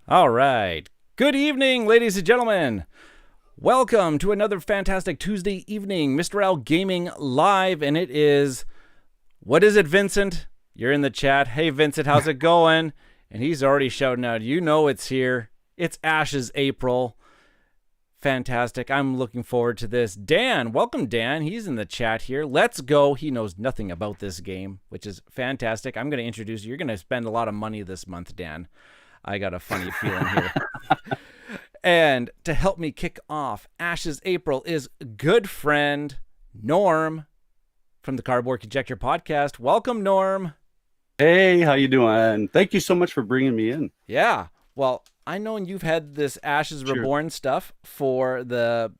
All right. Good evening, ladies and gentlemen. Welcome to another fantastic Tuesday evening, Mista Rau Gaming Live, and it is, what is it, Vincent? You're in the chat. Hey, Vincent, how's it going? And he's already shouting out, you know it's here. It's Ashes April. Fantastic. I'm looking forward to this. Dan, welcome, Dan. He's in the chat here. Let's go. He knows nothing about this game, which is fantastic. I'm going to introduce you. You're going to spend a lot of money this month, Dan. I got a funny feeling here. And to help me kick off Ashes April is good friend Norm from the Conjecture Podcast. Welcome, Norm. Hey, how you doing? Thank you so much for bringing me in. Yeah. Well, I know you've had this Ashes Reborn stuff for the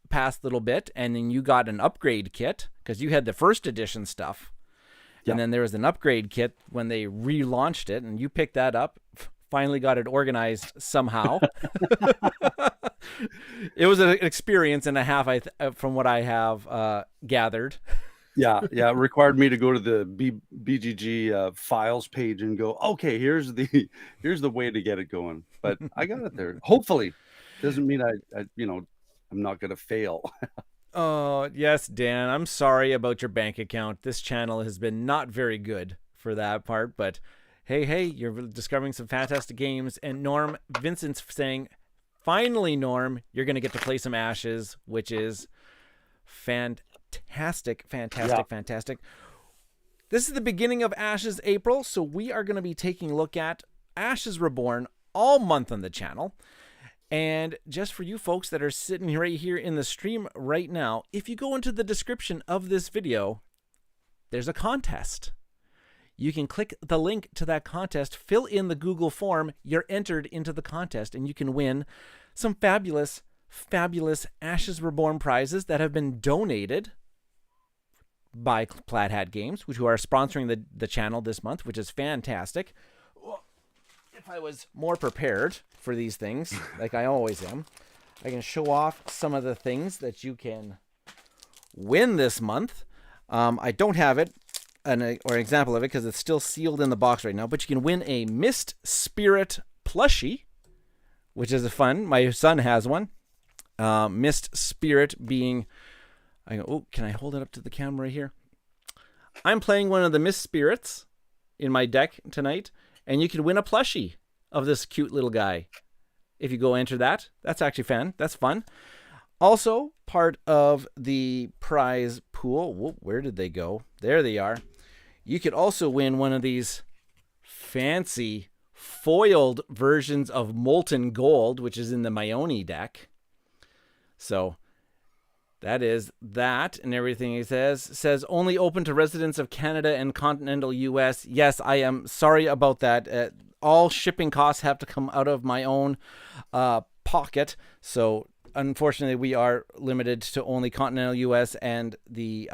past little bit, and then you got an upgrade kit because you had the first edition stuff. Yep. And then there was an upgrade kit when they relaunched it, and you picked that up. Finally got it organized somehow. It was an experience and a half, from what I have gathered. Yeah. It required me to go to the BGG files page and go, okay, here's the way to get it going. But I got it there. Hopefully, doesn't mean I'm not gonna fail. Oh yes, Dan. I'm sorry about your bank account. This channel has been not very good for that part, but. Hey, you're discovering some fantastic games. And Norm, Vincent's saying, finally, Norm, you're going to get to play some Ashes, which is fantastic. This is the beginning of Ashes April, so we are going to be taking a look at Ashes Reborn all month on the channel. And just for you folks that are sitting right here in the stream right now, if you go into the description of this video, there's a contest. You can click the link to that contest, fill in the Google form, you're entered into the contest, and you can win some fabulous Ashes Reborn prizes that have been donated by Plaid Hat Games, who are sponsoring the channel this month, which is fantastic. If I was more prepared for these things, like I always am, I can show off some of the things that you can win this month. I don't have it. An example of it because it's still sealed in the box right now, but you can win a Mist Spirit plushie, which is fun. My son has one. Mist Spirit being, can I hold it up to the camera here? I'm playing one of the Mist Spirits in my deck tonight, and you can win a plushie of this cute little guy. If you go enter that, that's actually fun. That's fun. Also, part of the prize pool. Whoa, where did they go? There they are. You could also win one of these fancy foiled versions of Molten Gold, which is in the Mayoni deck. So that is that, and everything he says only open to residents of Canada and continental US. Yes, I am sorry about that. All shipping costs have to come out of my own pocket. So unfortunately, we are limited to only continental US and the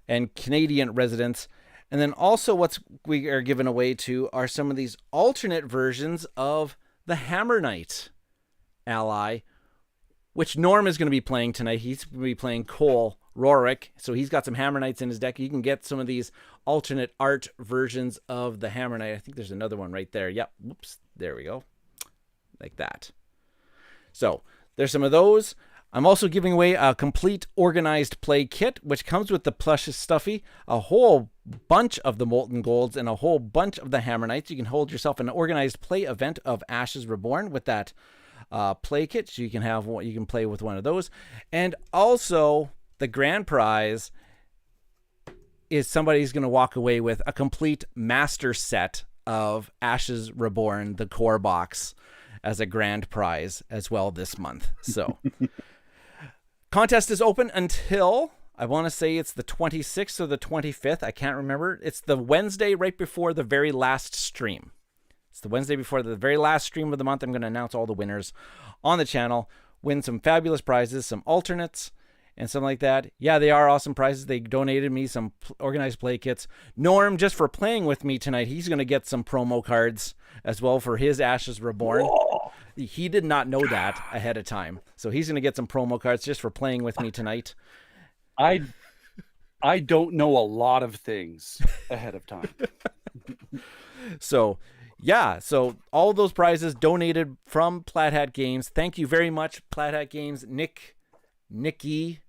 and Canadian residents. And then also what we are giving away to are some of these alternate versions of the Hammer Knight ally, which Norm is going to be playing tonight. He's going to be playing Cole Rorick, so he's got some Hammer Knights in his deck. You can get some of these alternate art versions of the Hammer Knight. I think there's another one right there. Yep, whoops, there we go. Like that. So there's some of those. I'm also giving away a complete organized play kit, which comes with the plush stuffy, a whole bunch of the Molten Golds, and a whole bunch of the Hammer Knights. You can hold yourself an organized play event of Ashes Reborn with that play kit. So you can play with one of those. And also the grand prize is somebody's going to walk away with a complete master set of Ashes Reborn, the core box, as a grand prize as well this month. So contest is open until, I want to say it's the 26th or the 25th. I can't remember. It's the Wednesday right before the very last stream. It's the Wednesday before the very last stream of the month. I'm going to announce all the winners on the channel, win some fabulous prizes, some alternates, and something like that. Yeah, they are awesome prizes. They donated me some organized play kits. Norm, just for playing with me tonight, he's going to get some promo cards as well for his Ashes Reborn. Whoa. He did not know that ahead of time. So he's going to get some promo cards just for playing with me tonight. I don't know a lot of things ahead of time. So Yeah, so all those prizes donated from Plaid Hat Games. Thank you very much, Plaid Hat Games, Nikki,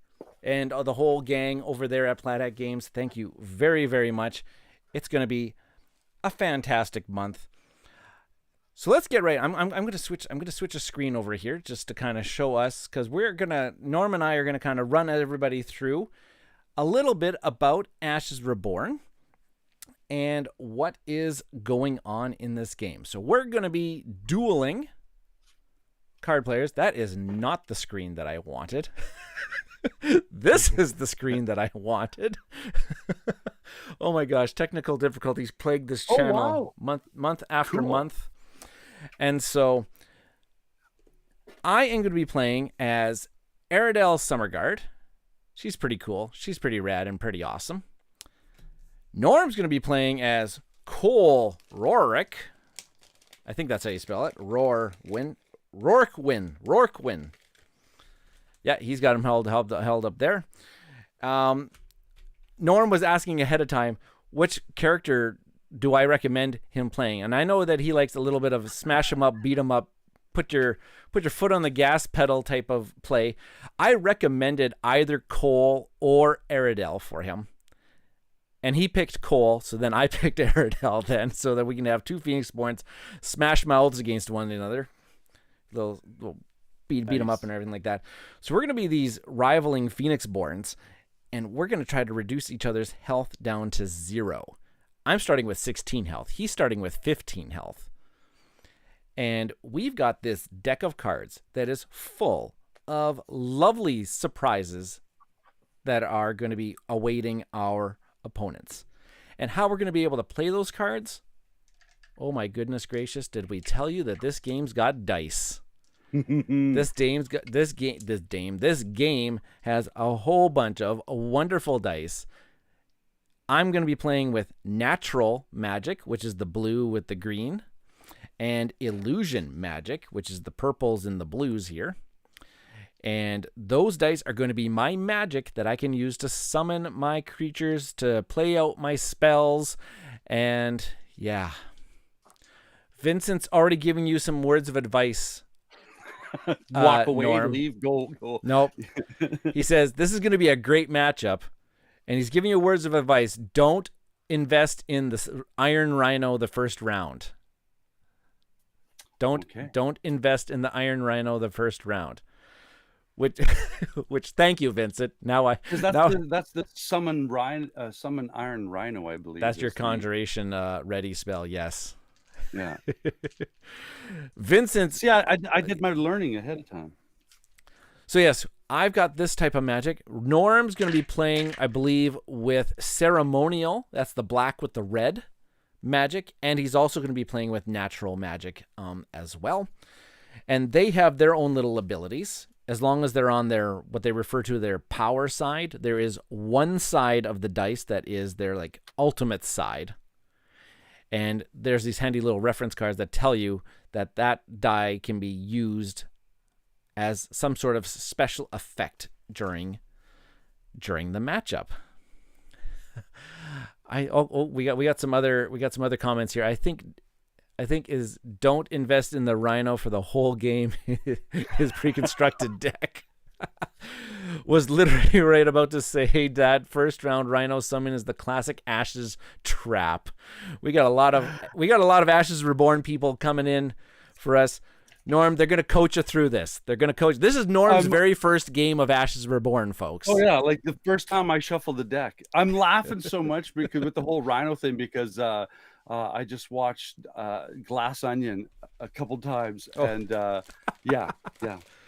and the whole gang over there at Plaid Hat Games. Thank you very, very much. It's going to be a fantastic month. So let's get right. I'm going to switch. I'm going to switch a screen over here just to kind of show us, because Norm and I are going to kind of run everybody through a little bit about Ashes Reborn and what is going on in this game. So we're going to be dueling card players. That is not the screen that I wanted. This is the screen that I wanted. Oh my gosh, technical difficulties plague this channel month after month. And so I am going to be playing as Aradel Summerguard. She's pretty cool. She's pretty rad and pretty awesome. Norm's going to be playing as Cole Rorick. I think that's how you spell it. Rourkwin. Yeah, he's got him held up there. Norm was asking ahead of time, which character do I recommend him playing? And I know that he likes a little bit of smash him up, beat him up, put your foot on the gas pedal type of play. I recommended either Cole or Aradel for him. And he picked Cole, so then I picked Aradel then, so that we can have two Phoenixborns smash mouths against one another. Little beat them up and everything like that. So we're going to be these rivaling Phoenixborns, and we're going to try to reduce each other's health down to 0. I'm starting with 16 health. He's starting with 15 health. And we've got this deck of cards that is full of lovely surprises that are going to be awaiting our opponents. And how we're going to be able to play those cards? Oh my goodness gracious, did we tell you that this game's got dice? This game has a whole bunch of wonderful dice. I'm going to be playing with Natural Magic, which is the blue with the green, and Illusion Magic, which is the purples and the blues here. And those dice are going to be my magic that I can use to summon my creatures, to play out my spells, and yeah. Vincent's already giving you some words of advice. Walk away, Norm. leave, go. Nope. He says, this is going to be a great matchup. And he's giving you words of advice. Don't invest in the Iron Rhino the first round. Don't invest in the Iron Rhino the first round. Which thank you, Vincent. That's the summon Iron Rhino, I believe. That's your conjuration ready spell, yes. Yeah. Vincent's. Yeah, I did my learning ahead of time. So yes, I've got this type of magic. Norm's going to be playing, I believe, with Ceremonial. That's the black with the red magic. And he's also going to be playing with Natural Magic as well. And they have their own little abilities. As long as they're on their, what they refer to their power side, there is one side of the dice that is their like ultimate side. And there's these handy little reference cards that tell you that that die can be used as some sort of special effect during the matchup. We got some other comments here. I think is don't invest in the Rhino for the whole game. His pre-constructed deck. Was literally right about to say that first round Rhino summon is the classic Ashes trap. We got a lot of Ashes Reborn people coming in for us. Norm, they're going to coach you through this. This is Norm's very first game of Ashes Reborn, folks. Oh yeah, like the first time I shuffled the deck. I'm laughing so much because with the whole Rhino thing, because I just watched Glass Onion a couple times, and yeah.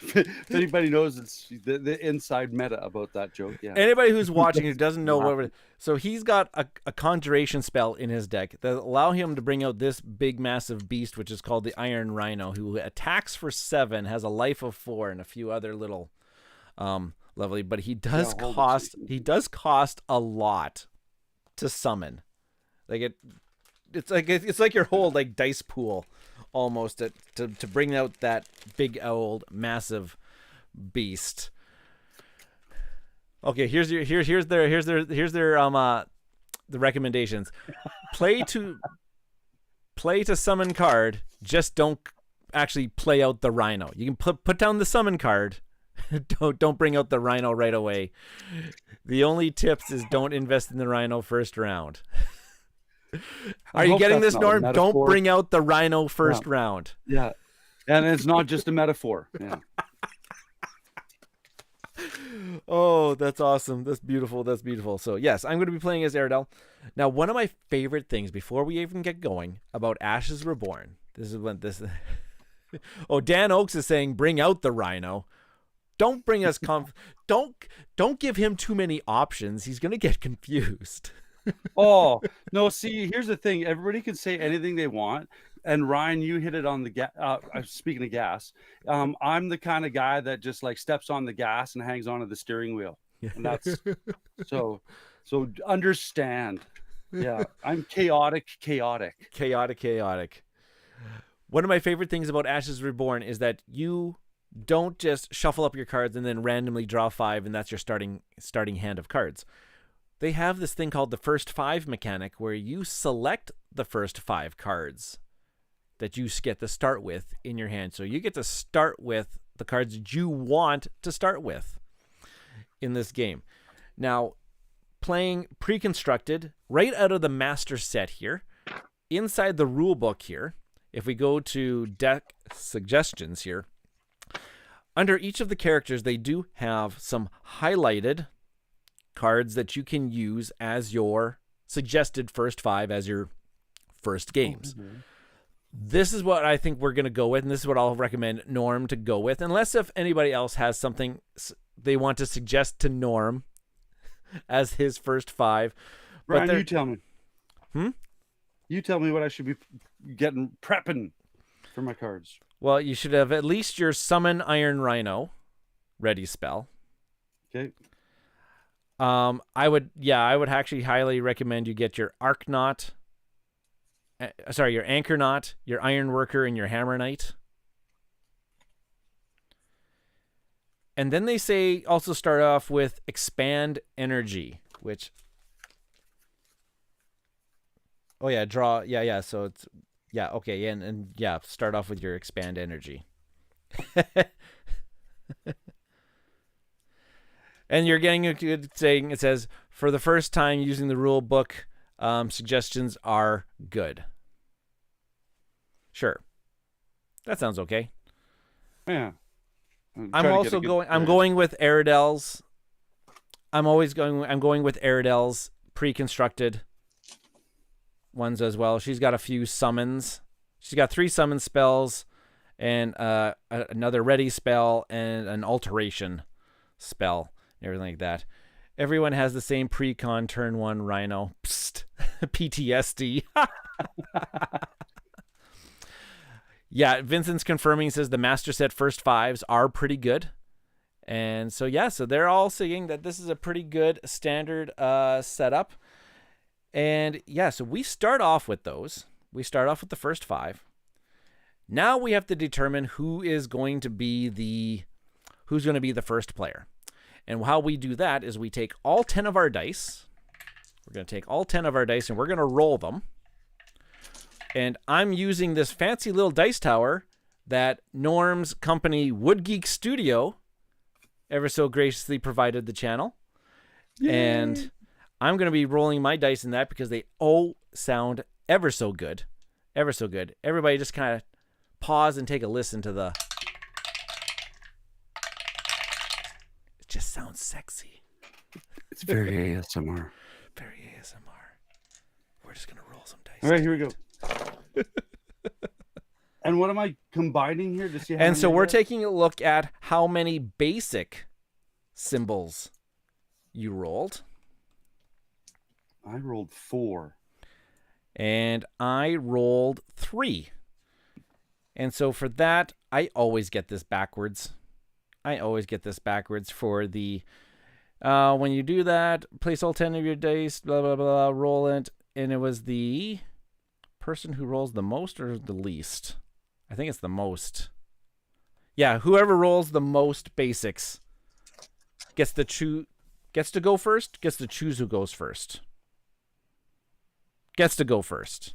If anybody knows, it's the inside meta about that joke. Yeah. Anybody who's watching who doesn't know what, so he's got a conjuration spell in his deck that allow him to bring out this big massive beast, which is called the Iron Rhino, who attacks for 7, has a life of 4, and a few other little lovely. But he does cost a lot to summon. It's like your whole like dice pool almost to bring out that big old massive beast. Okay, here's their the recommendations. Play to play to summon card. Just don't actually play out the Rhino. You can put down the summon card. Don't bring out the Rhino right away. The only tips is don't invest in the Rhino first round. Are you getting this, Norm? Don't bring out the Rhino first round. Yeah. And it's not just a metaphor. Yeah. Oh, that's awesome. That's beautiful. That's beautiful. So, yes, I'm going to be playing as Aerodel. Now, one of my favorite things before we even get going about Ashes Reborn, this is when this. Oh, Dan Oakes is saying, bring out the Rhino. Don't bring us don't give him too many options. He's going to get confused. Oh, no, see, here's the thing. Everybody can say anything they want. And Ryan, you hit it on the gas. Speaking of gas, I'm the kind of guy that just like steps on the gas and hangs onto the steering wheel. And that's so understand. Yeah, I'm chaotic. One of my favorite things about Ashes Reborn is that you don't just shuffle up your cards and then randomly draw 5 and that's your starting hand of cards. They have this thing called the first 5 mechanic where you select the first 5 cards that you get to start with in your hand. So you get to start with the cards that you want to start with in this game. Now, playing pre-constructed right out of the master set here, inside the rule book here, if we go to deck suggestions here, under each of the characters, they do have some highlighted cards that you can use as your suggested first 5 as your first games. Mm-hmm. This is what I think we're going to go with, and this is what I'll recommend Norm to go with, unless if anybody else has something they want to suggest to Norm as his first 5. Brian, you tell me. You tell me what I should be prepping for my cards. Well, you should have at least your Summon Iron Rhino ready spell. Okay. I would actually highly recommend you get your Arknaut. Your Anchornaut, your Iron Worker, and your Hammer Knight. And then they say also start off with Expand Energy, which... Oh, yeah, draw... Yeah, so it's... Yeah, okay, and start off with your Expand Energy. And you're getting a good saying. It says, for the first time using the rule book... suggestions are good. Sure. That sounds okay. Yeah. I'm going with Aerodel's. I'm going with Aerodel's pre-constructed ones as well. She's got a few summons. She's got 3 summon spells and another ready spell and an alteration spell and everything like that. Everyone has the same pre-con turn 1 Rhino. Psst. PTSD. Yeah, Vincent's confirming, says the master set first 5s are pretty good. And so, so they're all saying that this is a pretty good standard setup. And so we start off with those. We start off with the first 5. Now we have to determine who's going to be the first player. And how we do that is we take all 10 of our dice. We're going to take all 10 of our dice and we're going to roll them. And I'm using this fancy little dice tower that Norm's company Wood Geek Studio ever so graciously provided the channel. Yay. And I'm going to be rolling my dice in that because they sound ever so good. Ever so good. Everybody just kind of pause and take a listen to the... It just sounds sexy. It's very ASMR. Very ASMR. We're just going to roll some dice. All right, here we go. And what am I combining here to see how And so we're taking a look at how many basic symbols you rolled. I rolled 4. And I rolled 3. And so for that, I always get this backwards. For the... when you do that, place all 10 of your dice, blah, blah, blah, roll it. And it was the person who rolls the most or the least? I think it's the most. Yeah, whoever rolls the most basics gets to go first, gets to choose who goes first. Gets to go first.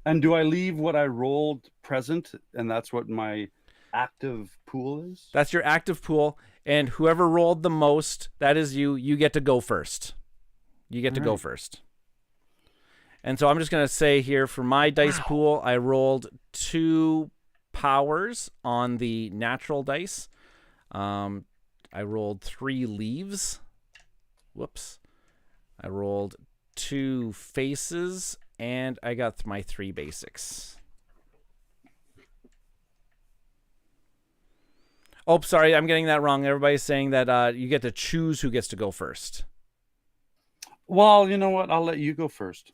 And do I leave what I rolled present, and that's what my active pool is? That's your active pool, and whoever rolled the most, that is you. You get to go first. You get to go first. And so I'm just going to say here for my dice pool, I rolled 2 powers on the natural dice. I rolled 3 leaves. Whoops. I rolled 2 faces, and I got my 3 basics. Oh, sorry, I'm getting that wrong. Everybody's saying that you get to choose who gets to go first. Well, you know what? I'll let you go first.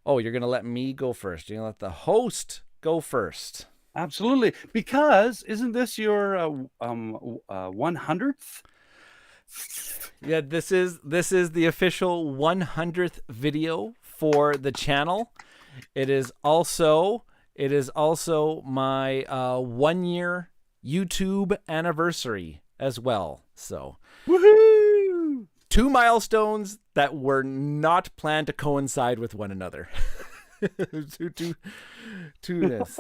Oh, you're going to let me go first. You're going to let the host go first. Absolutely. Because isn't this your 100th? Yeah, this is the official 100th video for the channel. It is also my 1-year YouTube anniversary as well. So, woohoo! 2 milestones that were not planned to coincide with one another. to this.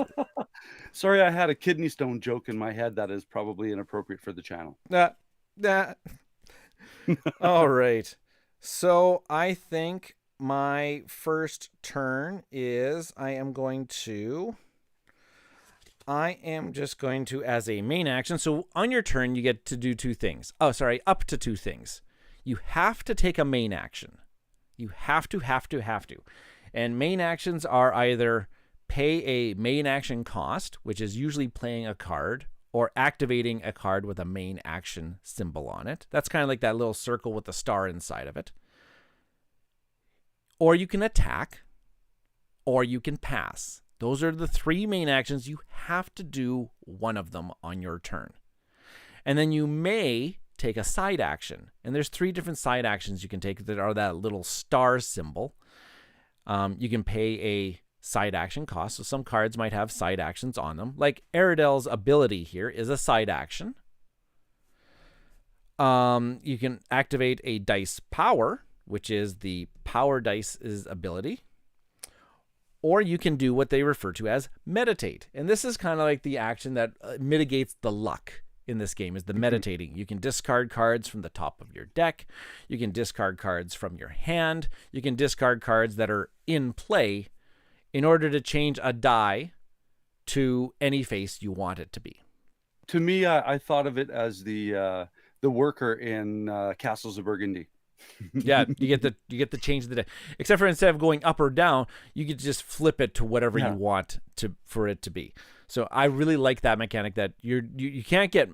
Sorry, I had a kidney stone joke in my head that is probably inappropriate for the channel. All right. So I think my first turn is I am just going to, as a main action. So on your turn, you get to do 2 things. Oh, sorry, up to 2 things. You have to take a main action. You have to. And main actions are either pay a main action cost, which is usually playing a card, or activating a card with a main action symbol on it. That's kind of like that little circle with the star inside of it. Or you can attack, or you can pass. Those are the 3 main actions. You have to do one of them on your turn. And then you may take a side action. And there's 3 different side actions you can take that are that little star symbol. You can pay a side action cost. So some cards might have side actions on them. Like Aridel's ability here is a side action. You can activate a dice power, which is the power dice's ability. Or you can do what they refer to as meditate. And this is kind of like the action that mitigates the luck in this game, is the meditating. You can discard cards from the top of your deck. You can discard cards from your hand. You can discard cards that are in play in order to change a die to any face you want it to be. To me, I thought of it as the worker in Castles of Burgundy. Yeah, you get the change of the deck. Except for instead of going up or down, you could just flip it to whatever you want for it to be. So I really like that mechanic that you can't get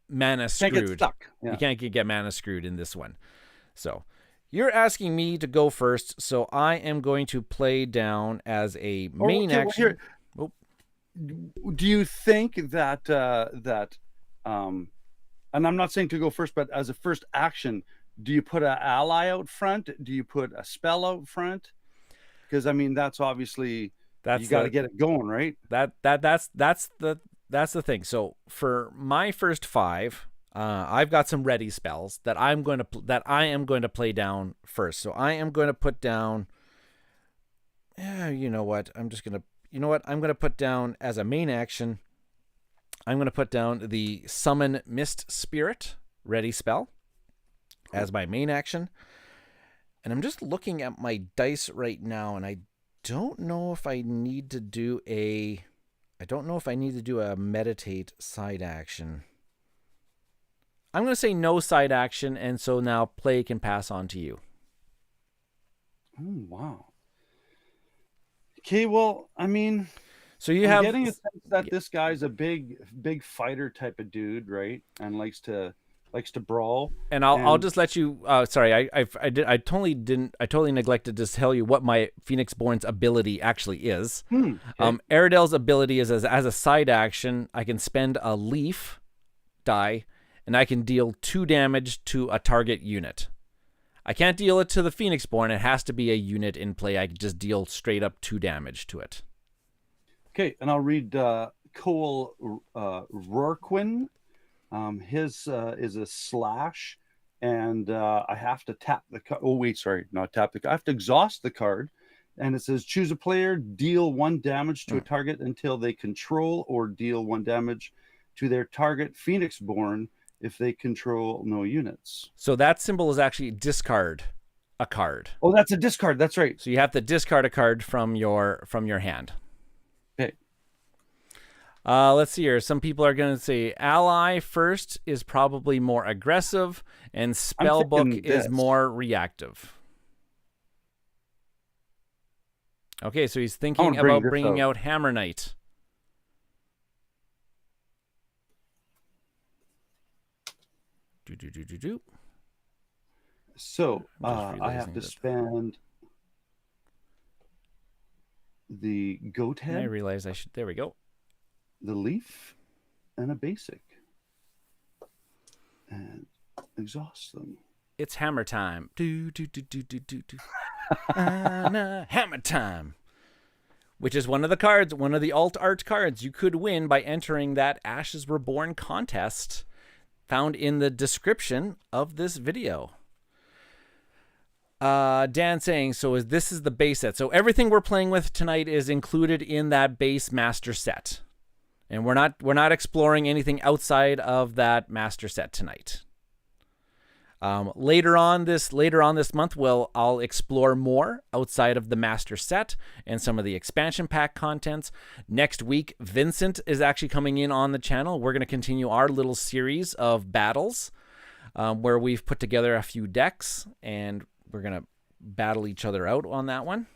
mana screwed. Can't get stuck. Yeah. You can't get mana screwed in this one. So you're asking me to go first, so I am going to play down as a main action. Well, do you think that and I'm not saying to go first, but as a first action, do you put an ally out front? Do you put a spell out front? Because I mean, that's obviously you got to get it going, right? That's the thing. So for my first 5, I've got some ready spells that I am going to play down first. So I am going to put down. You know what? I'm going to put down as a main action. I'm going to put down the Summon Mist Spirit ready spell as my main action. And I'm just looking at my dice right now, and I don't know if I need to do a meditate side action. I'm going to say no side action, and so now play can pass on to you. Oh, wow. Okay, well, I mean, so I'm getting a sense that this guy's a big fighter type of dude, right? And likes to brawl. And I'll just let you. Sorry, I totally neglected to tell you what my Phoenixborn's ability actually is. Okay. Aridel's ability is as a side action, I can spend a leaf die, and I can deal 2 damage to a target unit. I can't deal it to the Phoenixborn. It has to be a unit in play. I can just deal straight up 2 damage to it. Okay, and I'll read Cole Rorquin. His is a slash, and I have to tap the card. Oh wait, sorry, not tap the card. I have to exhaust the card, And it says choose a player, deal 1 damage to a target until they control, or deal 1 damage to their target Phoenixborn if they control no units. So that symbol is actually discard a card. Oh, that's a discard. That's right. So you have to discard a card from your hand. Okay. Let's see here. Some people are going to say ally first is probably more aggressive, and spellbook is more reactive. Okay, so he's thinking about bringing out Hammer Knight. So I have to spend the goat head. I realize I should. There we go. The leaf and a basic, and exhaust them. It's hammer time. Hammer time. Which is one of the cards, one of the alt art cards you could win by entering that Ashes Reborn contest found in the description of this video. Dan saying, so this is the base set. So everything we're playing with tonight is included in that base master set. And we're not exploring anything outside of that master set tonight. Later on this month, I'll explore more outside of the master set and some of the expansion pack contents. Next week, Vincent is actually coming in on the channel. We're going to continue our little series of battles, where we've put together a few decks and we're going to battle each other out on that one.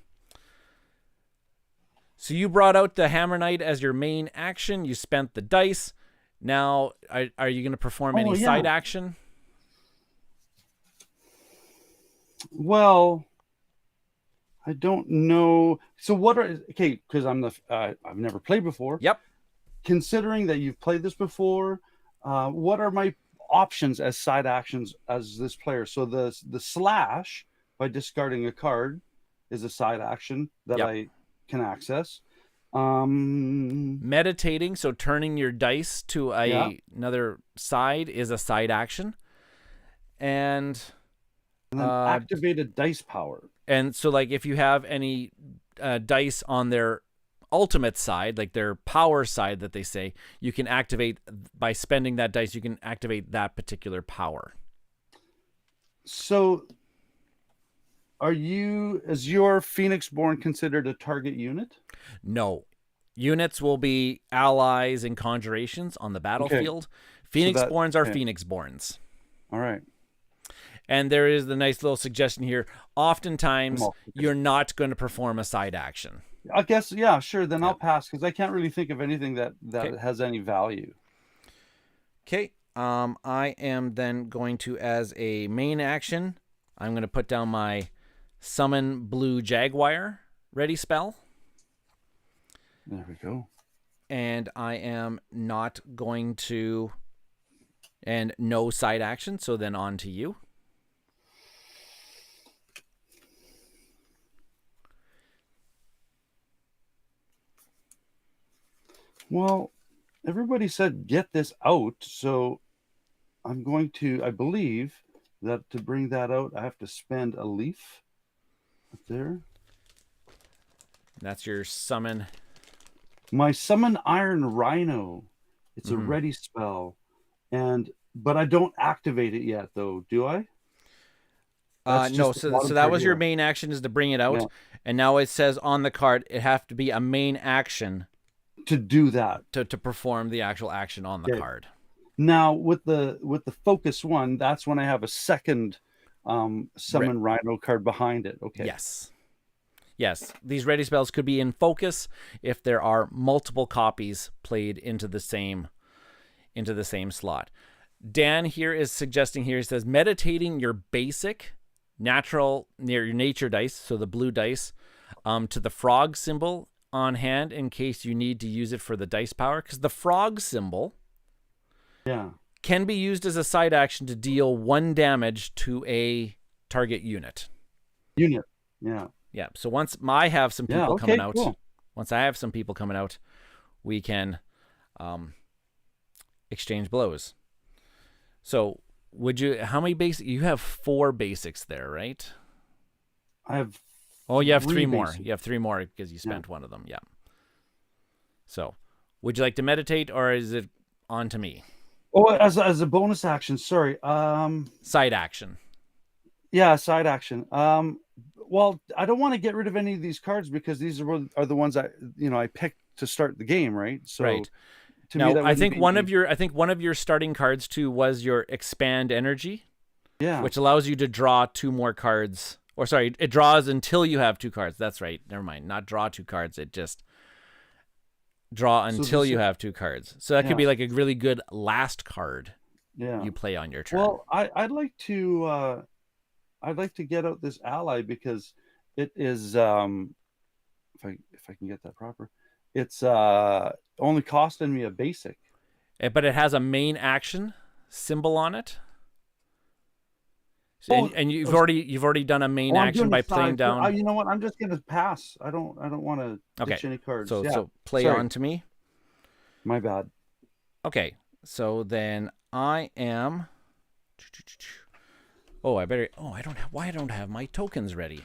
So you brought out the Hammer Knight as your main action. You spent the dice. Now, are you going to perform any side action? Well, I don't know. So because I've never played before. Yep. Considering that you've played this before, what are my options as side actions as this player? So the slash by discarding a card is a side action that I can access. Meditating, so turning your dice to another side, is a side action. And then activated dice power. And so, like, if you have any dice on their ultimate side, like their power side that they say, you can activate by spending that dice. You can activate that particular power. So, is your Phoenixborn considered a target unit? No. Units will be allies and conjurations on the battlefield. Okay. Phoenixborns are Phoenixborns. All right. And there is the nice little suggestion here. Oftentimes, you're not going to perform a side action. I guess, sure. Then I'll pass because I can't really think of anything that has any value. Okay. I am then going to, as a main action, I'm going to put down my Summon Blue Jaguar ready spell. There we go. And I am not going to, and no side action. So then on to you. Well, everybody said get this out, so I'm going to, I believe that to bring that out, I have to spend a leaf up there. That's your summon. My Summon Iron Rhino. It's a ready spell. But I don't activate it yet, though, do I? No, so that was your main action, is to bring it out. Yeah. And now it says on the card, it has to be a main action to do that, to perform the actual action on the card. Now with the focus one, that's when I have a second Summon Rhino card behind it. Okay. Yes. These ready spells could be in focus if there are multiple copies played into the same slot. Dan here is suggesting he says meditating your basic your nature dice, so the blue dice, to the frog symbol on hand in case you need to use it for the dice power, because the frog symbol can be used as a side action to deal 1 damage to a target unit. So once I have some people coming out, we can exchange blows. So how many basics? You have 4 basics there, right? I have Oh, you have 3 more. basic. You have 3 more because you spent one of them. Yeah. So, would you like to meditate, or is it on to me? Oh, as a bonus action. Sorry. Side action. Yeah, side action. Well, I don't want to get rid of any of these cards because these are the ones I picked to start the game, right? So Right. to Now, me, that I think wouldn't one of your starting cards too was your expand energy, yeah, which allows you to draw 2 more cards. Or sorry, it draws until you have 2 cards. That's right. Never mind. Not draw 2 cards. It just draw until you have 2 cards. So that could be like a really good last card you play on your turn. Well, I'd like to get out this ally because it is if I can get that proper, it's only costing me a basic. But it has a main action symbol on it. So, and you've already done a main action by playing down. You know what? I'm just gonna pass. I don't want to ditch any cards. So play on to me. My bad. Okay, so then I am. Why I don't have my tokens ready.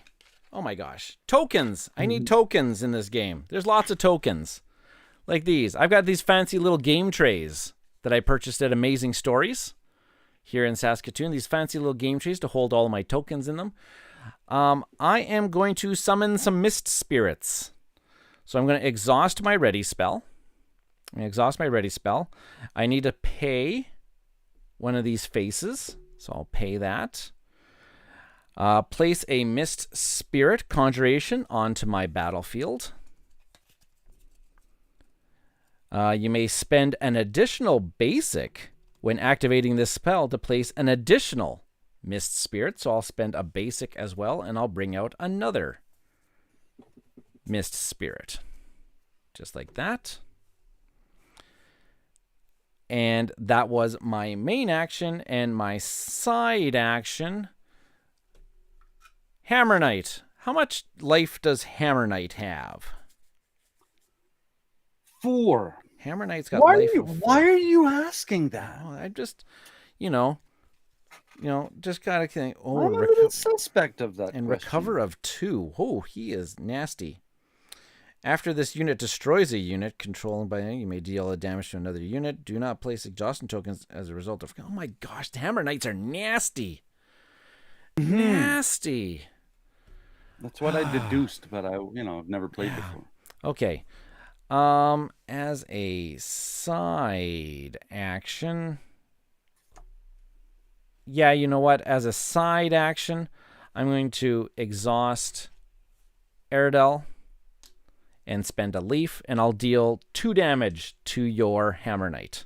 Oh my gosh, tokens! I need tokens in this game. There's lots of tokens, like these. I've got these fancy little game trays that I purchased at Amazing Stories here in Saskatoon. These fancy little game trays to hold all of my tokens in them. I am going to summon some mist spirits. So I'm going to exhaust my ready spell. I need to pay one of these faces. So I'll pay that. Place a mist spirit conjuration onto my battlefield. You may spend an additional basic when activating this spell to place an additional mist spirit. So I'll spend a basic as well, and I'll bring out another mist spirit. Just like that. And that was my main action, and my side action, Hammer Knight. How much life does Hammer Knight have? 4. Hammer Knight's got life of 4. Why are you asking that? Oh, I just, just gotta think. Oh, I'm a little suspect of that. And question. recover of 2. Oh, he is nasty. After this unit destroys a unit controlled by you may deal a damage to another unit. Do not place exhaustion tokens as a result of. Oh my gosh, the Hammer Knights are nasty. Nasty. That's what I deduced, but I've never played before. Okay. As a side action. Yeah, you know what? As a side action, I'm going to exhaust Airedale and spend a leaf, and I'll deal 2 damage to your Hammer Knight.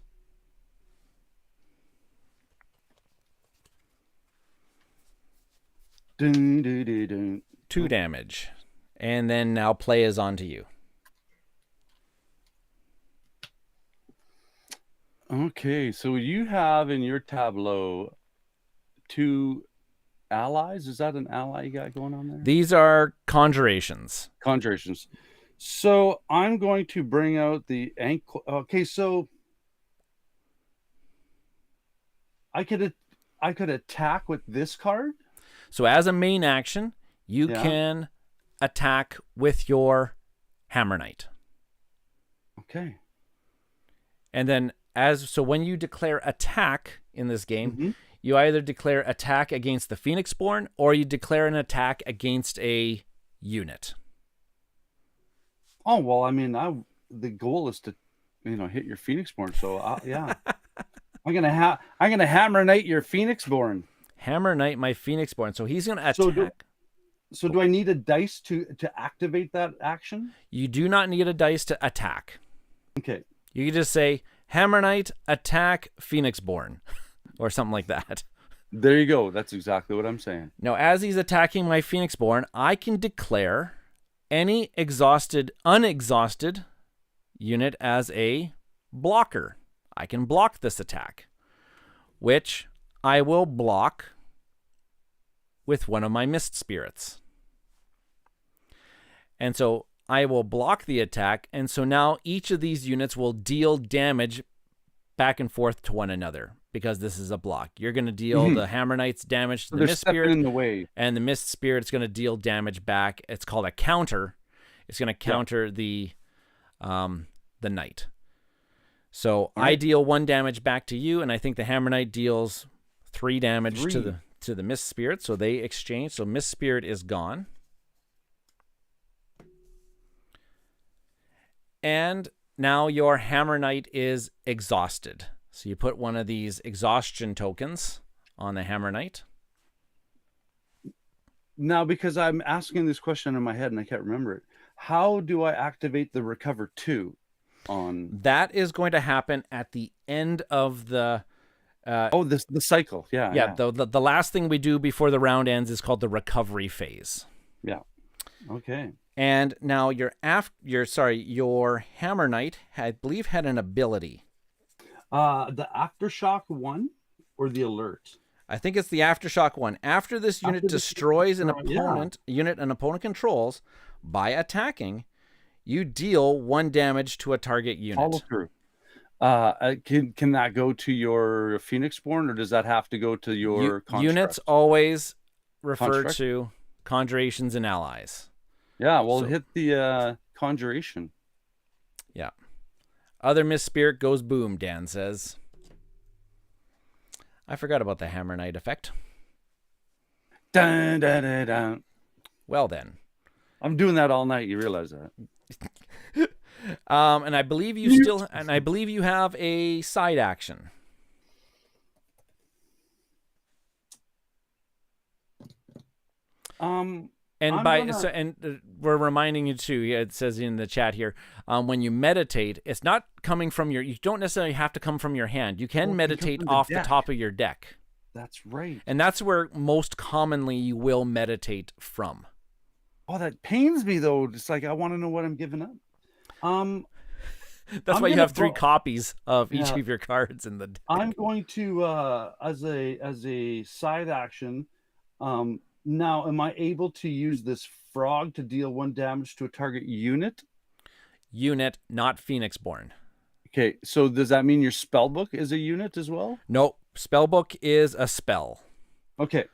Dun, dun, dun, dun. 2 damage. And then now play is on to you. Okay, so you have in your tableau 2 allies. Is that an ally you got going on there? These are conjurations. Conjurations. So I'm going to bring out the ankle. Okay, so I could attack with this card. So as a main action, you can attack with your Hammer Knight. Okay. And then when you declare attack in this game, you either declare attack against the Phoenixborn or you declare an attack against a unit. Oh, well, I mean, the goal is to, hit your Phoenixborn. So, yeah. I'm gonna Hammer Knight your Phoenixborn. Hammer Knight my Phoenixborn. So he's gonna attack. So do I need a dice to activate that action? You do not need a dice to attack. Okay. You can just say Hammer Knight attack Phoenixborn or something like that. There you go. That's exactly what I'm saying. Now, as he's attacking my Phoenixborn, I can declare any unexhausted unit as a blocker. I can block this attack, which I will block with one of my Mist Spirits. And so I will block the attack, and so now each of these units will deal damage back and forth to one another. because this is a block. You're going to deal the Hammer Knight's damage to the Mist stepping Spirit, in the way. and the Mist Spirit's going to deal damage back. It's called a counter. It's going to counter the Knight. So I deal 1 damage back to you, and I think the Hammer Knight deals 3 damage to the Mist Spirit. So they exchange. So Mist Spirit is gone. And now your Hammer Knight is exhausted. So you put one of these exhaustion tokens on the Hammer Knight. Now, because I'm asking this question in my head and I can't remember it, how do I activate the Recover 2 on? That is going to happen at the end of the... the cycle. Yeah. The last thing we do before the round ends is called the recovery phase. Yeah. Okay. And now your Hammer Knight, I believe, had an ability. The Aftershock one or the Alert? I think it's the Aftershock one. After this unit destroys an unit an opponent controls by attacking, you deal 1 damage to a target unit. Follow through. Can that go to your Phoenixborn, or does that have to go to your construct? Units always refer to conjurations and allies. Yeah, well, hit the conjuration. Yeah. Other Mist Spirit goes boom, Dan says. I forgot about the Hammer Knight effect. Dun, dun, dun, dun. Well then. I'm doing that all night, you realize that. And I believe you have a side action. We're reminding you too. It says in the chat here, when you meditate, it's not coming from you don't necessarily have to come from your hand. You can meditate off the top of your deck. That's right. And that's where most commonly you will meditate from. Oh, that pains me though. It's like I want to know what I'm giving up. That's why you have 3 copies of each of your cards in the deck. I'm going to as a side action. Now, am I able to use this frog to deal 1 damage to a target unit? Unit, not Phoenixborn. Okay, so does that mean your spellbook is a unit as well? No, spellbook is a spell. Okay.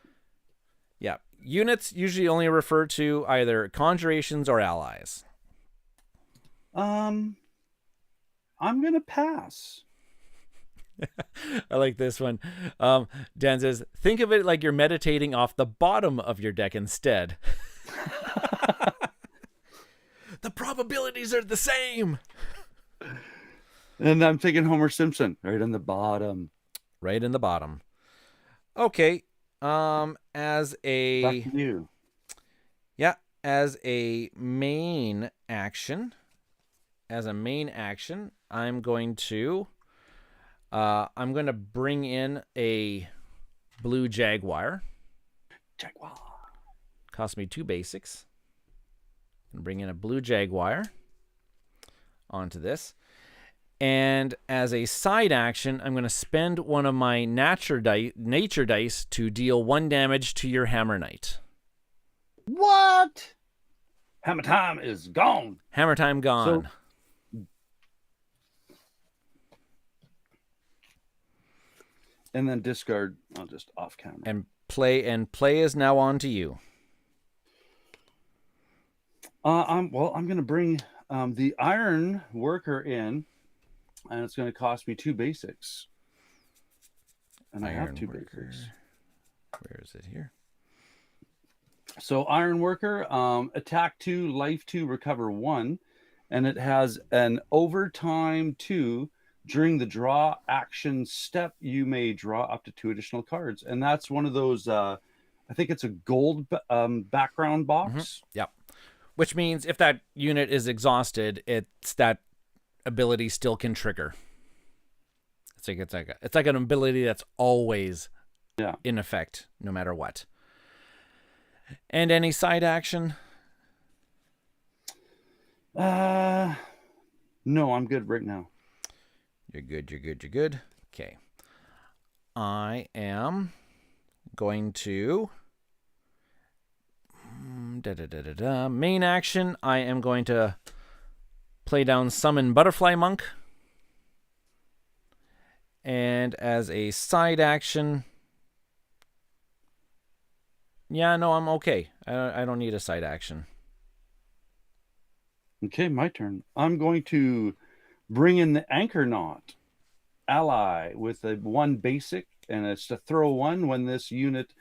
Yeah, units usually only refer to either conjurations or allies. I'm gonna pass. I like this one. Dan says, think of it like you're meditating off the bottom of your deck instead. The probabilities are the same. And I'm thinking Homer Simpson, right in the bottom. Right in the bottom. Okay. As a... Back to you. Yeah, as a main action, I'm going to bring in a blue Jaguar. Cost me 2 basics. And bring in a blue Jaguar onto this. And as a side action, I'm going to spend one of my nature dice to deal 1 damage to your Hammer Knight. What? Hammer time is gone. Hammer time gone. And then discard. I'll just off camera. And play is now on to you. I'm going to bring the Iron Worker in, and it's going to cost me 2 basics. And I have 2 basics. Where is it here? So Iron Worker, attack 2, life 2, recover 1, and it has an overtime 2. During the draw action step, you may draw up to 2 additional cards, and that's one of those. I think it's a gold background box. Mm-hmm. Yep. Which means if that unit is exhausted, it's that ability still can trigger. It's like an ability that's always in effect, no matter what. And any side action? No, I'm good right now. You're good. Okay. I am going to... Main action, I am going to play down Summon Butterfly Monk. And as a side action, yeah, no, I'm okay. I don't need a side action. Okay, my turn. I'm going to bring in the Anchor Knot ally with a 1 basic, and it's to throw 1 when this unit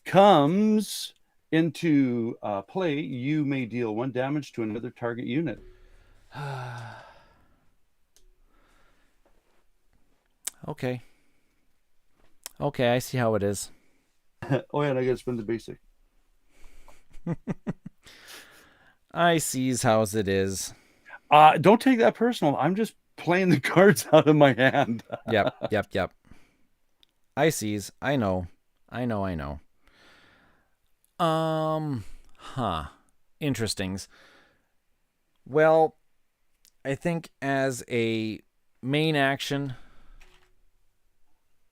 comes into play. You may deal 1 damage to another target unit. Okay. Okay, I see how it is. Oh, yeah, and I got to spend the basic. I sees how's it is. Don't take that personal. I'm just playing the cards out of my hand. Yep. I sees. I know. Interestings. Well, I think as a main action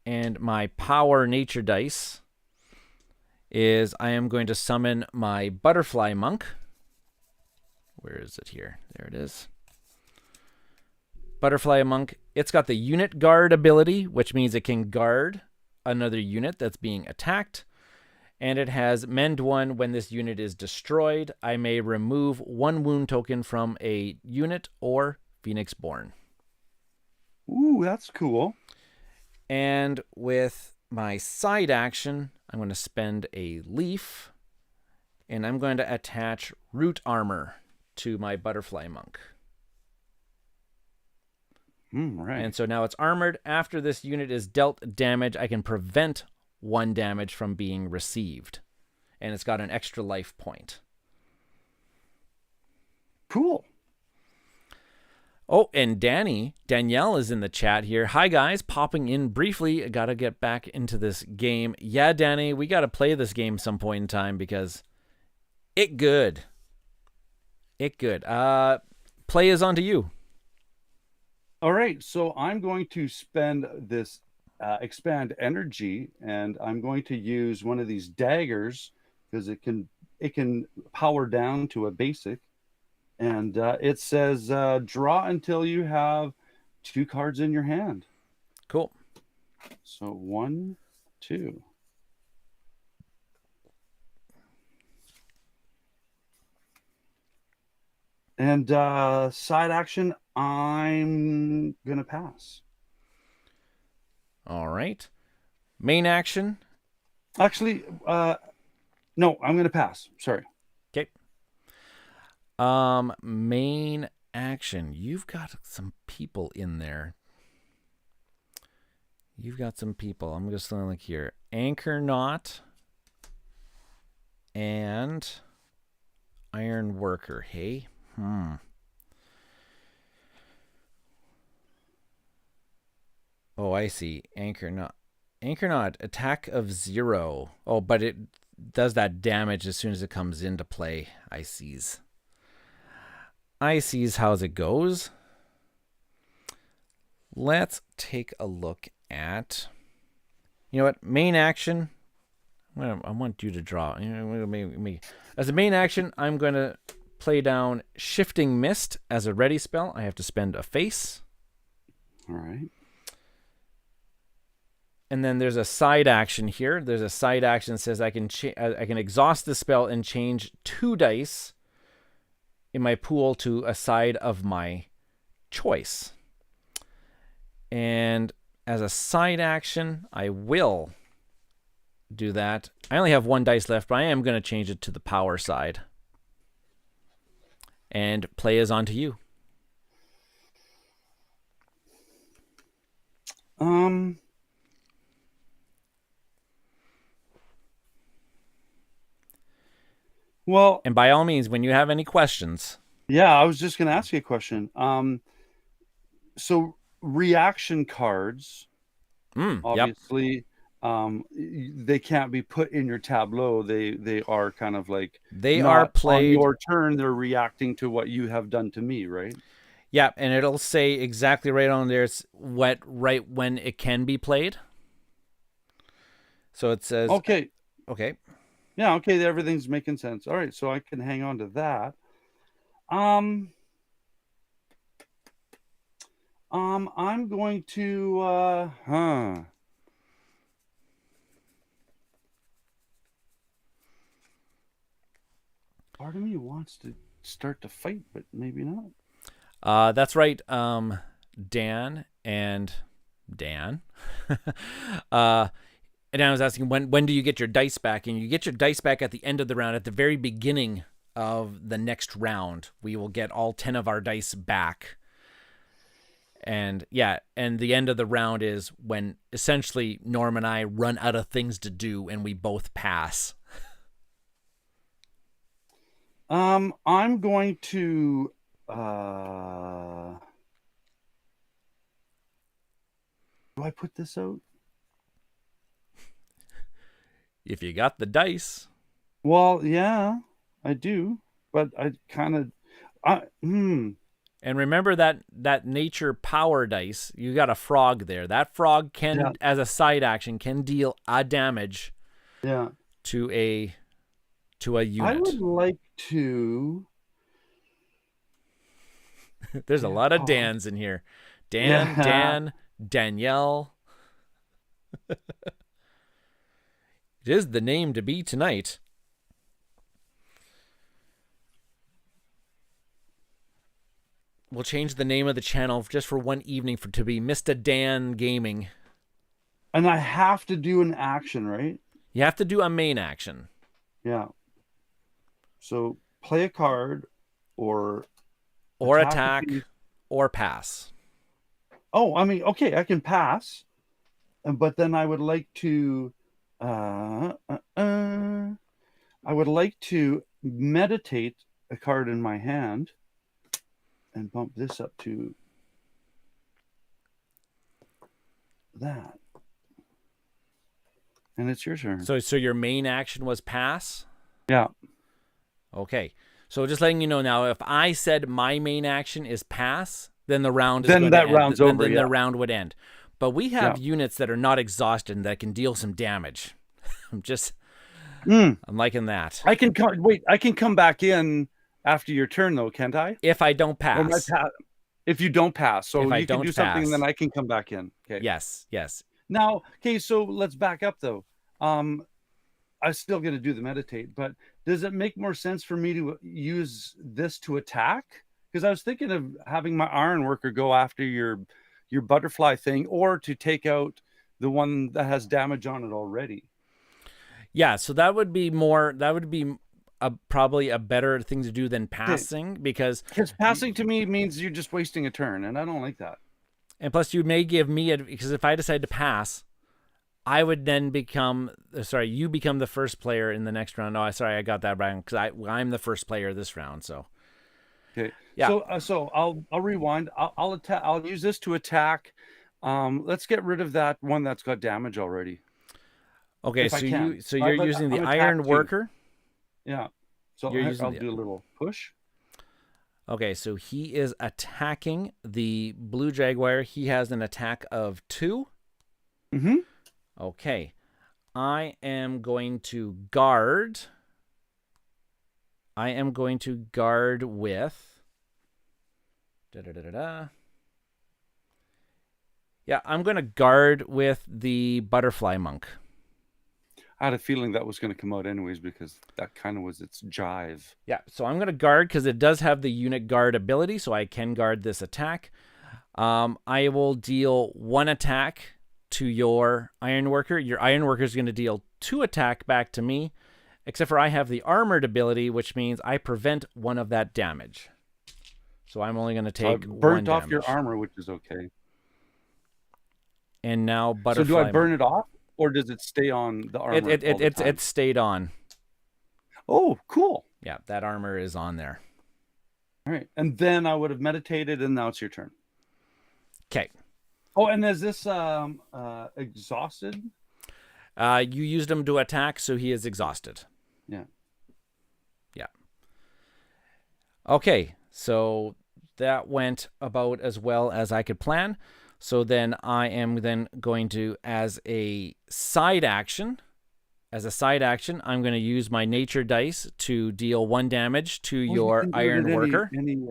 and my power nature dice is I am going to summon my butterfly monk. Where is it here? There it is. Butterfly monk. It's got the unit guard ability, which means it can guard another unit that's being attacked. And it has mend 1 when this unit is destroyed. I may remove 1 wound token from a unit or Phoenix Born. Ooh, that's cool. And with my side action, I'm going to spend a leaf, and I'm going to attach root armor to my butterfly monk. Right. And so now it's armored. After this unit is dealt damage, I can prevent 1 damage from being received. And it's got an extra life point. Cool. Oh, and Danielle is in the chat here. Hi, guys. Popping in briefly. I got to get back into this game. Yeah, Danny, we got to play this game some point in time because it good. Play is on to you. All right. So I'm going to spend this expand energy, and I'm going to use one of these daggers because it can power down to a basic. And it says draw until you have 2 cards in your hand. Cool. So 1, 2. And side action, I'm going to pass. All right. Main action. Actually, no, I'm going to pass. Sorry. Okay. Main action. You've got some people in there. I'm just going to look here. Anchor Knot and Iron Worker. Hey. Oh, I see. Anchor Knot. Attack of 0. Oh, but it does that damage as soon as it comes into play. I sees how's it goes. Let's take a look at, you know what, main action. I want you to draw. As a main action, I'm going to play down Shifting Mist as a ready spell. I have to spend a face. All right. And then there's a side action here. There's a side action that says I can exhaust the spell and change 2 dice in my pool to a side of my choice. And as a side action, I will do that. I only have 1 dice left, but I am going to change it to the power side. And play is on to you. Well, and by all means, when you have any questions. Yeah, I was just going to ask you a question. So reaction cards, obviously, they can't be put in your tableau. They are kind of like they are played on your turn. They're reacting to what you have done to me, right? Yeah, and it'll say exactly right on there right when it can be played. So it says okay. Yeah, okay, everything's making sense. All right, so I can hang on to that. I'm going to part of me wants to start to fight, but maybe not. That's right. Dan and Dan. And I was asking when do you get your dice back? And you get your dice back at the end of the round, at the very beginning of the next round. We will get all 10 of our dice back. And yeah, and the end of the round is when essentially Norm and I run out of things to do and we both pass. I'm going to do I put this out? If you got the dice. Well, yeah, I do, but I kind of And remember that nature power dice, you got a frog there. That frog can, as a side action, can deal a damage to a unit. I would like to... There's a lot of Dans in here. Dan, Danielle. It is the name to be tonight. We'll change the name of the channel just for one evening to be Mista Dan Gaming. And I have to do an action, right? You have to do a main action. Yeah. So play a card or attack or pass. Oh, I mean, okay, I can pass. But then I would like to meditate a card in my hand and bump this up to that. And it's your turn. So your main action was pass? Yeah. Okay. So just letting you know now, if I said my main action is pass, then the round round's over. Then the round would end. But we have units that are not exhausted and that can deal some damage. I'm liking that. I can come back in after your turn though, can't I? If I don't pass. If you don't pass. So you can do something and then I can come back in. Okay. Yes. Now, okay, so let's back up though. I still got to do the meditate, but does it make more sense for me to use this to attack? Because I was thinking of having my iron worker go after your butterfly thing, or to take out the one that has damage on it already. Yeah, so that would be probably a better thing to do than passing, because passing to me means you're just wasting a turn, and I don't like that. And plus, you may give me because if I decide to pass, I would then you become the first player in the next round. No, sorry, I got that wrong, because I'm the first player this round. So, okay, yeah. So I'll rewind. I'll attack. I'll use this to attack. Let's get rid of that one that's got damage already. Okay, so you're using the iron worker. Yeah. So I'll do a little push. Okay, so he is attacking the blue jaguar. He has an attack of 2. Mm-hmm. Okay. I am going to guard. With... Yeah, I'm going to guard with the butterfly monk. I had a feeling that was going to come out anyways, because that kind of was its jive. Yeah, so I'm going to guard because it does have the unit guard ability, so I can guard this attack. I will deal 1 attack to your iron worker. Your iron worker is going to deal 2 attack back to me, except for I have the armored ability, which means I prevent 1 of that damage. So I'm only going to take 1 burnt off damage. Your armor, which is okay. And now butterfly. So do I burn it off? Or does it stay on the armor? It stayed on. Oh, cool. Yeah, that armor is on there. All right. And then I would have meditated, and now it's your turn. Okay. Oh, and is this exhausted? You used him to attack, so he is exhausted. Yeah. Okay, so that went about as well as I could plan. So then I am then going to, as a side action, I'm going to use my nature dice to deal 1 damage to your iron worker. In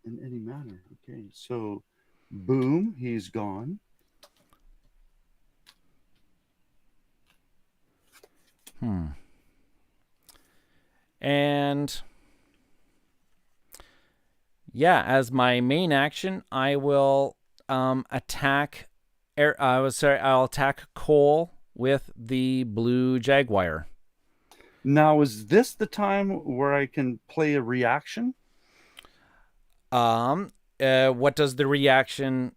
any manner. Okay, so Boom, he's gone. And yeah, as my main action, I will attack. I'll attack Cole with the blue jaguar. Now, is this the time where I can play a reaction? What does the reaction?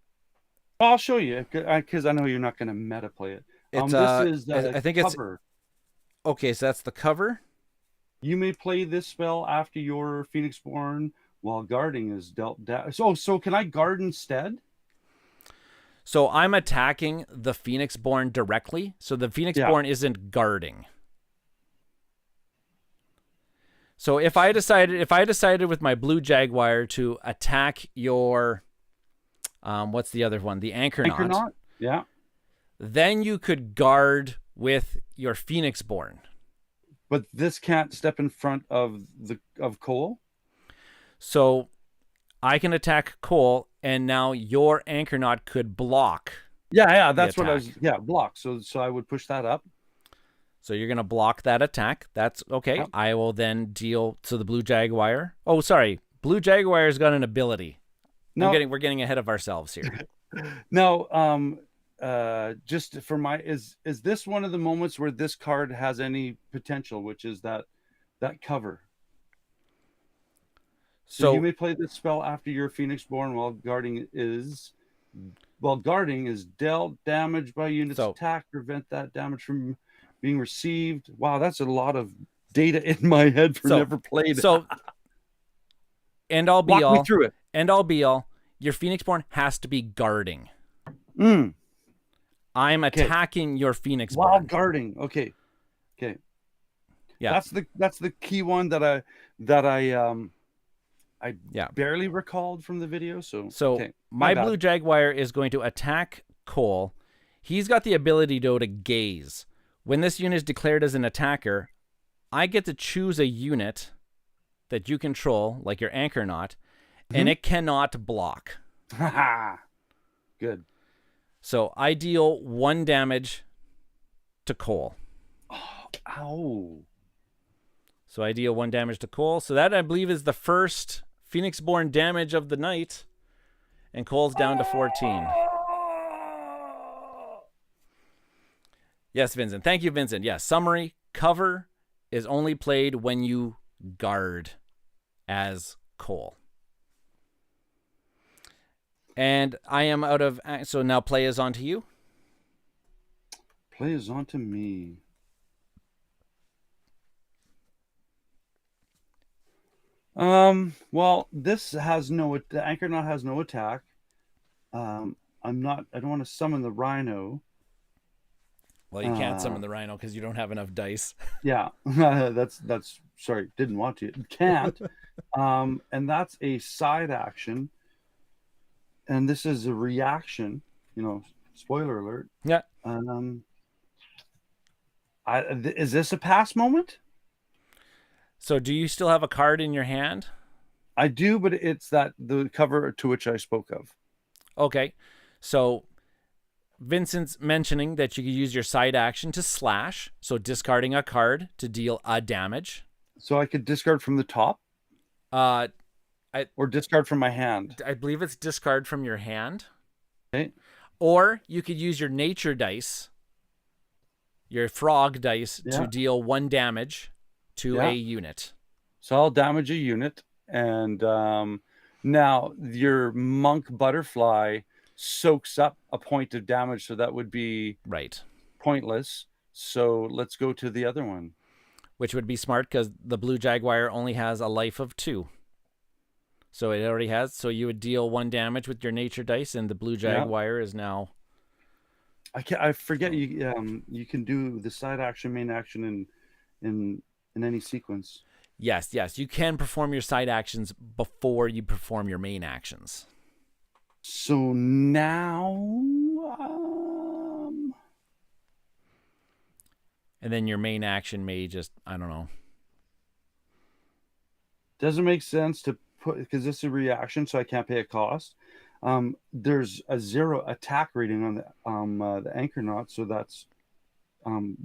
I'll show you because I know you're not going to meta play it. It's This is I think cover. Okay, so that's the cover. You may play this spell after your Phoenixborn while guarding is dealt down. So can I guard instead? So I'm attacking the Phoenixborn directly. So the Phoenixborn isn't guarding. So if I decided with my blue jaguar to attack your what's the other one? The Anchornaut. Yeah. Then you could guard with your Phoenixborn. But this can't step in front of Cole. So I can attack Cole, and now your Anchornaut could block. Yeah, that's what I was. Yeah, block. So I would push that up. So you're gonna block that attack. That's okay. Yep. I will then deal to the blue jaguar. Oh, sorry, blue jaguar's got an ability. No, we're getting ahead of ourselves here. No, just for my is this one of the moments where this card has any potential, which is that cover. So you may play this spell after your Phoenixborn while guarding is dealt damage by units attack. Prevent that damage from being received. Wow, that's a lot of data in my head for never played. So and all be Walk all me through it. And all be all, your Phoenixborn has to be guarding. I'm attacking your Phoenixborn while guarding. Okay. Yeah, that's the key one that I barely recalled from the video. So my blue jaguar is going to attack Cole. He's got the ability to gaze. When this unit is declared as an attacker, I get to choose a unit that you control, like your Anchornaut, and it cannot block. Good. So I deal 1 damage to Cole. Oh, ow. So I deal 1 damage to Cole. So that, I believe, is the first Phoenixborn damage of the night. And Cole's down to 14. Yes, Vincent. Thank you, Vincent. Yes, summary. Cover is only played when you guard as Cole. And I am out of... So now play is on to you. Play is on to me. Well, this has no... The Anchornaut has no attack. I don't want to summon the Rhino. Well, you can't summon the Rhino because you don't have enough dice. Yeah, that's sorry, didn't want to. Can't. And that's a side action. And this is a reaction, spoiler alert. Yeah. Is this a pass moment? So do you still have a card in your hand? I do, but it's the cover to which I spoke of. Okay. So Vincent's mentioning that you could use your side action to slash. So discarding a card to deal a damage. So I could discard from the top? Or discard from my hand. I believe it's discard from your hand. Okay. Or you could use your nature dice, your frog dice, to deal 1 damage to a unit. So I'll damage a unit. And now your monk butterfly soaks up a point of damage. So that would be pointless. So let's go to the other one. Which would be smart because the blue jaguar only has a life of 2. So it already has. So you would deal 1 damage with your nature dice, and the blue jaguar is now. I forget you. You can do the side action, main action, in any sequence. Yes. You can perform your side actions before you perform your main actions. So now, and then your main action may just, I don't know. Doesn't make sense to put, because this is a reaction, so I can't pay a cost. there's a 0 attack rating on the anchor knot, so that's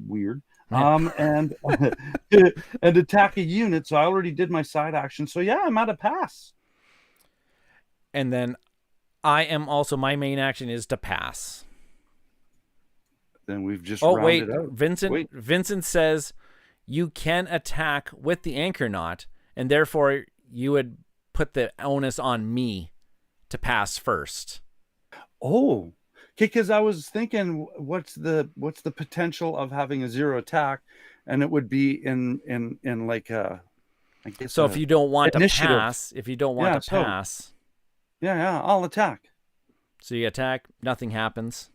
weird. And and attack a unit. So I already did my side action. So yeah, I'm at a pass. And then I am also, my main action is to pass. Then we've just rounded out. Vincent says you can attack with the anchor knot, and therefore you would put the onus on me to pass first. Oh, okay. Because I was thinking, what's the potential of having a 0 attack, and it would be in like a, I guess. So if you don't want initiative. to pass, yeah, I'll attack. So you attack, nothing happens.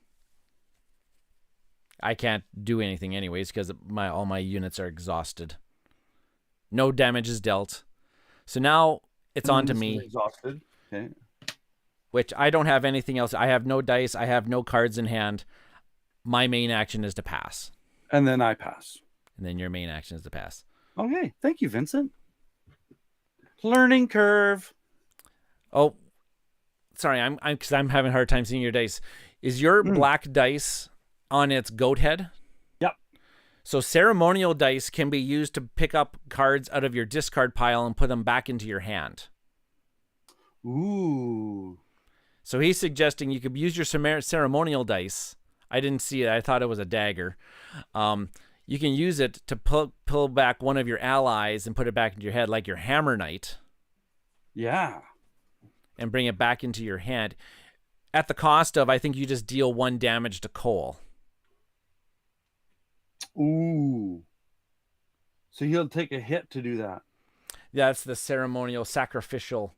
I can't do anything anyways because all my units are exhausted. No damage is dealt. So now it's on to me. Exhausted. Okay. Which I don't have anything else. I have no dice. I have no cards in hand. My main action is to pass. And then I pass. And then your main action is to pass. Okay. Thank you, Vincent. Learning curve. Oh, sorry. I'm having a hard time seeing your dice. Is your black dice on its goat head? Yep. So ceremonial dice can be used to pick up cards out of your discard pile and put them back into your hand. Ooh. So he's suggesting you could use your ceremonial dice. I didn't see it. I thought it was a dagger. You can use it to pull back one of your allies and put it back into your head, like your Hammer Knight. Yeah. And bring it back into your hand. At the cost of, I think you just deal 1 damage to Cole. Ooh. So he'll take a hit to do that. Yeah, that's the ceremonial sacrificial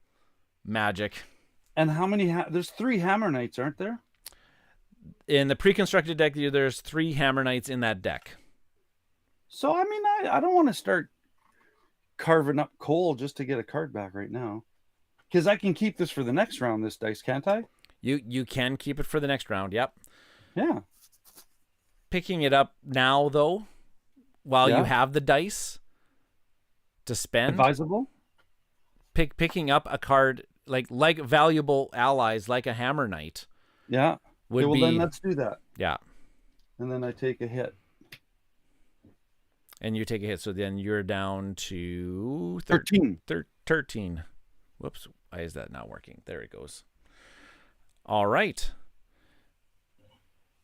magic. And how many? There's 3 Hammer Knights, aren't there? In the pre-constructed deck, there's 3 Hammer Knights in that deck. So, I mean, I don't want to start carving up Cole just to get a card back right now. Because I can keep this for the next round, this dice, can't I? You can keep it for the next round, yep. Yeah. Picking it up now, though, while you have the dice to spend. Advisable? Picking up a card like valuable allies, like a Hammer Knight. Yeah. Would well, be, then let's do that. Yeah. And then I take a hit. And you take a hit, so then you're down to 13. 13. Whoops. Why is that not working? There it goes. All right.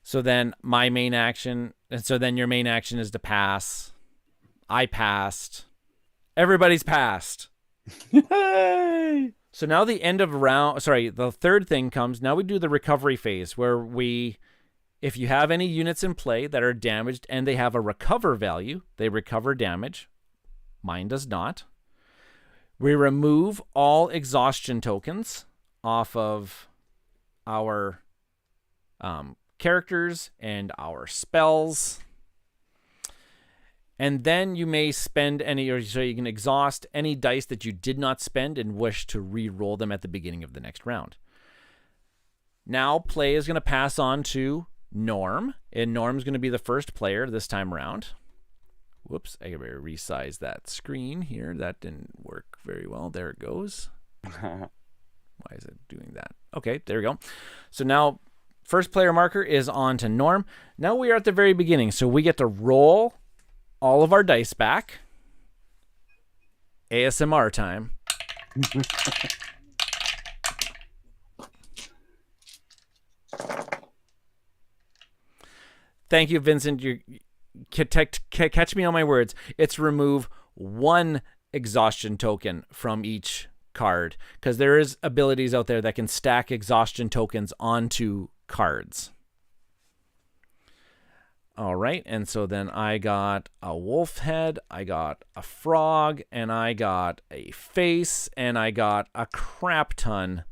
So then my main action, and so then your main action is to pass. I passed. Everybody's passed. Yay! So now the end of round, the third thing comes. Now we do the recovery phase where if you have any units in play that are damaged and they have a recover value, they recover damage. Mine does not. We remove all exhaustion tokens off of our characters and our spells. And then you may spend so you can exhaust any dice that you did not spend and wish to re-roll them at the beginning of the next round. Now play is going to pass on to Norm, and Norm's going to be the first player this time around. Whoops, I gotta resize that screen here. That didn't work very well. There it goes. Why is it doing that? Okay, there we go. So now first player marker is on to Norm. Now we are at the very beginning, so we get to roll all of our dice back. ASMR time. Thank you, Vincent. You catch me on my words. It's remove 1 exhaustion token from each card, because there is abilities out there that can stack exhaustion tokens onto cards. All right, and so then I got a wolf head, I got a frog, and I got a face, and I got a crap ton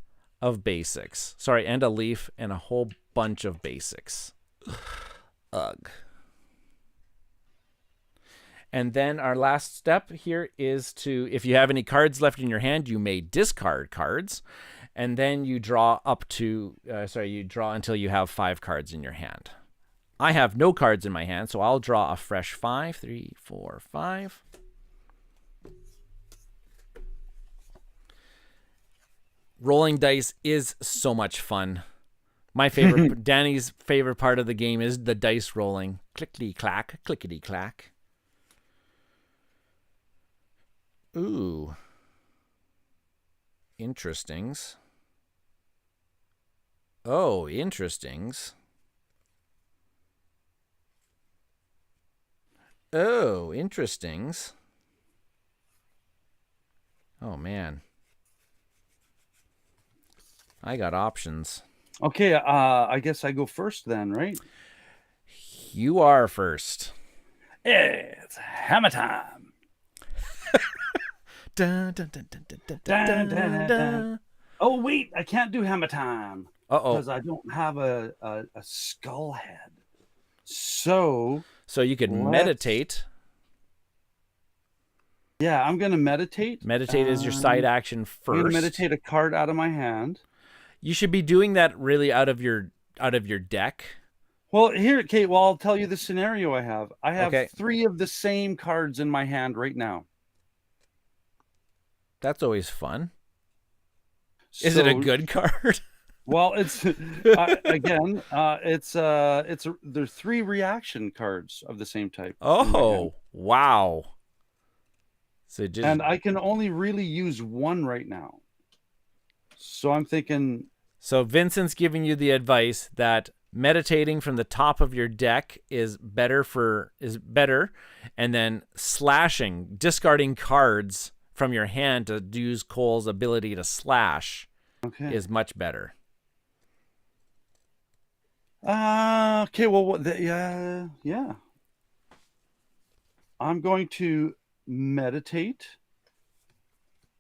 of basics. Sorry, and a leaf, and a whole bunch of basics. Ugh. And then our last step here is to, if you have any cards left in your hand, you may discard cards. And then you draw you draw until you have 5 cards in your hand. I have no cards in my hand, so I'll draw a fresh 5. 3, 4, 5. rolling dice is so much fun. My favorite, Danny's favorite part of the game is the dice rolling. Clickety-clack, clickety-clack. Ooh. Interestings. Oh, interestings. Oh, interestings. Oh, man. I got options. Okay, I guess I go first then, right? You are first. It's hammer time. Dun, dun, dun, dun, dun, dun, Dun, dun, dun, dun. dun. Oh, wait, I can't do hammer time Uh-oh. because I don't have a skull head. So you could meditate. Yeah, I'm going to meditate. Meditate is your side action first. I'm going to meditate a card out of my hand. You should be doing that really out of your deck. Well, here, Kate, I'll tell you the scenario I have. I have Okay. 3 of the same cards in my hand right now. That's always fun. Is it a good card? Well, it's again, there's 3 reaction cards of the same type. Oh, wow. And I can only really use 1 right now. So I'm thinking. So Vincent's giving you the advice that meditating from the top of your deck is better, and then discarding cards from your hand to use Cole's ability to slash is much better. Okay, well, yeah. I'm going to meditate,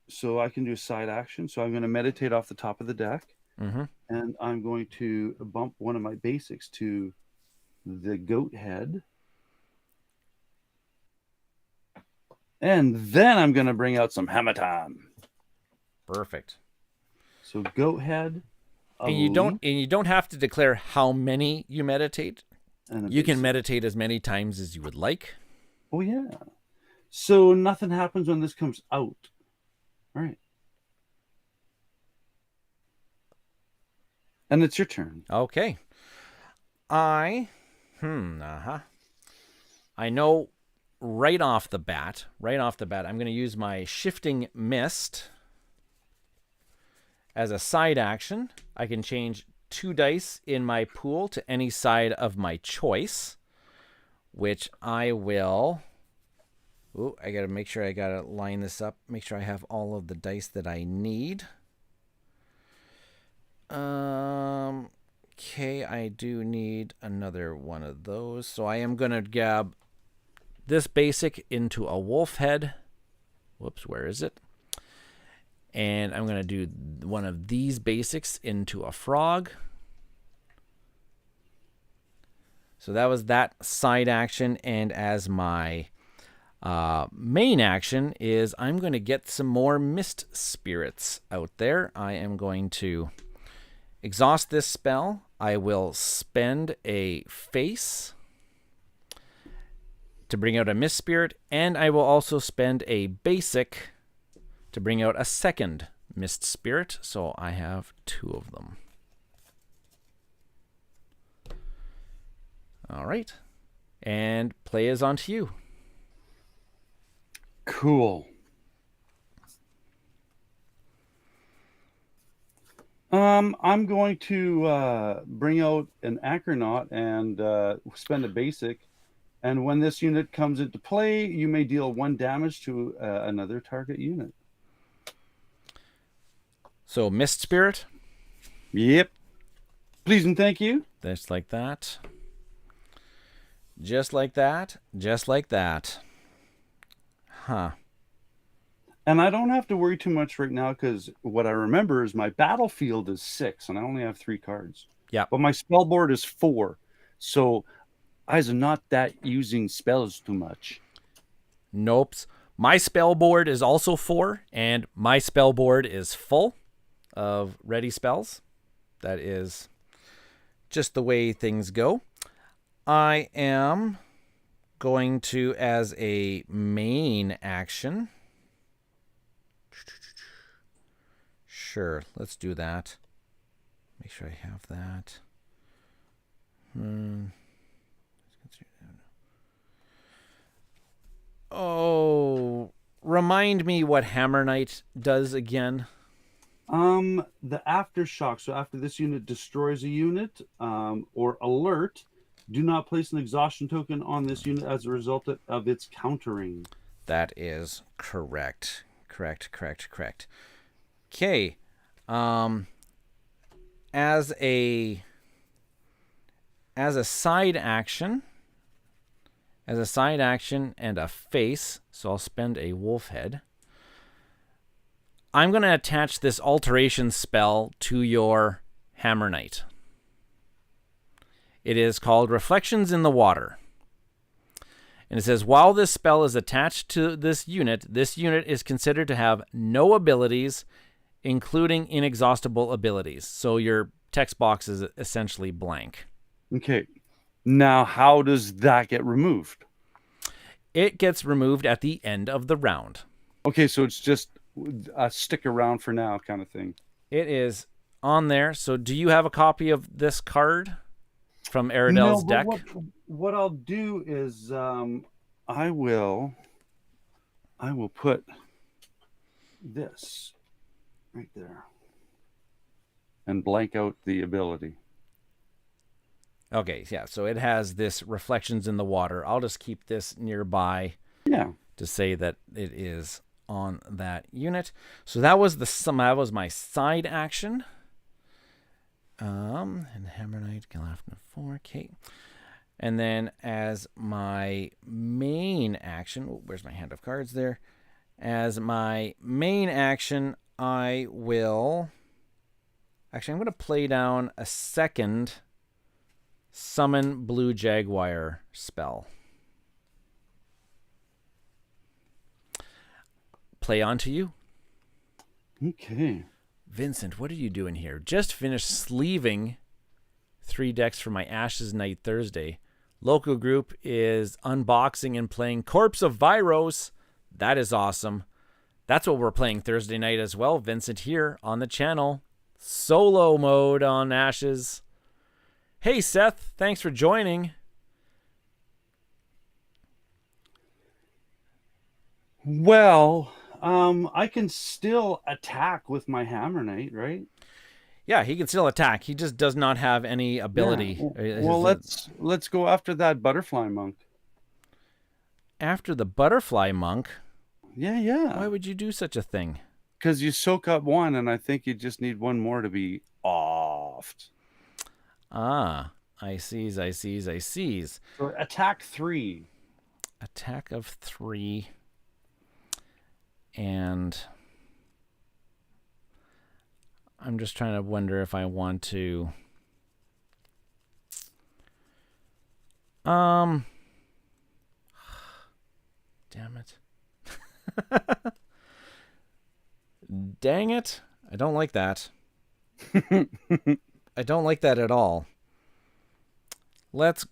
so I can do a side action. So I'm going to meditate off the top of the deck, and I'm going to bump one of my basics to the goat head, and then I'm going to bring out some hammer time. Perfect. So goat head, and you don't have to declare how many you meditate. You can meditate as many times as you would like. Oh yeah. So nothing happens when this comes out. All right. And it's your turn. Okay. I know right off the bat, I'm going to use my Shifting Mist as a side action. I can change 2 dice in my pool to any side of my choice, which I will. Ooh, I got to make sure I got to line this up. Make sure I have all of the dice that I need. Okay, I do need another one of those. So I am going to grab this basic into a wolf head. Whoops, where is it? And I'm going to do one of these basics into a frog. So that was that side action. And as my main action is I'm going to get some more mist spirits out there. I am going to exhaust this spell. I will spend a face to bring out a mist spirit, and I will also spend a basic to bring out a second mist spirit. So I have 2 of them. All right. And play is on to you. Cool. I'm going to bring out an Acronaut and spend a basic. And when this unit comes into play, you may deal 1 damage to another target unit. So Mist Spirit? Yep. Please and thank you. Just like that. Just like that. Just like that. Huh. And I don't have to worry too much right now because what I remember is my battlefield is 6 and I only have 3 cards. Yeah. But my spell board is 4. So I was not that using spells too much. Nope. My spell board is also 4, and my spell board is full of ready spells. That is just the way things go. I am going to, as a main action, Sure, let's do that. Make sure I have that. Oh, remind me what Hammer Knight does again. The aftershock. So after this unit destroys a unit, or alert, do not place an exhaustion token on this unit as a result of its countering. That is correct. Correct. Okay. As a side action, and a face, so I'll spend a wolf head. I'm going to attach this alteration spell to your Hammer Knight. It is called Reflections in the Water. And it says, while this spell is attached to this unit is considered to have no abilities, including inexhaustible abilities. So your text box is essentially blank. Okay. Now, how does that get removed? It gets removed at the end of the round. Okay, so it's just a stick around for now kind of thing. It is on there. So do you have a copy of this card from Aridel's deck? What I'll do is I will put this right there and blank out the ability. Okay, yeah, so it has this Reflections in the Water. I'll just keep this nearby to say that it is on that unit. So that was my side action. And Hammer Knight, Galafna 4K. And then as my main action, where's my hand of cards there? As my main action, I'm going to play down a second Summon Blue Jaguar spell. Play on to you. Okay. Vincent, what are you doing here? Just finished sleeving 3 decks for my Ashes Night Thursday. Local group is unboxing and playing Corpse of Viros. That is awesome. That's what we're playing Thursday night as well. Vincent here on the channel. Solo mode on Ashes. Hey, Seth. Thanks for joining. Well, I can still attack with my Hammer Knight, right? Yeah, he can still attack. He just does not have any ability. Yeah. Well, let's go after that Butterfly Monk. After the Butterfly Monk? Yeah. Why would you do such a thing? Because you soak up one, and I think you just need one more to be offed. Ah, I sees. So attack 3. Attack of 3. And I'm just trying to wonder if I want to... Damn it. Dang it. I don't like that. I don't like that at all. Let's...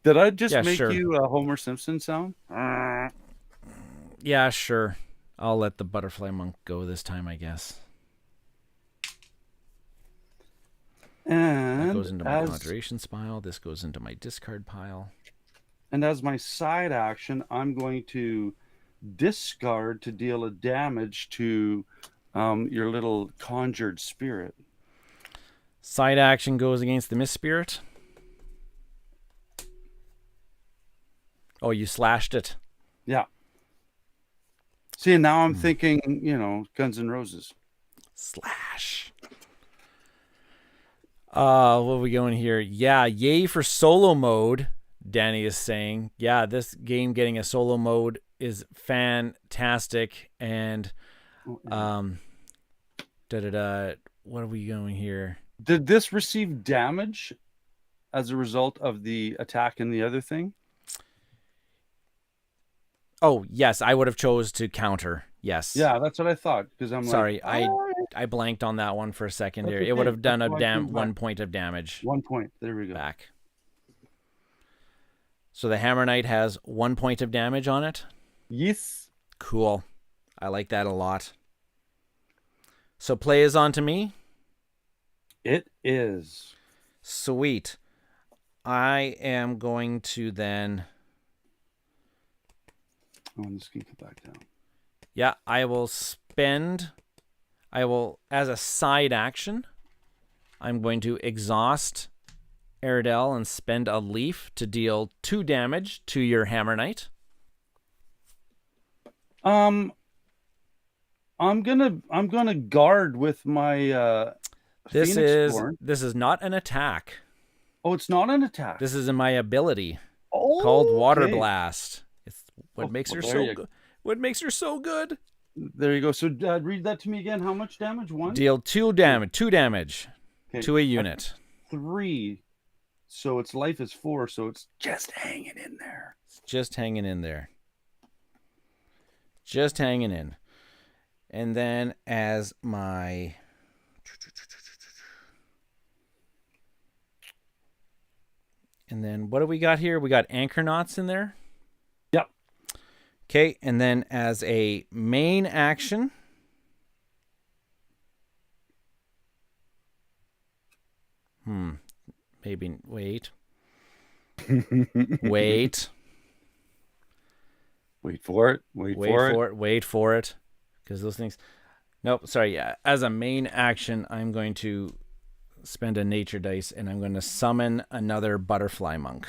Did I just make you a Homer Simpson sound? Yeah, sure. I'll let the Butterfly Monk go this time, I guess. And that goes into my Conjuration pile. This goes into my discard pile. And as my side action, I'm going to discard to deal a damage to your little conjured spirit. Side action goes against the Mist Spirit. Oh, you slashed it. Yeah. See, now I'm thinking, Guns N' Roses. Slash. What are we going here? Yeah, yay for solo mode, Danny is saying. Yeah, this game getting a solo mode is fantastic. And what are we going here? Did this receive damage as a result of the attack and the other thing? Oh, yes, I would have chose to counter. Yes. Yeah, that's what I thought. Because I'm sorry, I blanked on that one for a second there. Okay. It would have done 1 point of damage. 1 point. There we go. Back. So the Hammer Knight has 1 point of damage on it? Yes. Cool. I like that a lot. So play is on to me? It is. Sweet. I am going to then... Oh, and this can come back down. Yeah, I will, as a side action, I'm going to exhaust Aerodel and spend a leaf to deal 2 damage to your Hammer Knight. I'm gonna guard with my This Phoenixborn. is not an attack. Oh, it's not an attack. This is in my ability called Water Blast. It's what makes her so good. What makes her so good? There you go. So read that to me again. How much damage? 1? Deal 2 damage. 2 damage to a unit. 3. So its life is 4. So it's just hanging in there. Just hanging in there. Just hanging in. And then as my... And then what do we got here? We got Anchor-Knots in there. Yep. Okay, and then as a main action... Maybe... Wait. Wait. Wait for it. Wait for it. Because those things... Nope, sorry. Yeah. As a main action, I'm going to spend a nature dice, and I'm going to summon another butterfly monk.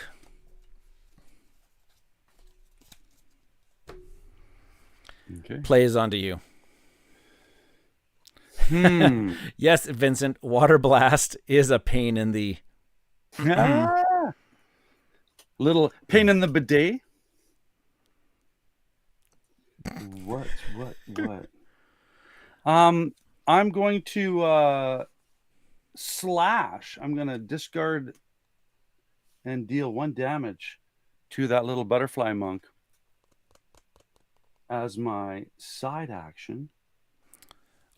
Okay. Plays onto you. Yes, Vincent, Water Blast is a pain in the... Little pain in the bidet. What? I'm going to slash. I'm going to discard and deal 1 damage to that little butterfly monk as my side action.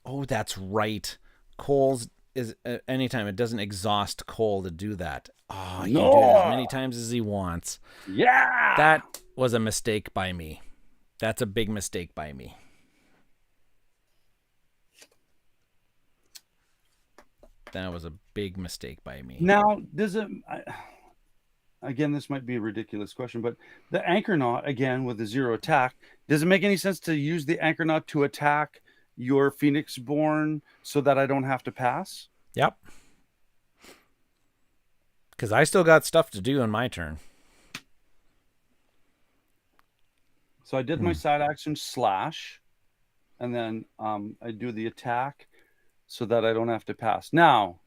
Oh, that's right. Cole's is anytime it doesn't exhaust Cole to do that. Oh, he can do it as many times as he wants. Yeah. That was a mistake by me. That's a big mistake by me. That was a big mistake by me. Now, does it... Again, this might be a ridiculous question, but the Anchor Knot, again, with the 0 attack, does it make any sense to use the Anchor Knot to attack your Phoenixborn so that I don't have to pass? Yep. Because I still got stuff to do on my turn. So I did my side action slash, and then I do the attack so that I don't have to pass. Now,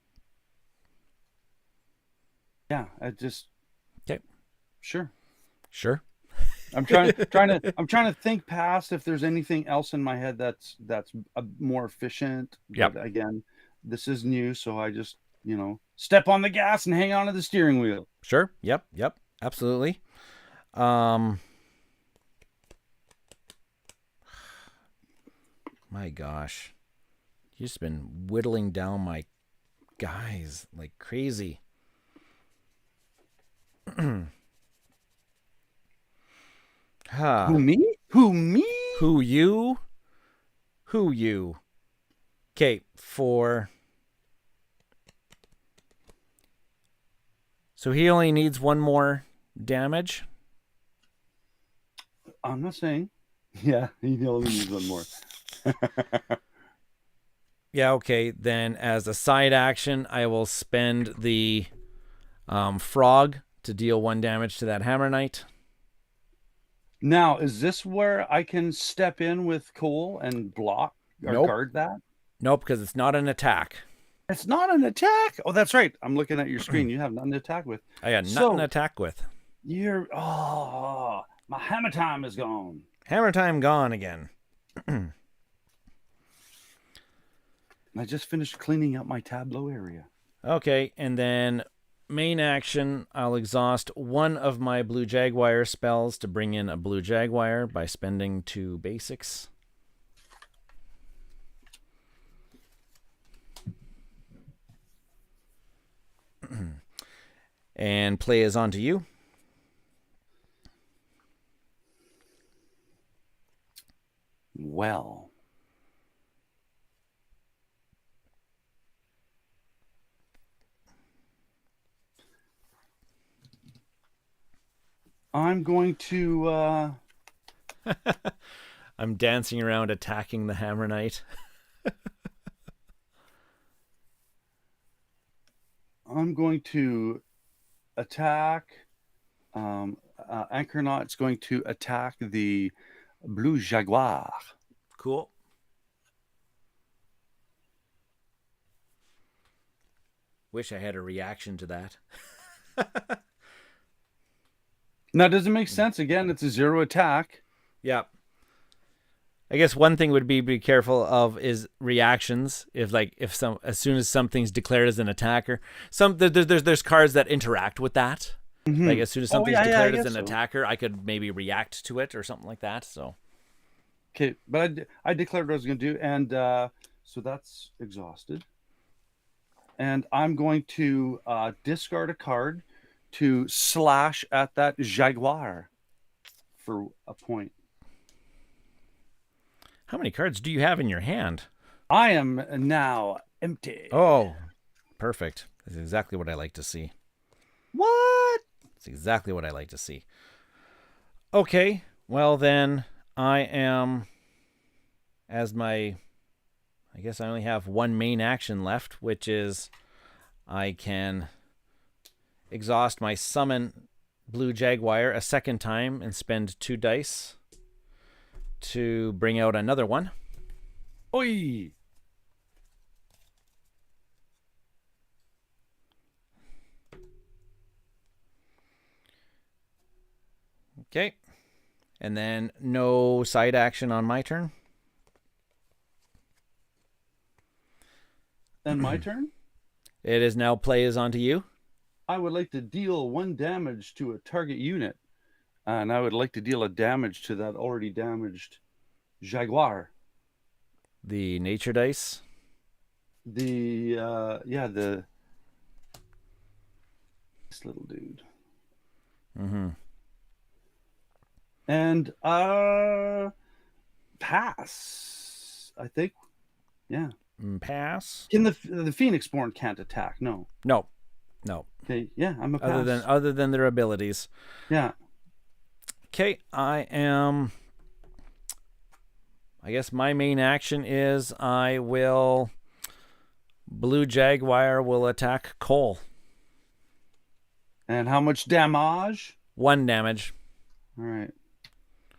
yeah, I just... Okay. Sure. I'm trying to think past if there's anything else in my head that's more efficient. Yep. But again, this is new, so I just, step on the gas and hang on to the steering wheel. Sure. Yep. Absolutely. My gosh. You've just been whittling down my guys like crazy. Who me? Who me? Who you? Who you? Okay, so he only needs 1 more damage. I'm not saying. Yeah, he only needs 1 more. Yeah, okay. Then as a side action, I will spend the frog to deal 1 damage to that Hammer Knight. Now, is this where I can step in with Cole and block or guard that? Nope, because it's not an attack. It's not an attack? Oh, that's right. I'm looking at your screen. You have nothing to attack with. I got nothing to attack with. My hammer time is gone. Hammer time gone again. I just finished cleaning up my tableau area. Okay, and then main action, I'll exhaust 1 of my Blue Jaguar spells to bring in a Blue Jaguar by spending 2 basics. And play is on to you. Well. I'm going to I'm dancing around attacking the Hammer Knight. I'm going to attack Anchornaut's going to attack the Blue Jaguar. Cool. Wish I had a reaction to that. Now, does it make sense? Again, it's a 0 attack. Yeah. I guess one thing would be careful of is reactions. If as soon as something's declared as an attacker, there's cards that interact with that. Mm-hmm. Like as soon as something's declared as an attacker, I could maybe react to it or something like that. So, okay, but I declared what I was going to do, and so that's exhausted. And I'm going to discard a card to slash at that Jaguar for a point. How many cards do you have in your hand? I am now empty. Oh, perfect. That's exactly what I like to see. What? That's exactly what I like to see. Okay, well then I guess I only have one main action left, which is I can exhaust my summon Blue Jaguar a second time and spend 2 dice to bring out another one. Oi! Okay. And then no side action on my turn. And my turn? It is now play is onto you. I would like to deal 1 damage to a target unit. And I would like to deal a damage to that already damaged Jaguar. The nature dice? This little dude. Mm-hmm. And pass, I think. Yeah. Pass. Can the Phoenixborn can't attack? No. Okay. Yeah, I'm a pass. Other than their abilities. Yeah. Okay, I guess my main action is I will Blue Jaguar will attack Cole. And how much damage? 1 damage. All right.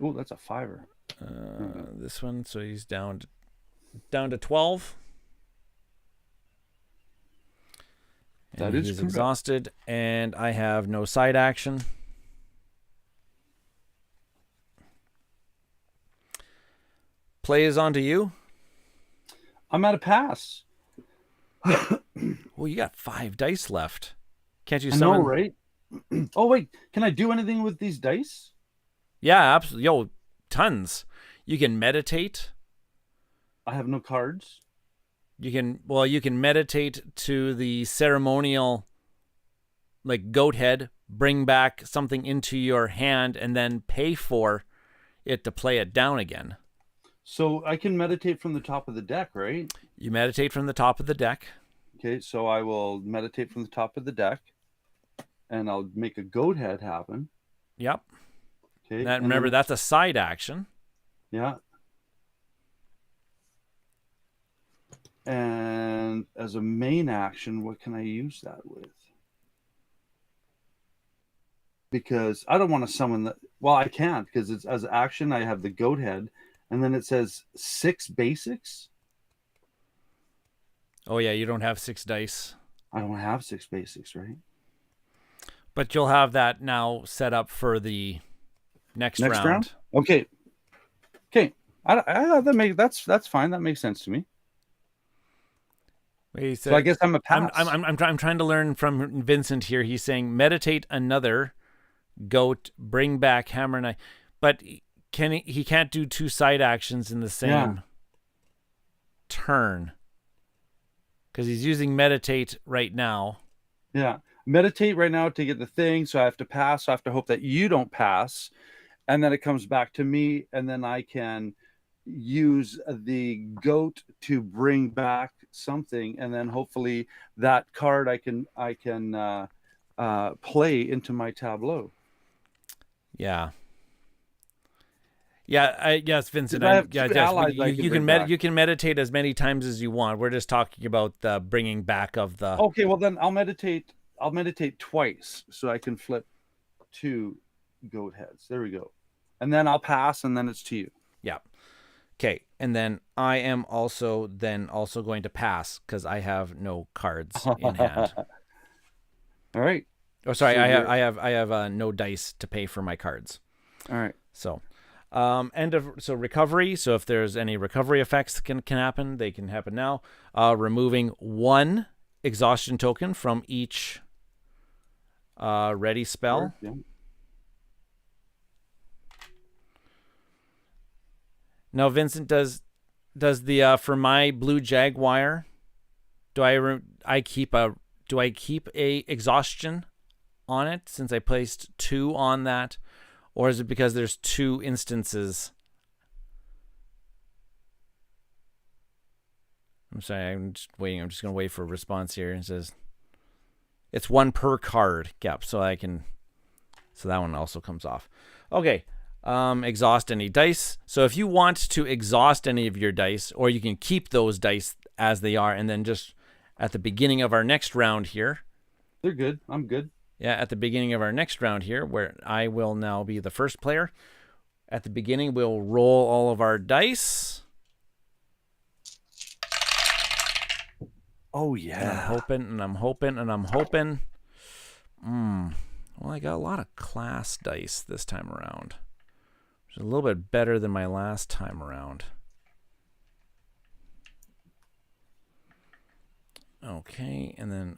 Oh, that's a 5er. This one, so he's down to 12. And he's correct. Exhausted, and I have no side action. Play is on to you. I'm at a pass. Well, you got 5 dice left. Can't you summon? I know, right? Oh, wait. Can I do anything with these dice? Yeah, absolutely. Yo, tons. You can meditate. I have no cards. You can meditate to the ceremonial, like goat head, bring back something into your hand, and then pay for it to play it down again. So I can meditate from the top of the deck, right? You meditate from the top of the deck. Okay, so I will meditate from the top of the deck, and I'll make a goat head happen. Yep. Okay. Remember, that's a side action. Yeah. And as a main action, what can I use that with? Because I don't want to summon that. Well, I can't, because it's as action. I have the goat head, and then it says 6 basics. Oh yeah, you don't have 6 dice. I don't have 6 basics, right? But you'll have that now set up for the next round. Okay. I thought that's fine. That makes sense to me. So I guess I'm a pass. I'm trying to learn from Vincent here. He's saying meditate another goat, bring back Hammer Knight, but he can't do 2 side actions in the same turn because he's using meditate right now. Yeah, meditate right now to get the thing. So I have to pass. So I have to hope that you don't pass, and then it comes back to me, and then I can use the goat to bring back something, and then hopefully that card I can play into my tableau. Yeah. Yeah, yes, Vincent. I have two yes, allies I you can can bring back. you can meditate as many times as you want. We're just talking about the bringing back of the. Okay, well then I'll meditate twice so I can flip 2 goat heads. There we go. And then I'll pass, and then it's to you. Yeah. Okay, and then I am also going to pass because I have no cards in hand. All right. Oh, sorry, so I have no dice to pay for my cards. All right. So, recovery. So if there's any recovery effects can happen, they can happen now. Removing 1 exhaustion token from each ready spell. Yeah. Now, Vincent, does the for my blue jaguar, do I keep a exhaustion on it since I placed 2 on that, or is it because there's 2 instances? I'm sorry, I'm just waiting. I'm just gonna wait for a response here. It says it's 1 per card. Yep. So that one also comes off. Okay. Exhaust any dice. So if you want to exhaust any of your dice, or you can keep those dice as they are, and then just at the beginning of our next round here. They're good. I'm good. Yeah, at the beginning of our next round here, where I will now be the first player. At the beginning, we'll roll all of our dice. Oh, yeah. And I'm hoping. Well, I got a lot of class dice this time around. Which is a little bit better than my last time around. Okay, and then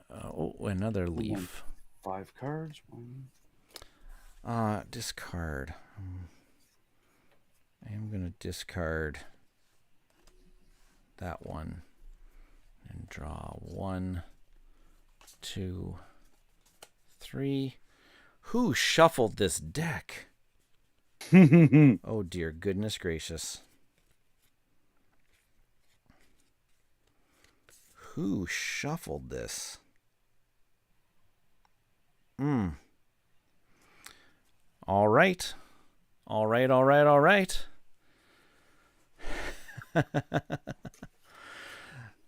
another leaf. 5 cards. Discard. I am gonna discard that one and draw 1, 2, 3. Who shuffled this deck? Oh dear goodness gracious. Who shuffled this? All right.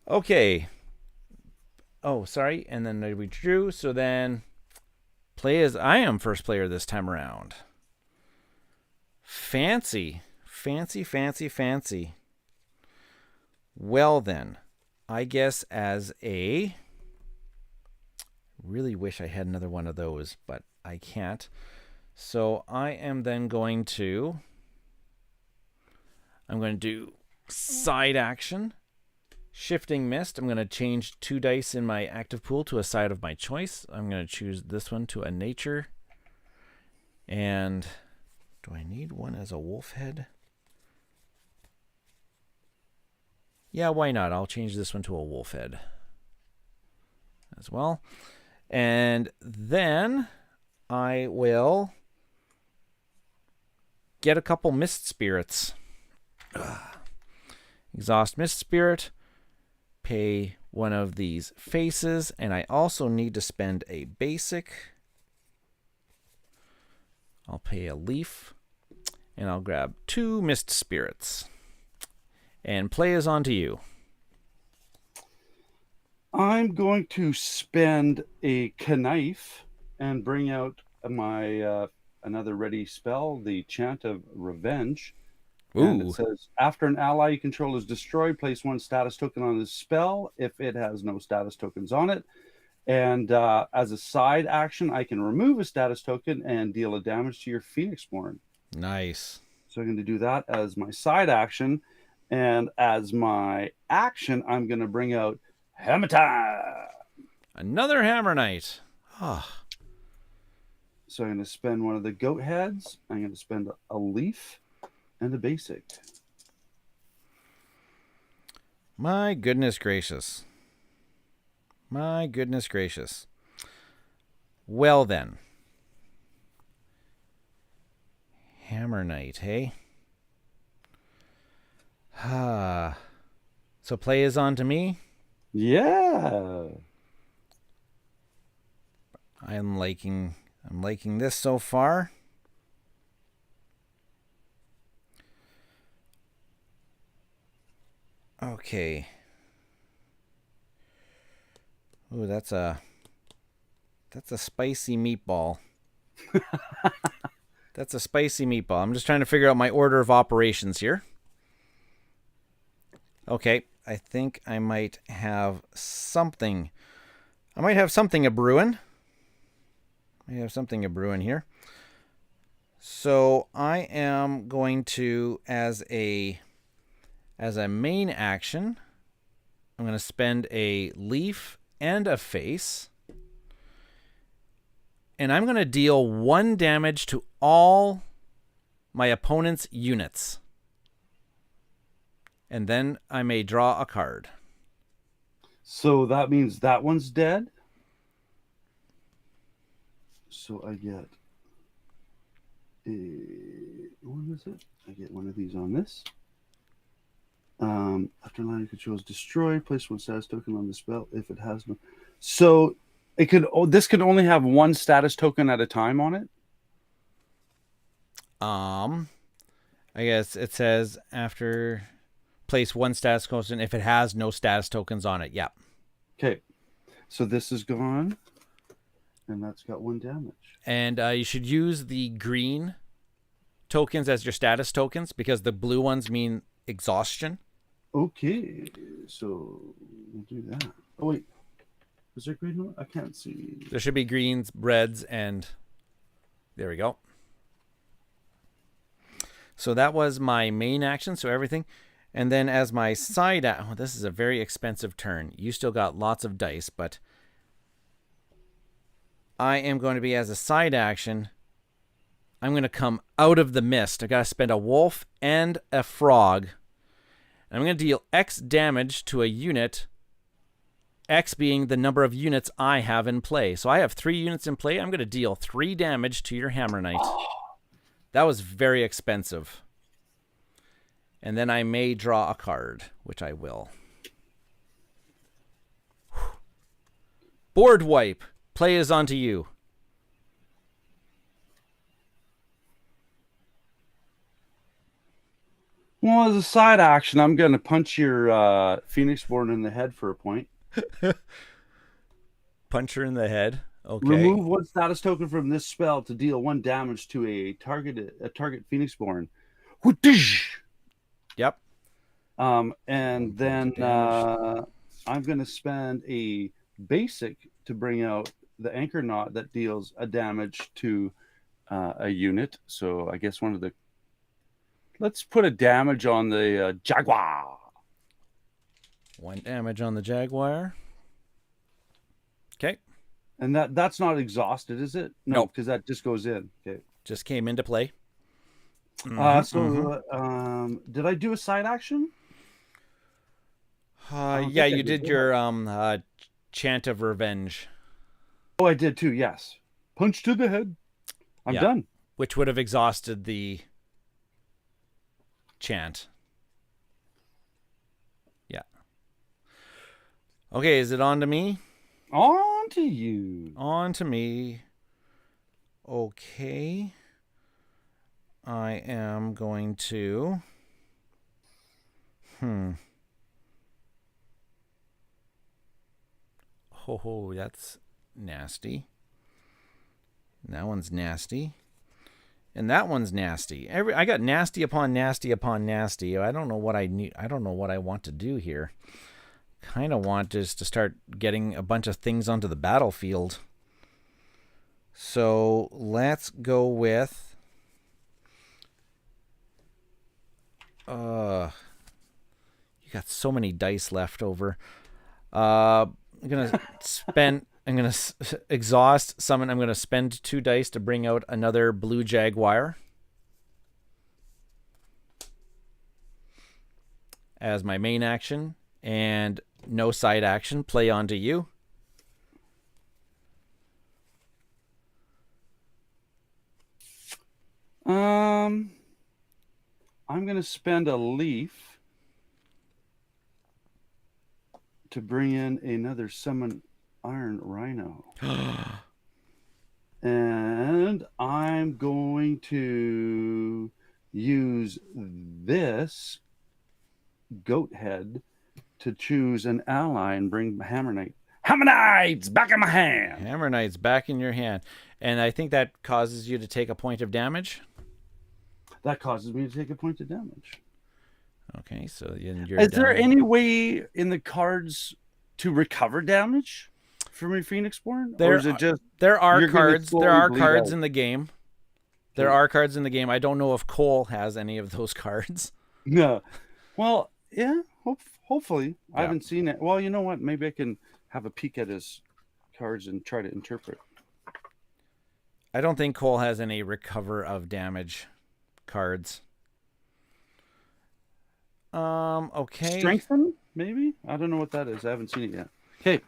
Okay. Oh, sorry. And then we drew. So then play as I am first player this time around. Fancy. Well then, I guess as a... Really wish I had another one of those, but I can't. So I am then going to... I'm going to do side action. Shifting Mist. I'm going to change 2 dice in my active pool to a side of my choice. I'm going to choose this one to a nature. And do I need one as a wolf head? Yeah, why not? I'll change this one to a wolf head as well. And then I will get a couple Mist Spirits. Exhaust Mist Spirit. Pay one of these faces. And I also need to spend a basic. I'll pay a leaf. And I'll grab 2 Mist Spirits. And play is on to you. I'm going to spend a knife and bring out my another ready spell, the Chant of Revenge. Ooh. And it says, after an ally you control is destroyed, place 1 status token on this spell if it has no status tokens on it. And as a side action, I can remove a status token and deal a damage to your Phoenixborn. Nice. So I'm going to do that as my side action. And as my action, I'm going to bring out Hammer Time. Another Hammer Knight. Oh. So I'm going to spend one of the goat heads. I'm going to spend a leaf and a basic. My goodness gracious. My goodness gracious. Well then. Hammer Knight, hey? So play is on to me. Yeah. I'm liking this so far. Okay. Ooh, that's a spicy meatball. That's a spicy meatball. I'm just trying to figure out my order of operations here. Okay, I think I might have something. I might have something a brewing. I have something a brewing here. So I am going to, as a main action, I'm going to spend a leaf and a face. And I'm going to deal 1 damage to all my opponent's units. And then I may draw a card. So that means that one's dead. So I get what is it? I get one of these on this. After line of control is destroyed, place 1 status token on the spell if it has no. So it could. This could only have 1 status token at a time on it. I guess it says after place 1 status token if it has no status tokens on it. Yeah. Okay. So this is gone, and that's got 1 damage. And you should use the green tokens as your status tokens because the blue ones mean exhaustion. Okay, so we'll do that. Oh wait, is there green one? I can't see. There should be greens, reds, and there we go. So that was my main action, so everything. And then as my side this is a very expensive turn. You still got lots of dice, but I am going to be, as a side action, I'm going to come out of the mist. I got to spend a wolf and a frog. And I'm going to deal X damage to a unit, X being the number of units I have in play. So I have 3 units in play. I'm going to deal 3 damage to your Hammer Knight. That was very expensive. And then I may draw a card, which I will. Board wipe. Play is on to you. Well, as a side action, I'm going to punch your Phoenixborn in the head for a point. Punch her in the head. Okay. Remove 1 status token from this spell to deal 1 damage to a target Phoenixborn. Yep. And then I'm going to spend a basic to bring out the Anchor Knot that deals a damage to a unit. So I guess one of the... Let's put a damage on the Jaguar. 1 damage on the Jaguar. Okay. And that's not exhausted, is it? No, because that just goes in. Okay. Just came into play. Did I do a side action? Yeah, you did your Chant of Revenge. Oh, I did too, yes. Punch to the head. I'm done. Which would have exhausted the chant. Yeah. Okay, is it on to me? On to you. On to me. Okay. I am going to... Oh, that's nasty. That one's nasty. And that one's nasty. I got nasty upon nasty upon nasty. I don't know what I need. I don't know what I want to do here. Kind of want just to start getting a bunch of things onto the battlefield. So let's go with... you got so many dice left over. I'm gonna exhaust summon. I'm gonna spend 2 dice to bring out another blue Jaguar as my main action, and no side action. Play onto you. I'm gonna spend a leaf to bring in another summon Iron Rhino. And I'm going to use this goat head to choose an ally and bring Hammer Knight. Hammer Knight's back in my hand. Hammer Knight's back in your hand. And I think that causes you to take a point of damage. That causes me to take a point of damage. Okay, so you're Is there any way in the cards to recover damage from a Phoenixborn? Or is it just there are cards. There are cards out? in the game. There are cards in the game. I don't know if Cole has any of those cards. No. Well, yeah, hopefully. Yeah. I haven't seen it. Well, you know what? Maybe I can have a peek at his cards and try to interpret. I don't think Cole has any recover of damage cards. Okay. Strengthen, maybe? I don't know what that is. I haven't seen it yet. Okay.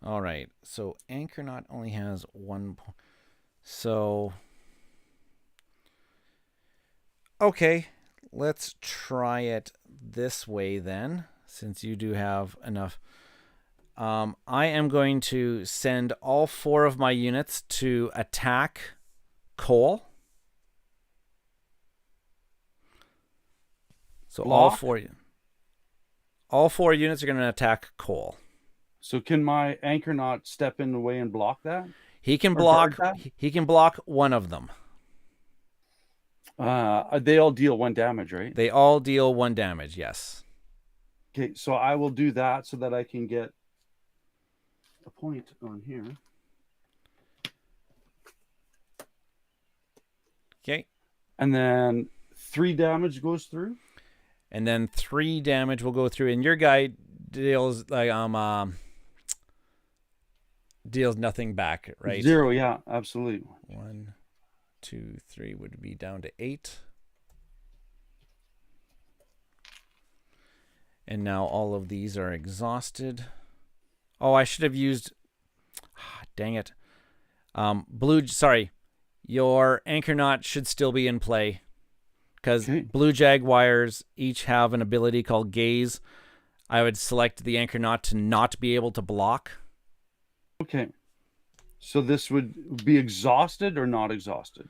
All right. So Anchornaut only has 1 point. So okay, let's try it this way then, since you do have enough. I am going to send all 4 of my units to attack Cole. So Block? all four units are going to attack Cole. So can my Anchornaut step in the way and block that? He can block. He can block one of them. They all deal 1 damage, right? They all deal 1 damage. Yes. Okay, so I will do that so that I can get a point on here. Okay. And then 3 damage goes through. And then 3 damage will go through, and your guy deals deals nothing back, right? 0, yeah, absolutely. 1, 2, 3 would be down to 8. And now all of these are exhausted. Oh, I should have used. Dang it. Sorry. Your Anchornaut should still be in play. Because Blue Jaguars each have an ability called Gaze. I would select the Anchornaut to not be able to block. Okay. So this would be exhausted or not exhausted?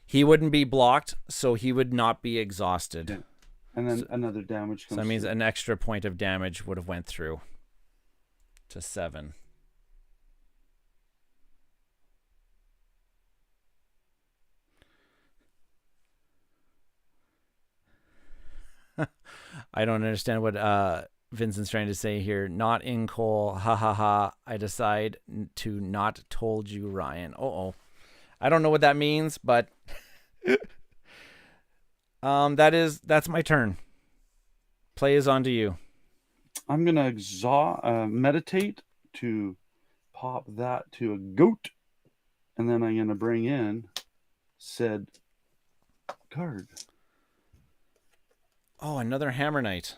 He wouldn't be blocked, so he would not be exhausted. Okay. And then another damage comes So that means through. an extra point of damage would have went through to 7. I don't understand what Vincent's trying to say here. Not in Cole. Ha ha ha. I decide to not told you, Ryan. I don't know what that means, but that's my turn. Play is on to you. I'm gonna meditate to pop that to a goat, and then I'm gonna bring in said card. Oh, another Hammer Knight.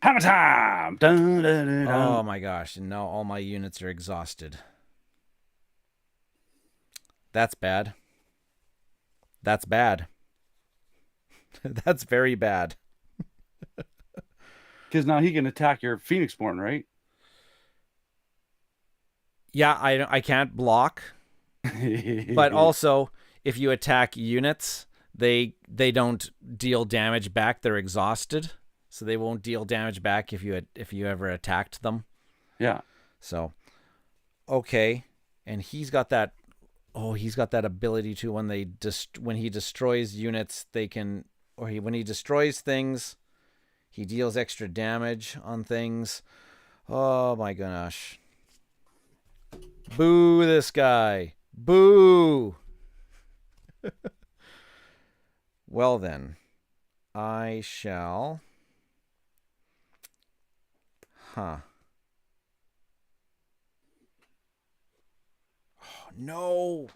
Hammer time! Dun, dun, dun, dun. Oh my gosh, and now all my units are exhausted. That's bad. That's bad. That's very bad. Because now he can attack your Phoenixborn, right? Yeah, I can't block. But also, if you attack units, they don't deal damage back. They're exhausted, so they won't deal damage back if you ever attacked them. Yeah. So, okay, and he's got that. Oh, he's got that ability to when he destroys units, when he destroys things, he deals extra damage on things. Oh my gosh! Boo this guy! Boo! Well then, I shall. Oh, no!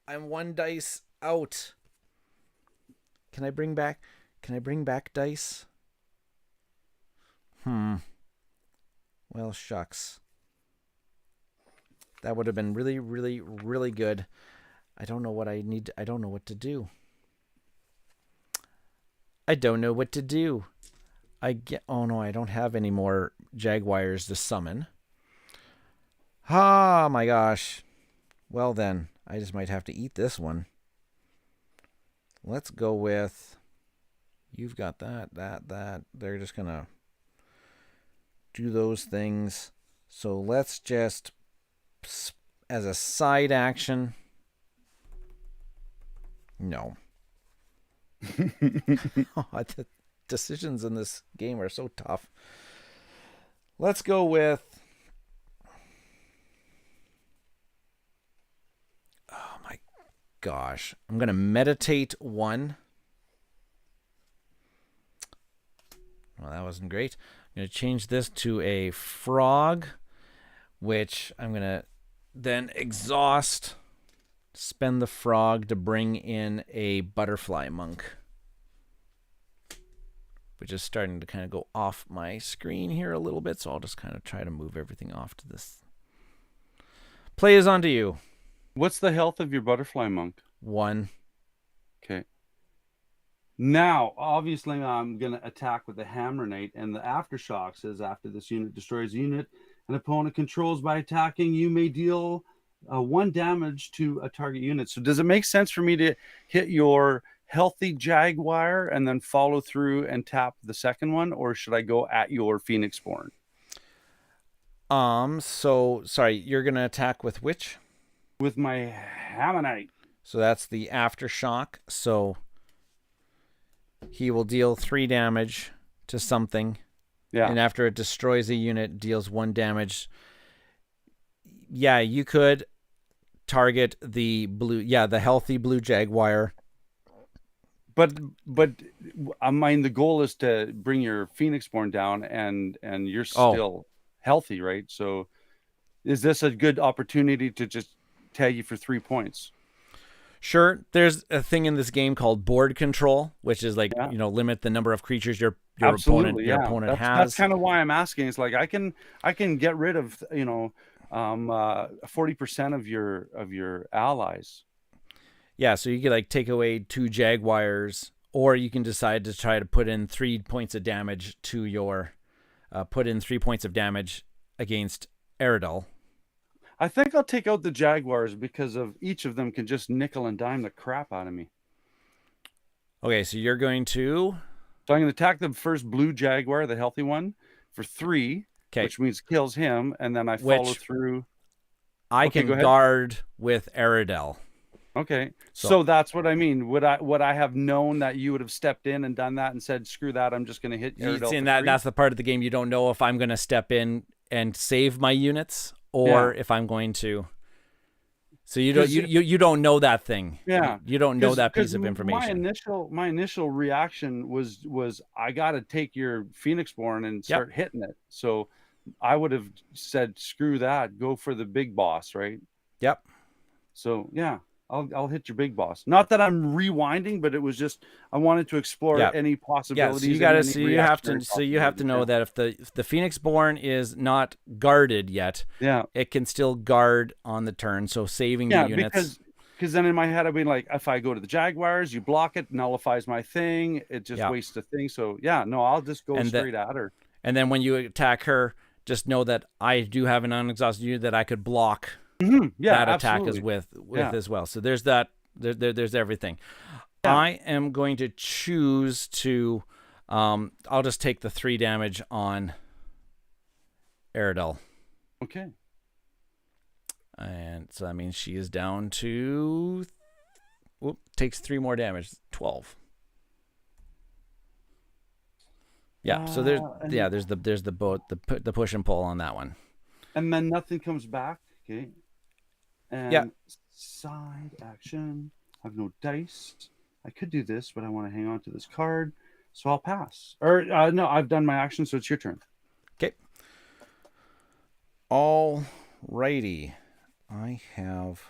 I'm 1 dice out. Can I bring back dice? Well, shucks. That would have been really, really, really good. I don't know what I need. I don't know what to do. Oh no, I don't have any more Jaguars to summon. Ah, my gosh. Well then, I just might have to eat this one. Let's go with... You've got that. They're just going to do those things. So let's just, as a side action... No. The decisions in this game are so tough. Let's go with... Oh my gosh. I'm going to meditate one. Well, that wasn't great. I'm going to change this to a frog, which I'm going to then exhaust, spend the frog to bring in a butterfly monk, which is starting to kind of go off my screen here a little bit, so I'll just kind of try to move everything off to this. Play is on to you. What's the health of your butterfly monk? 1. Okay. Now, obviously, I'm going to attack with the Hammer Knight, and the Aftershock says after this unit destroys a unit an opponent controls by attacking, you may deal 1 damage to a target unit. So does it make sense for me to hit your healthy Jaguar and then follow through and tap the second one, or should I go at your Phoenixborn? So, sorry, you're going to attack with which? With my Hammer Knight. So that's the Aftershock, so... He will deal 3 damage to something. Yeah. And after it destroys a unit, deals 1 damage. Yeah, you could target the the healthy blue Jaguar. But I mean, the goal is to bring your Phoenixborn down, and you're still healthy, right? So is this a good opportunity to just tag you for 3 points? Sure, there's a thing in this game called board control, which is like, limit the number of creatures your opponent has. That's kind of why I'm asking. It's like I can get rid of 40% of your allies. Yeah, so you could like take away 2 Jaguars, or you can decide to try to put in 3 points of damage to your against Eridol. I think I'll take out the Jaguars because of each of them can just nickel and dime the crap out of me. Okay, so you're going to... So I'm going to attack the first blue Jaguar, the healthy one, for 3, which means kills him, and then I follow through. I can guard with Eridol. Okay, so that's what I mean. Would I have known that you would have stepped in and done that and said, screw that, I'm just going to hit Eridol? That's the part of the game you don't know if I'm going to step in and save my units, or if I'm going to. So you don't know that thing. Yeah, you don't know that piece of information. My initial reaction was I got to take your Phoenixborn and start hitting it. So I would have said, screw that, go for the big boss, right? Yep. So yeah, I'll hit your big boss. Not that I'm rewinding, but it was just I wanted to explore any possibilities. Yeah, so you have to know that if the Phoenixborn is not guarded yet, it can still guard on the turn. So saving the units. Because then in my head I'd be like, if I go to the Jaguars, you block it, nullifies my thing, it just wastes a thing. So I'll just go straight at her. And then when you attack her, just know that I do have an unexhausted unit that I could block. That attack is with as well. So there's that. There's everything. Yeah. I am going to choose to. I'll just take the 3 damage on Eridol. Okay. And so that means she is down to. Takes 3 more damage. 12. Yeah. So there's the push and pull on that one. And then nothing comes back. Okay. And side action. I have no dice. I could do this, but I want to hang on to this card, so I'll pass. Or no, I've done my action, so it's your turn. Okay. All righty. I have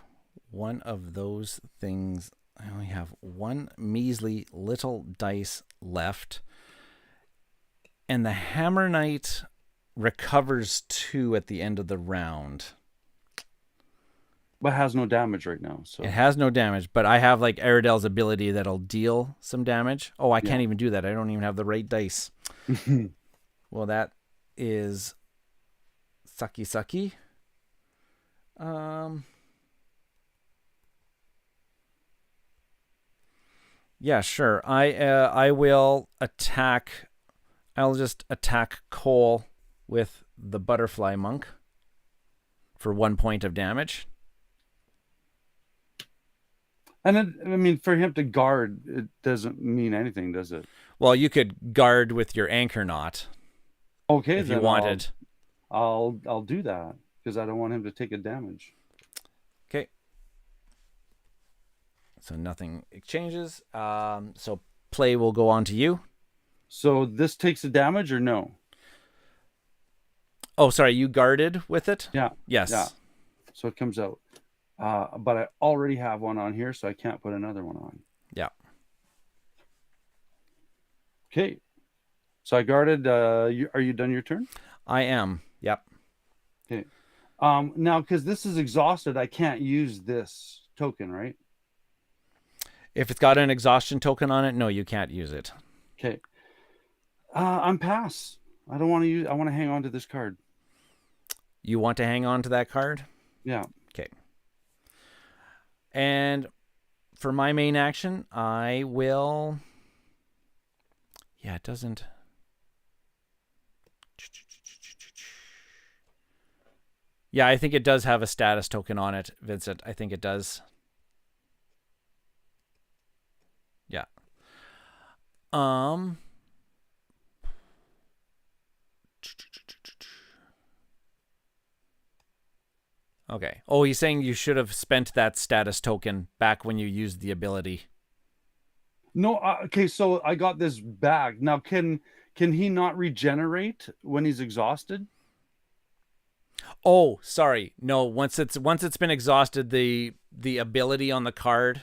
one of those things. I only have 1 measly little dice left, and the Hammer Knight recovers 2 at the end of the round. But has no damage right now. So It has no damage, but I have like Aridel's ability that'll deal some damage. Oh, I Yeah. can't even do that. I don't even have the right dice. Well, that is sucky. Yeah, sure. I will attack. I'll just attack Cole with the Butterfly Monk for 1 point of damage. And then, I mean, for him to guard, it doesn't mean anything, does it? Well, you could guard with your Anchor Knot Okay, if you then wanted. I'll do that because I don't want him to take a damage. Okay. So nothing changes. So play will go on to you. So this takes a damage or no? Oh, sorry. You guarded with it? Yeah. Yes. Yeah. So it comes out. But I already have one on here, so I can't put another one on. Yeah. Okay. So I guarded. Are you done your turn? I am. Yep. Okay. Now, because this is exhausted, I can't use this token, right? If it's got an exhaustion token on it, no, you can't use it. Okay. I'm pass. I don't want to use. I want to hang on to this card. You want to hang on to that card? Yeah. Okay. And for my main action, I will. Yeah, it doesn't. Yeah, I think it does have a status token on it, Vincent. I think it does. Yeah. Okay. Oh, he's saying you should have spent that status token back when you used the ability. No. Okay. So I got this back. Now, can he not regenerate when he's exhausted? Oh, sorry. No, once it's been exhausted, the ability on the card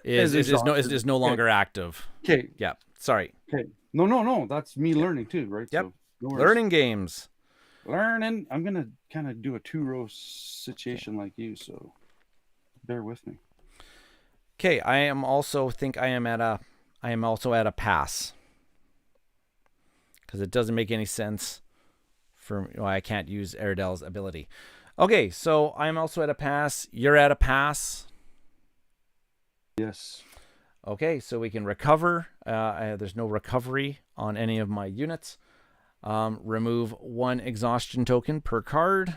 is no longer active. Okay. Yeah. Sorry. Okay. No. That's me learning too, right? Yep. So, no Learning games. Learning. I'm gonna kind of do a 2-row situation like you, so bear with me. Okay, I am also at a pass. Because it doesn't make any sense for I can't use Aridel's ability. Okay, so I'm also at a pass. You're at a pass. Yes. Okay, so we can recover. There's no recovery on any of my units. Remove 1 exhaustion token per card.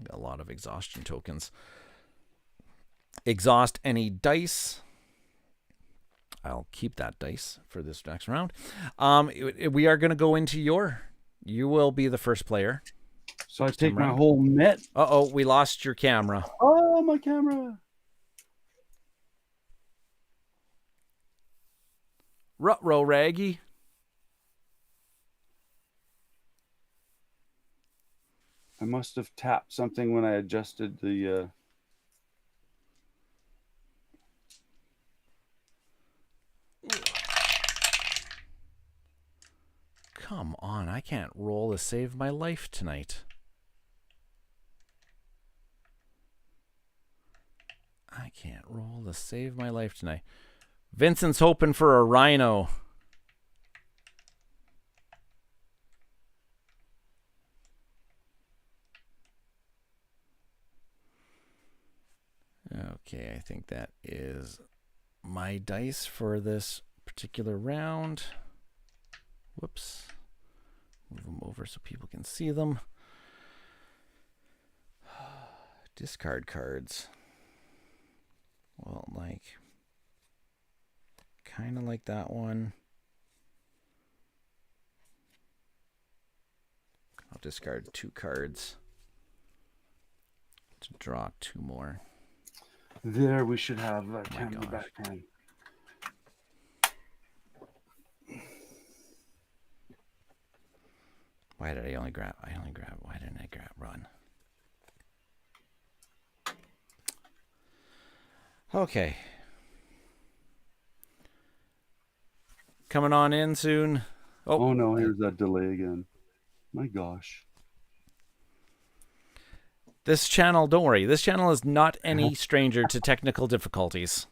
Got a lot of exhaustion tokens. Exhaust any dice. I'll keep that dice for this next round. We are going to go into you will be the first player. So I take my whole net. Uh-oh, we lost your camera. Oh, my camera. Ruh-roh, Raggy. I must have tapped something when I adjusted the... Come on, I can't roll to save my life tonight. I can't roll to save my life tonight. Vincent's hoping for a rhino. Okay, I think that is my dice for this particular round. Whoops. Move them over so people can see them. Discard cards. Well, kind of like that one. I'll discard 2 cards to draw 2 more. There, we should have camera back on. Why did I only grab? Why didn't I grab run? Okay. Coming on in soon. Oh no, here's that delay again. My gosh. This channel, don't worry, this channel is not any stranger to technical difficulties.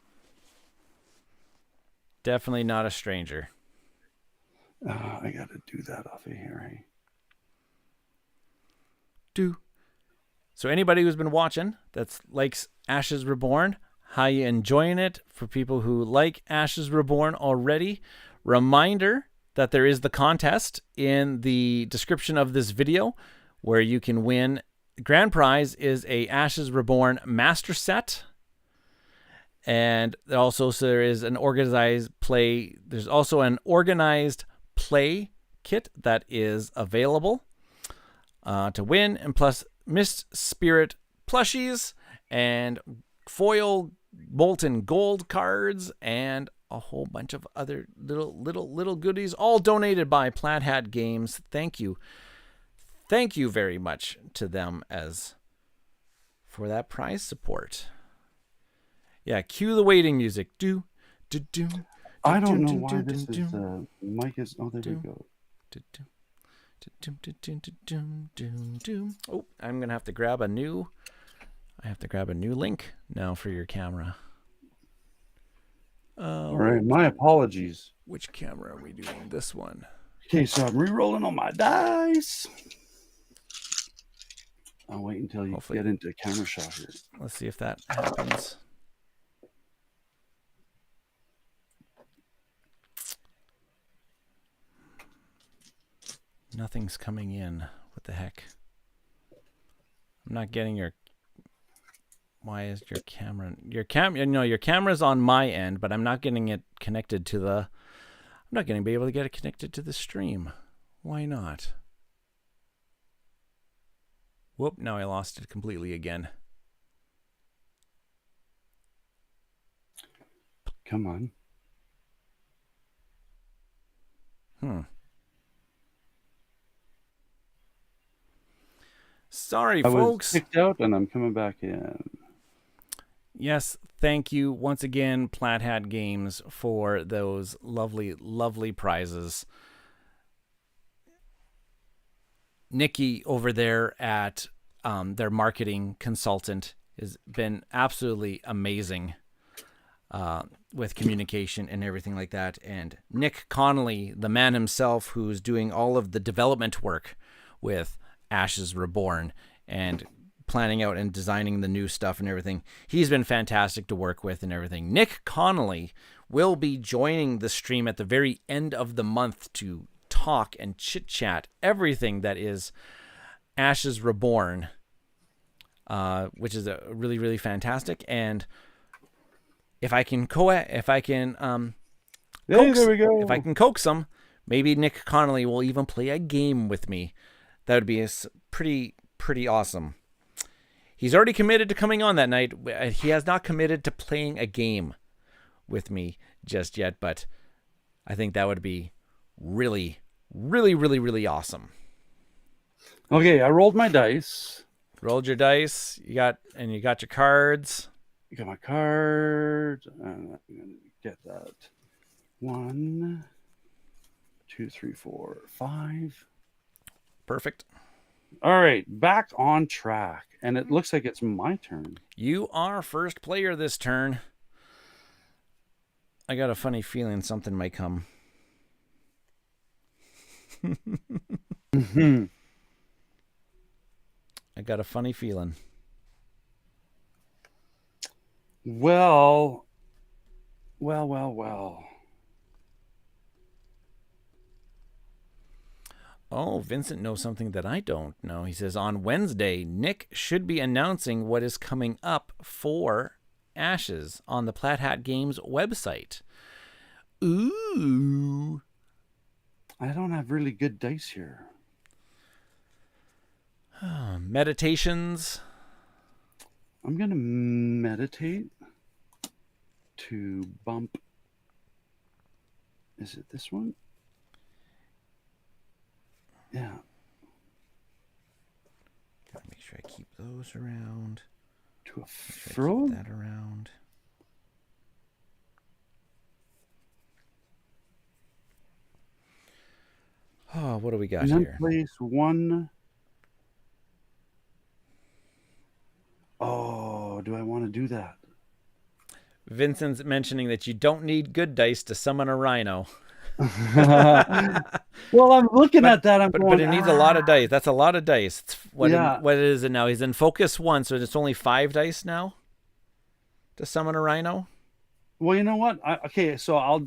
Definitely not a stranger. I got to do that off of here. Eh? So anybody who's been watching that likes Ashes Reborn, how you enjoying it? For people who like Ashes Reborn already, reminder that there is the contest in the description of this video where you can win. Grand prize is a Ashes Reborn master set. And also, so there is an organized play. There's also an organized play kit that is available to win, and plus Mist Spirit plushies and foil molten gold cards and a whole bunch of other little goodies, all donated by Plaid Hat Games. Thank you very much to them as for that prize support. Yeah, cue the waiting music. I don't know why this is mic is. Oh, there we go. Oh, I'm gonna have to grab a new. I have to grab a new link now for your camera. All right, my apologies. Which camera are we doing? This one. Okay, so I'm re-rolling on my dice. I'll wait until you get into camera shot here. Let's see if that happens. Nothing's coming in. What the heck? I'm not getting your. Why is your camera? Your camera's on my end, but I'm not getting it connected to the. I'm not going to be able to get it connected to the stream. Why not? Whoop! Now I lost it completely again. Come on. Sorry, folks. I was kicked out, and I'm coming back in. Yes, thank you once again, Plaid Hat Games, for those lovely, lovely prizes. Nikki over there at their marketing consultant has been absolutely amazing with communication and everything like that. And Nick Connolly, the man himself, who's doing all of the development work with Ashes Reborn and planning out and designing the new stuff and everything. He's been fantastic to work with and everything. Nick Connolly will be joining the stream at the very end of the month to talk and chit-chat everything that is Ashes Reborn, which is a really, really fantastic. And if I can there we go. If I can coax him, maybe Nick Connolly will even play a game with me. That would be pretty awesome. He's already committed to coming on that night. He has not committed to playing a game with me just yet, but I think that would be really, really, really, really awesome. Okay, I rolled my dice. Rolled your dice. You got your cards. You got my card. I'm gonna get that. 1, 2, 3, 4, 5. Perfect. All right, back on track. And it looks like it's my turn. You are first player this turn. I got a funny feeling something might come. I got a funny feeling. Well. Oh, Vincent knows something that I don't know. He says, on Wednesday, Nick should be announcing what is coming up for Ashes on the Plaid Hat Games website. Ooh. I don't have really good dice here. Meditations. I'm going to meditate to bump. Is it this one? Yeah. Gotta make sure I keep those around. To a frog? Keep that around. Oh, what do we got here? Place 1 do I want to do that? Vincent's mentioning that you don't need good dice to summon a rhino. Well, I'm looking at that. But it needs a lot of dice. That's a lot of dice. What is it now? He's in focus 1, so it's only 5 dice now to summon a rhino. Well, you know what? Okay, so I'll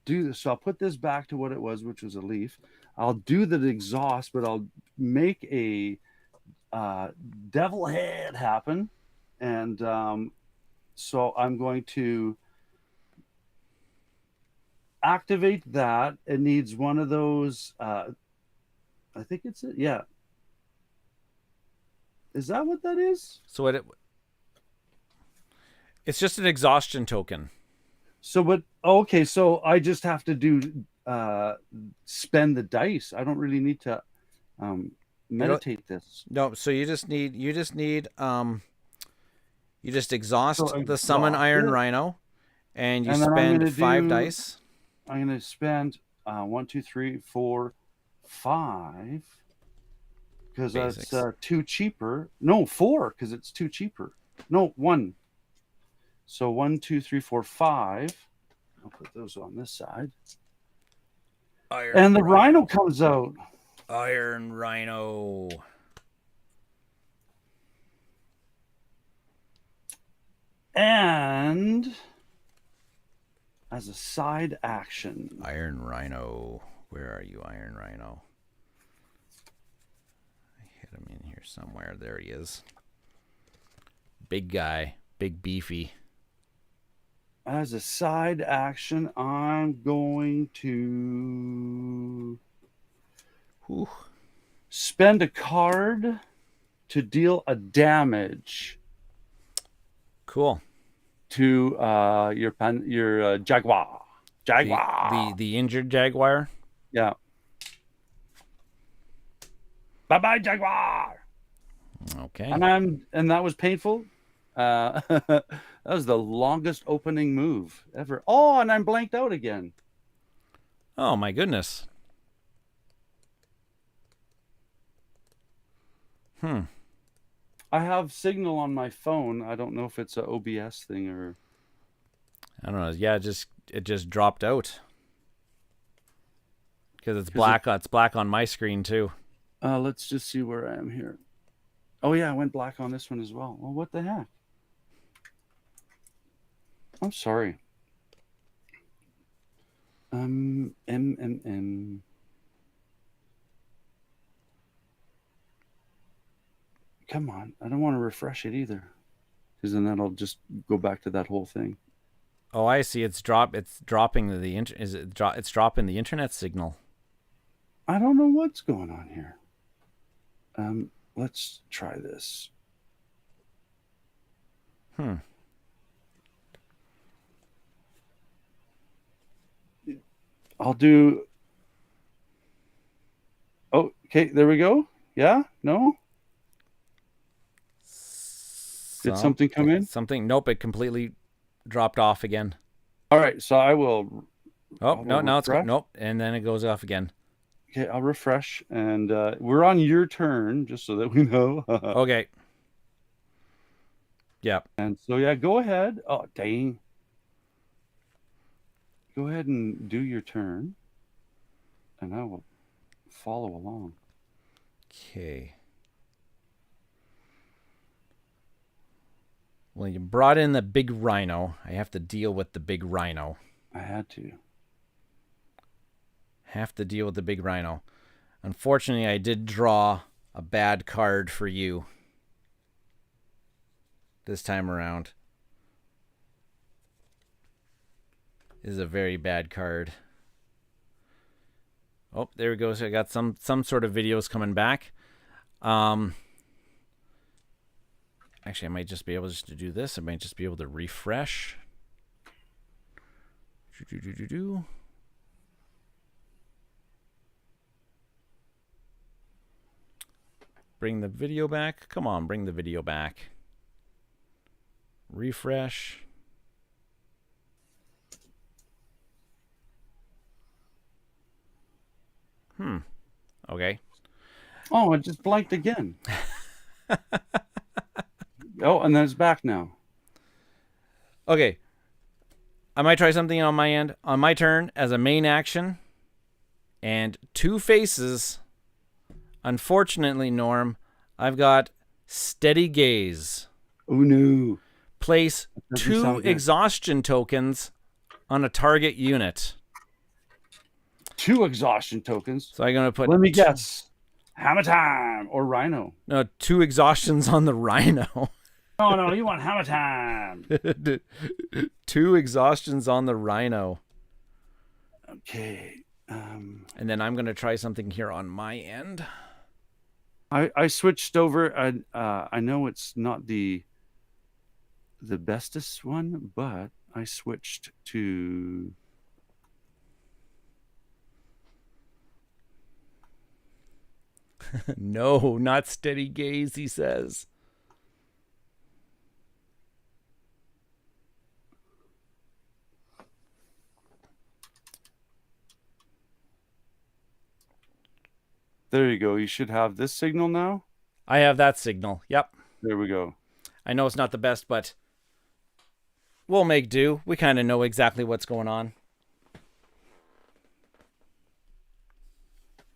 do this. So I'll put this back to what it was, which was a leaf. I'll do the exhaust, but I'll make a devil head happen, and so I'm going to activate that. It needs one of those. I think it's it. Yeah. Is that what that is? So it's just an exhaustion token. So what? Okay, so I just have to do spend the dice. I don't really need to meditate this. No, so you just exhaust the summon Iron Rhino, and you spend 5 dice. I'm going to spend 1, 2, 3, 4, 5 because that's 2 cheaper. No, 4 because it's 2 cheaper. No, 1. So 1, 2, 3, 4, 5. I'll put those on this side. And the Rhino comes out. Iron Rhino. And as a side action, Iron Rhino. Where are you, Iron Rhino? I hit him in here somewhere. There he is. Big guy. Big beefy. As a side action, I'm going to spend a card to deal a damage. Cool. To your Jaguar. The injured Jaguar? Yeah. Bye-bye, Jaguar. Okay. And that was painful. That was the longest opening move ever. Oh, and I'm blanked out again. Oh my goodness. I have signal on my phone. I don't know if it's an OBS thing or. I don't know. Yeah, it just dropped out because it's black. It's black on my screen too. Let's just see where I am here. Oh yeah, I went black on this one as well. Well, what the heck? I'm sorry. Come on, I don't want to refresh it either, because then that'll just go back to that whole thing. Oh, I see. It's dropping it's dropping the internet signal. I don't know what's going on here. Let's try this. I'll do. Oh, okay. There we go. Yeah. No. Did something come in? Something. Nope. It completely dropped off again. All right. So I will. Oh, no. Now it's nope. And then it goes off again. Okay. I'll refresh. And we're on your turn, just so that we know. Okay. Yeah. And so, yeah, go ahead. Oh, dang. Go ahead and do your turn. And I will follow along. Okay. Well, you brought in the big rhino. I have to deal with the big rhino. I had to. Have to deal with the big rhino. Unfortunately, I did draw a bad card for you this time around. This is a very bad card. Oh, there we go. So I got some sort of videos coming back. Actually, I might just be able just to do this. I might just be able to refresh. Bring the video back. Come on, bring the video back. Refresh. Okay. Oh, it just blanked again. Oh, and then it's back now. Okay. I might try something on my end. On my turn, as a main action, and 2 faces. Unfortunately, Norm, I've got Steady Gaze. Oh, no. Place 2 exhaustion tokens on a target unit. 2 exhaustion tokens. So I'm going to put... Let me guess. Hammer time or Rhino. No, 2 exhaustions on the Rhino. No, you want hammer time. 2 exhaustions on the Rhino. Okay. And then I'm going to try something here on my end. I switched over. I know it's not the bestest one, but I switched to... No, not Steady Gaze, he says. There you go. You should have this signal now. I have that signal. Yep. There we go. I know it's not the best, but we'll make do. We kind of know exactly what's going on.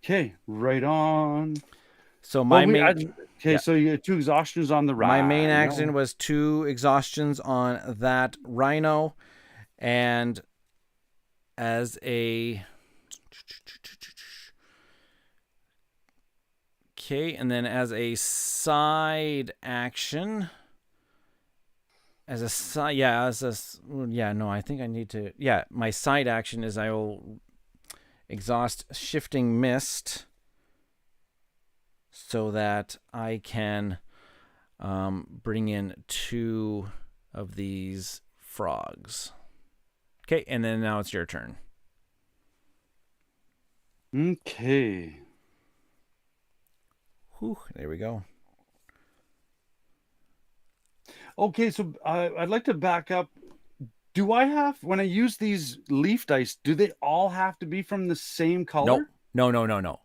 Okay, right on. So my main... Okay, so you had 2 exhaustions on the Rhino. My main action was 2 exhaustions on that Rhino. And as a... Okay, and then as a side action... I think I need to... Yeah, my side action is I will exhaust Shifting Mist so that I can bring in 2 of these frogs. Okay, and then now it's your turn. Okay. Whew, there we go. Okay, so I'd like to back up. Do I have, when I use these leaf dice, do they all have to be from the same color? No.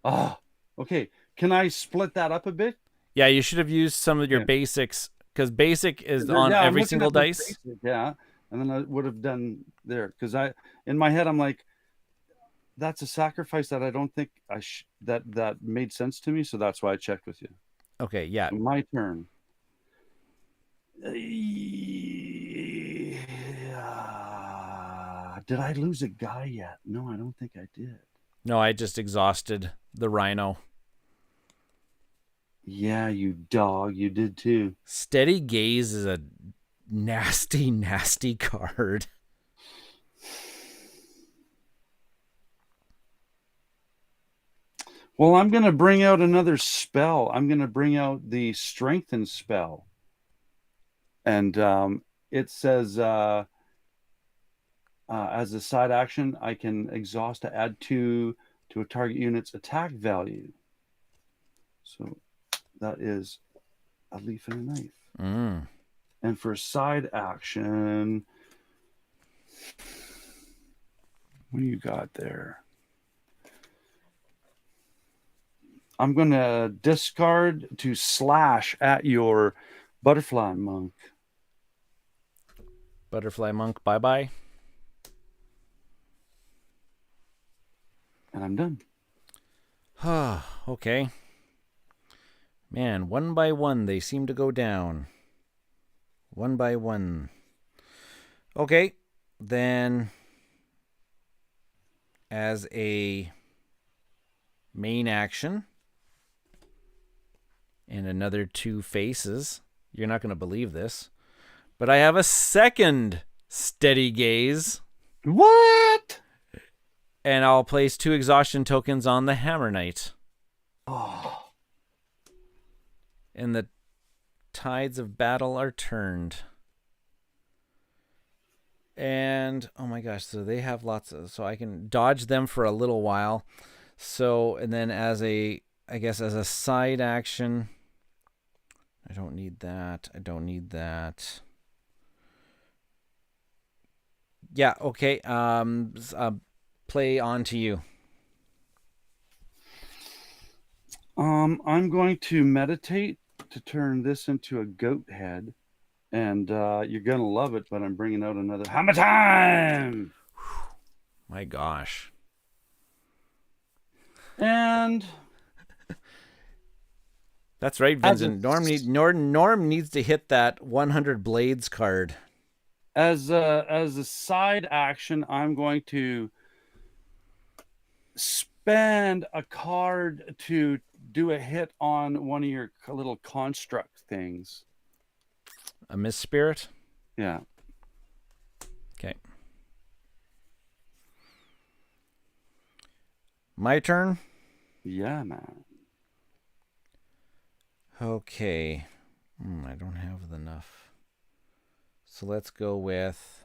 Oh, okay. Can I split that up a bit? Yeah, you should have used some of your basics, because basic is on every single dice. Basic, yeah, and then I would have done there, because in my head I'm like, that's a sacrifice that I don't think that made sense to me, so that's why I checked with you. Okay, yeah. My turn. Did I lose a guy yet? No, I don't think I did. No, I just exhausted the Rhino. Yeah, you dog. You did too. Steady Gaze is a nasty, nasty card. Well, I'm going to bring out another spell. I'm going to bring out the Strengthen spell. And it says, as a side action, I can exhaust to add 2 to a target unit's attack value. So that is a leaf and a knife. And for side action, what do you got there? I'm going to discard to slash at your Butterfly Monk. Butterfly Monk, bye-bye. And I'm done. Okay. Man, one by one, they seem to go down. One by one. Okay, then as a main action and another 2 faces, you're not going to believe this, but I have a second Steady Gaze. What? And I'll place 2 exhaustion tokens on the Hammer Knight. Oh. And the tides of battle are turned. And, oh my gosh, so they have lots of... So I can dodge them for a little while. So, and then as a... I guess as a side action... I don't need that. Yeah, okay. Play on to you. I'm going to meditate have to turn this into a goat head. And you're going to love it, but I'm bringing out another Hammer Time! My gosh. And... That's right, Vincent. Norm needs to hit that 100 Blades card. As a side action, I'm going to spend a card to do a hit on one of your little construct things. A Mist Spirit? Yeah. Okay. My turn? Yeah, man. Okay. I don't have enough. So let's go with...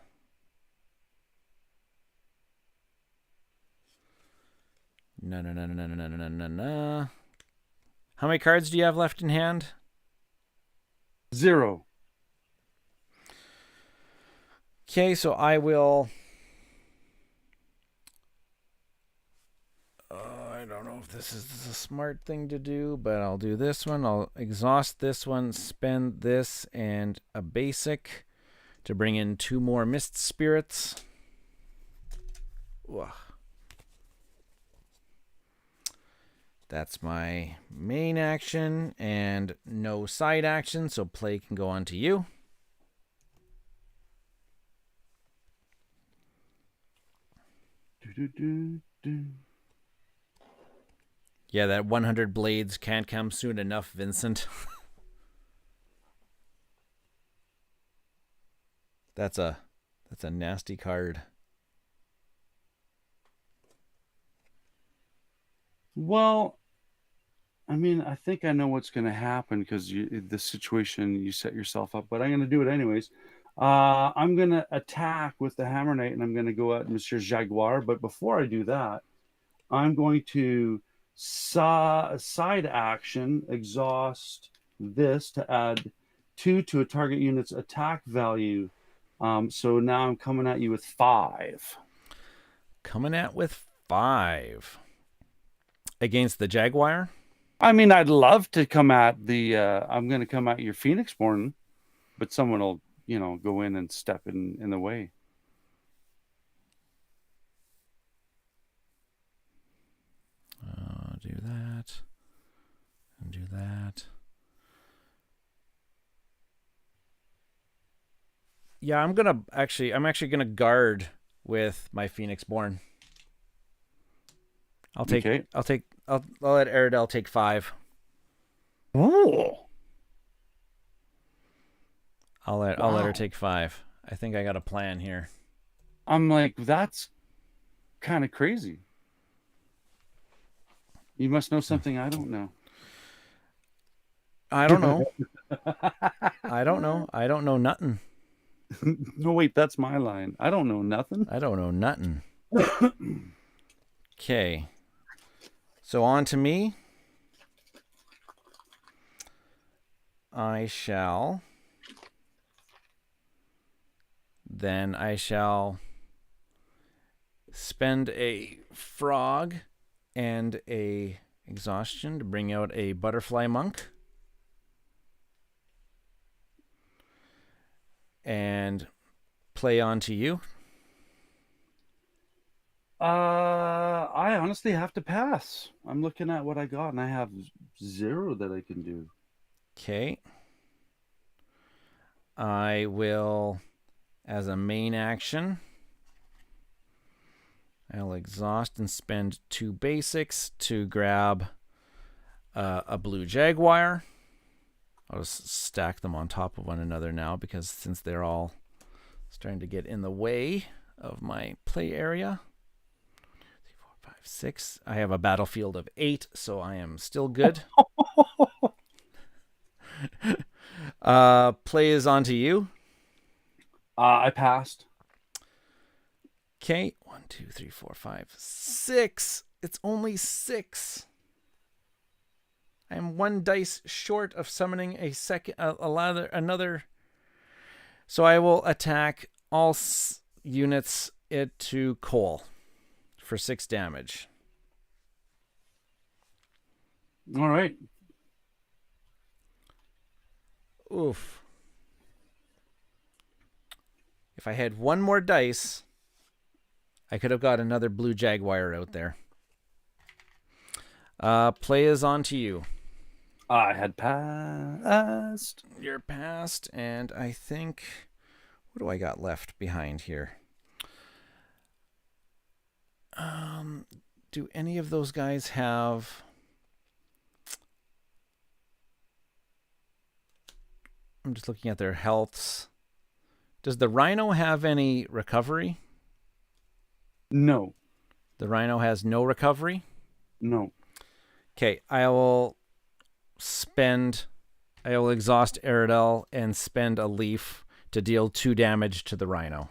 No. How many cards do you have left in hand? 0. Okay, so I will... I don't know if this is a smart thing to do, but I'll do this one. I'll exhaust this one, spend this, and a basic to bring in 2 more Mist Spirits. Ugh. That's my main action and no side action, so play can go on to you. Yeah, that 100 Blades can't come soon enough, Vincent. That's a nasty card. Well, I mean, I think I know what's going to happen because the situation you set yourself up, but I'm going to do it anyways. I'm going to attack with the Hammer Knight, and I'm going to go at Monsieur Jaguar. But before I do that, I'm going to side action exhaust this to add 2 to a target unit's attack value. So now I'm coming at you with 5. Coming at with 5 against the Jaguar. I mean, I'd love to come at the. I'm going to come at your Phoenixborn, but someone will, go in and step in the way. Do that and do that. Yeah, I'm actually gonna guard with my Phoenixborn. I'll let Aradel take 5. Oh. I'll let her take 5. I think I got a plan here. I'm like, that's kind of crazy. You must know something I don't know. I don't know. I don't know nothing. No, wait, that's my line. I don't know nothing. I don't know nothing. Okay. So on to me. I shall spend a frog and a exhaustion to bring out a butterfly monk. And play on to you. I honestly have to pass. I'm looking at what I got, and I have 0 that I can do. Okay. I will, as a main action, I'll exhaust and spend 2 basics to grab a blue Jaguar. I'll just stack them on top of one another now because since they're all starting to get in the way of my play area. 3, 4, 5, 6. I have a battlefield of 8, so I am still good. Play is on to you. I passed. Okay. 1, 2, 3, 4, 5, 6. It's only 6. I am 1 dice short of summoning another. So I will attack all units to Cole for 6 damage. All right. Oof. If I had one more dice, I could have got another blue jaguar out there. Play is on to you. I had passed. You're passed, and I think... What do I got left behind here? Do any of those guys have... I'm just looking at their healths. Does the rhino have any recovery? No. The rhino has no recovery? No. Okay, I will exhaust Aerodel and spend a leaf to deal 2 damage to the rhino.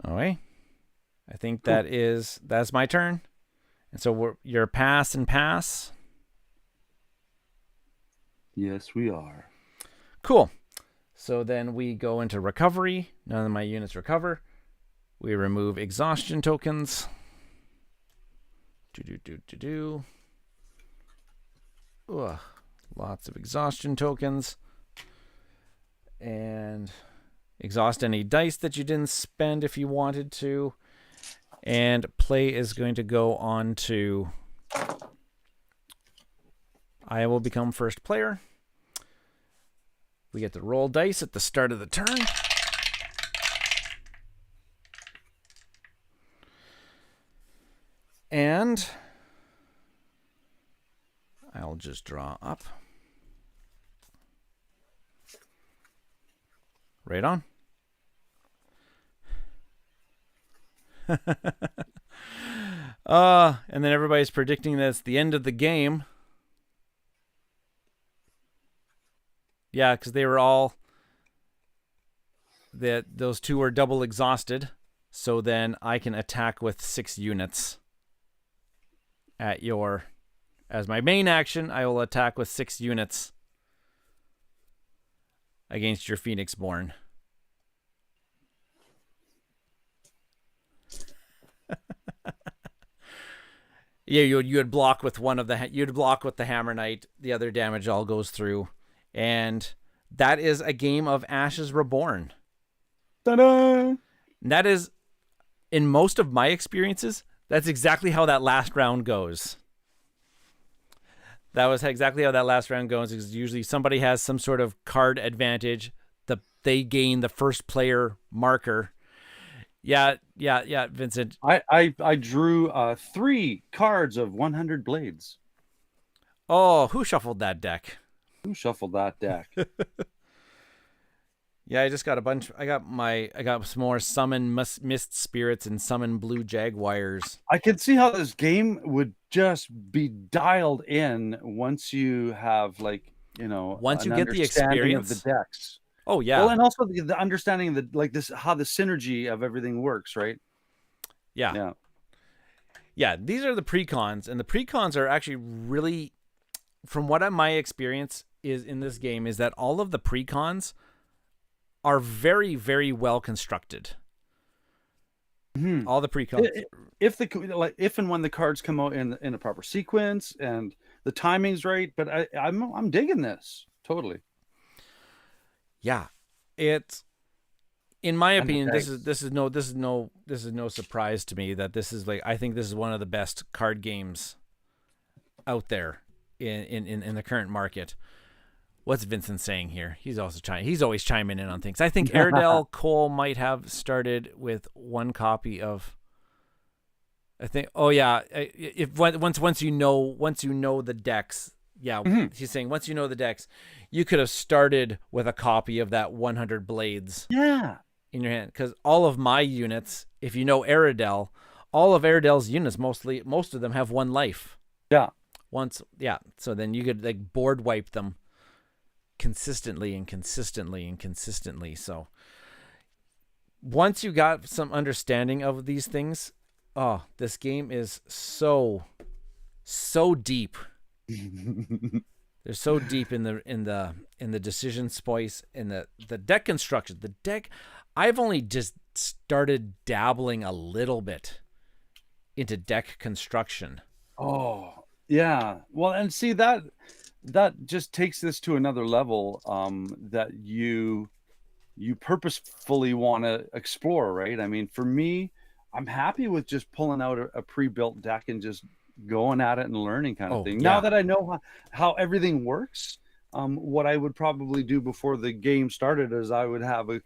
All right. I think that's my turn. And so you're pass and pass. Yes, we are. Cool. So then we go into recovery. None of my units recover. We remove exhaustion tokens. Ugh, lots of exhaustion tokens. And exhaust any dice that you didn't spend if you wanted to. And play is going to go on to... I will become first player. We get to roll dice at the start of the turn. And I'll just draw up. Right on. And then everybody's predicting that it's the end of the game. Yeah, because they were all... those two were double exhausted. So then I can attack with 6 units. As my main action, I will attack with 6 units against your Phoenixborn. Yeah, you would block with you'd block with the Hammer Knight. The other damage all goes through, and that is a game of Ashes Reborn. Ta-da! That is, in most of my experiences, that's exactly how that last round goes. That was exactly how that last round goes. Is usually somebody has some sort of card advantage. They gain the first player marker. Yeah, Vincent. I drew 3 cards of 100 blades. Oh, who shuffled that deck? Who shuffled that deck? Yeah, I just got a bunch. I got some more summon mist spirits and summon blue jaguars. I can see how this game would just be dialed in once you have once you get the experience of the decks. Oh yeah. Well, and also the understanding of how the synergy of everything works, right? Yeah. These are the precons, and the precons are actually really, from what my experience is in this game, is that all of the precons are very, very well constructed. Mm-hmm. All the precons. If and when the cards come out in a proper sequence and the timing's right, but I'm digging this totally. Yeah, it's, in my opinion, this is no surprise to me that this is I think this is one of the best card games out there in the current market. What's Vincent saying here? He's always chiming in on things. I think Aerodel Cole might have started with 1 copy of. I think. Oh yeah, once you know the decks. Yeah, mm-hmm. He's saying once you know the decks, you could have started with a copy of that 100 blades. Yeah. In your hand, because all of my units, if you know Aerodel, all of Aerodel's units, most of them have 1 life. Yeah. So then you could board wipe them consistently. So once you got some understanding of these things, this game is so deep. They're so deep in the decision space, in the deck construction. The deck, I've only just started dabbling a little bit into deck construction. Oh, yeah. Well, and see that just takes this to another level, that you purposefully want to explore, right? I mean, for me, I'm happy with just pulling out a pre-built deck and just going at it and learning kind of Oh, thing. yeah. Now that I know how everything works, what I would probably do before the game started is I would have a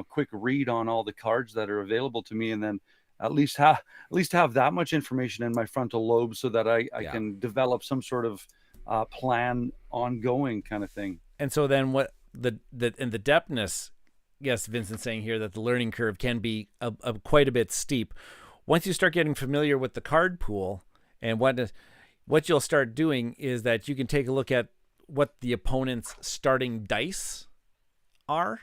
quick read on all the cards that are available to me, and then at least have that much information in my frontal lobe so that I can develop some sort of plan ongoing kind of thing. And so then what the depthness, yes, Vincent's saying here that the learning curve can be quite a bit steep. Once you start getting familiar with the card pool, and what you'll start doing is that you can take a look at what the opponent's starting dice are,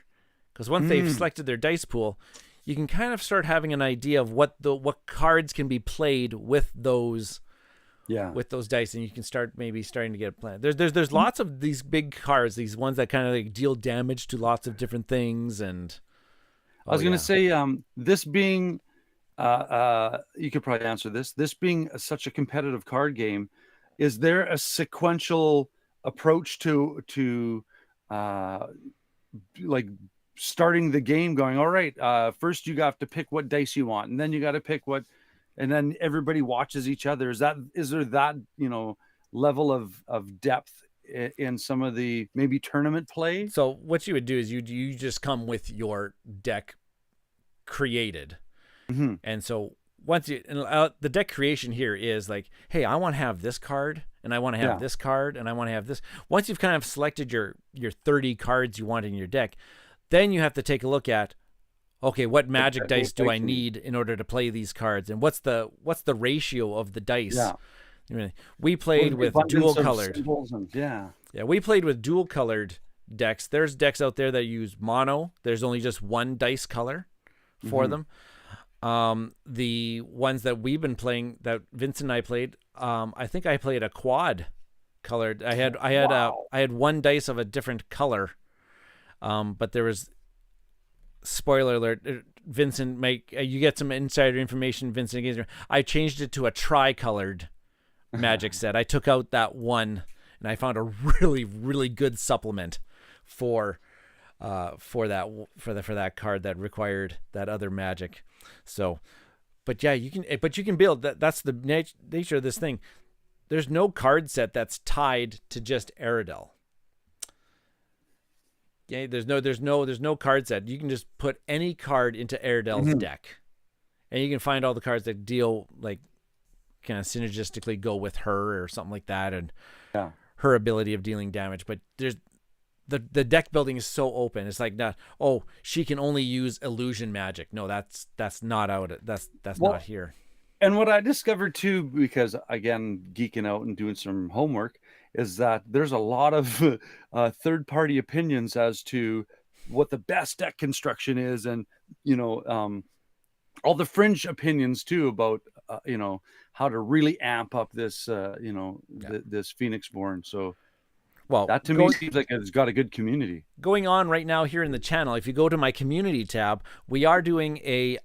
because once they've selected their dice pool, you can kind of start having an idea of what cards can be played with those dice, and you can start starting to get a plan. There's lots of these big cards, these ones that kind of like deal damage to lots of different things. And I was going to say, this being, you could probably answer this. This being such a competitive card game, is there a sequential approach to like starting the game? Going, all right, first you have to pick what dice you want, and then you got to pick what. And then everybody watches each other. Is there that level of depth in some of the maybe tournament play? So what you would do is you just come with your deck created, and so once the deck creation here is like, hey, I want to have this card, and I want to have this card, and I want to have this. Once you've kind of selected your 30 cards you want in your deck, then you have to take a look at, okay, what magic dice do I need in order to play these cards, and what's the ratio of the dice? Yeah. We played with dual colored. We played with dual colored decks. There's decks out there that use mono. There's only just one dice color for them. The ones that we've been playing, that Vincent and I played, I think I played a quad colored. I had one dice of a different color, but there was. Spoiler alert, Vincent, you get some insider information, Vincent. I changed it to a tri-colored magic set. I took out that one, and I found a really, really good supplement for that card that required that other magic. So, but yeah, you can build that. That's the nature of this thing. There's no card set that's tied to just Aradel. Yeah, there's no card set. You can just put any card into Aradel's deck, and you can find all the cards that deal, like, kind of synergistically go with her or something like that, and her ability of dealing damage. But there's the deck building is so open. It's like, not, oh, she can only use illusion magic. No, that's not out. That's not here. And what I discovered too, because again, geeking out and doing some homework, is that there's a lot of third-party opinions as to what the best deck construction is, and all the fringe opinions too about how to really amp up this this Phoenixborn. So, well, that to me seems like it's got a good community going on right now here in the channel. If you go to my community tab, we are doing a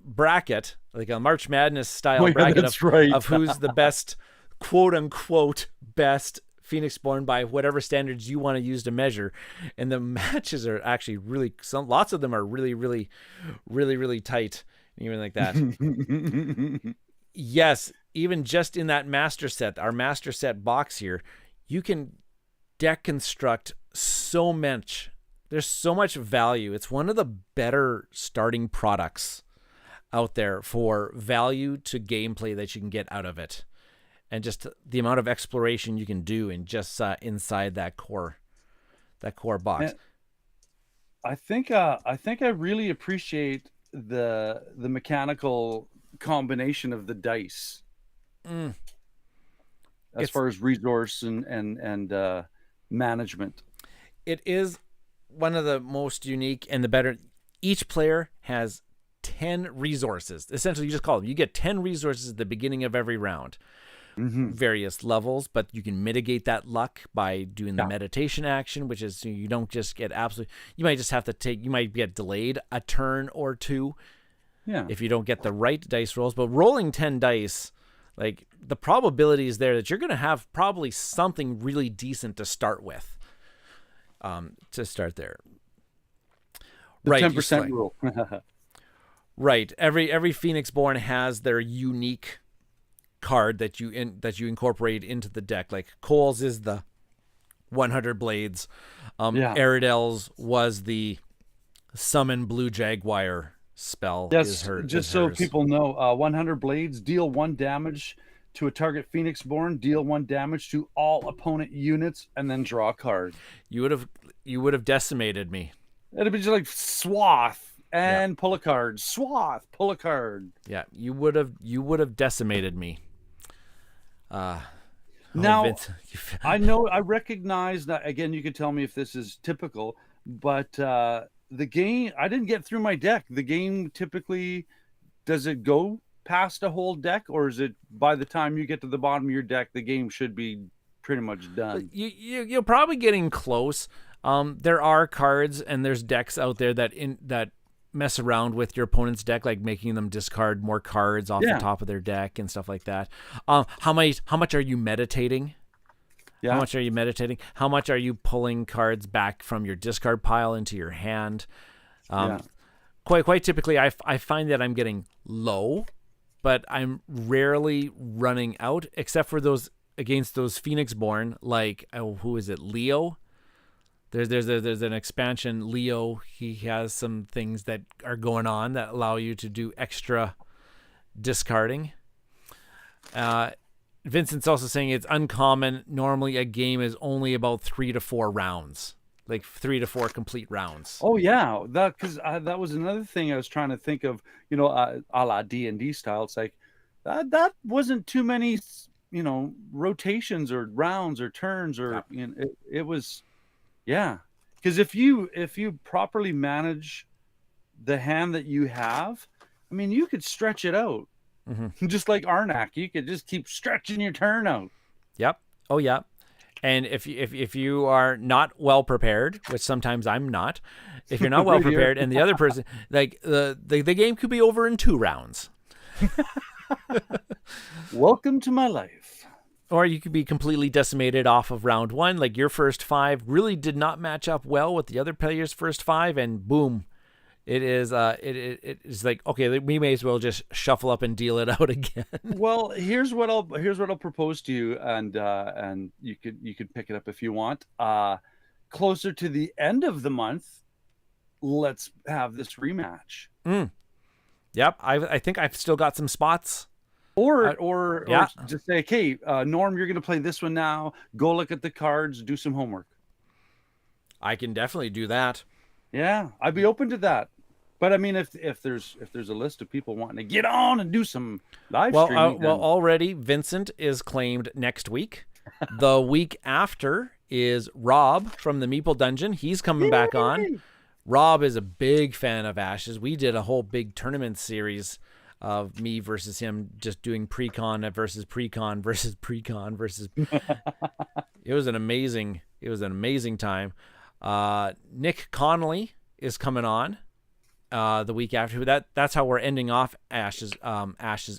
bracket, like a March Madness style bracket of who's the best, quote unquote, best Phoenixborn by whatever standards you want to use to measure. And the matches are actually lots of them are really, really, really, really tight, even like that. Yes, even just in that master set, our master set box here, you can deck construct so much. There's so much value. It's one of the better starting products out there for value to gameplay that you can get out of it, and just the amount of exploration you can do in just inside that core box. And I think I really appreciate the mechanical combination of the dice as far as resource and management. It is one of the most unique and the better. Each player has 10 resources. Essentially, you just call them. You get 10 resources at the beginning of every round. various levels, but you can mitigate that luck by doing the meditation action, which is you don't just get you might just have to you might get delayed a turn or two if you don't get the right dice rolls. But rolling 10 dice, like the probability is there that you're going to have probably something really decent to start with. To start there. The 10% rule. Right. Every Phoenix Born has their unique card that you incorporate into the deck. Like Cole's is the 100 blades. Aridel's was the summon Blue Jaguar spell. Yes, so people know, 100 blades, deal 1 damage to a target Phoenix Born, deal 1 damage to all opponent units, and then draw a card. You would have decimated me. It'd be just like swath and pull a card, swath, pull a card. Yeah, you would have decimated me. Now, I know, I recognize that, again, you can tell me if this is typical, but the game, I didn't get through my deck. The game typically, does it go past a whole deck, or is it by the time you get to the bottom of your deck, the game should be pretty much done? You're probably getting close. There are cards and there's decks out there that mess around with your opponent's deck, like making them discard more cards off the top of their deck and stuff like that. How much are you meditating? How much are you meditating? How much are you pulling cards back from your discard pile into your hand? Quite typically, I find that I'm getting low, but I'm rarely running out, except for those against those Phoenix Born, like who is it, Leo? There's an expansion, Leo. He has some things that are going on that allow you to do extra discarding. Vincent's also saying it's uncommon. Normally a game is only about 3 to 4 rounds, like 3 to 4 complete rounds. Oh yeah, that was another thing I was trying to think of. You know, a la D&D style. It's like that wasn't too many, rotations or rounds or turns or it was. Yeah, because if you properly manage the hand that you have, I mean, you could stretch it out, just like Arnak. You could just keep stretching your turn out. Yep. Oh yeah. And if you are not well prepared, which sometimes I'm not, if you're not well prepared, and the other person, like the game could be over in 2 rounds. Welcome to my life. Or you could be completely decimated off of round 1. Like your first 5 really did not match up well with the other player's first 5, and boom, it is like, okay, we may as well just shuffle up and deal it out again. Well, here's what I'll propose to you, and you could pick it up if you want. Closer to the end of the month, let's have this rematch. Yep, I think I've still got some spots. Or just say, okay, Norm, you're going to play this one now. Go look at the cards, do some homework. I can definitely do that. Yeah, I'd be open to that. But I mean, if there's a list of people wanting to get on and do some live streaming, already Vincent is claimed next week. The week after is Rob from the Meeple Dungeon. He's coming back on. Rob is a big fan of Ashes. We did a whole big tournament series of me versus him, just doing pre-con versus pre-con versus pre-con versus. It was an amazing time. Nick Connolly is coming on the week after. That's how we're ending off Ashes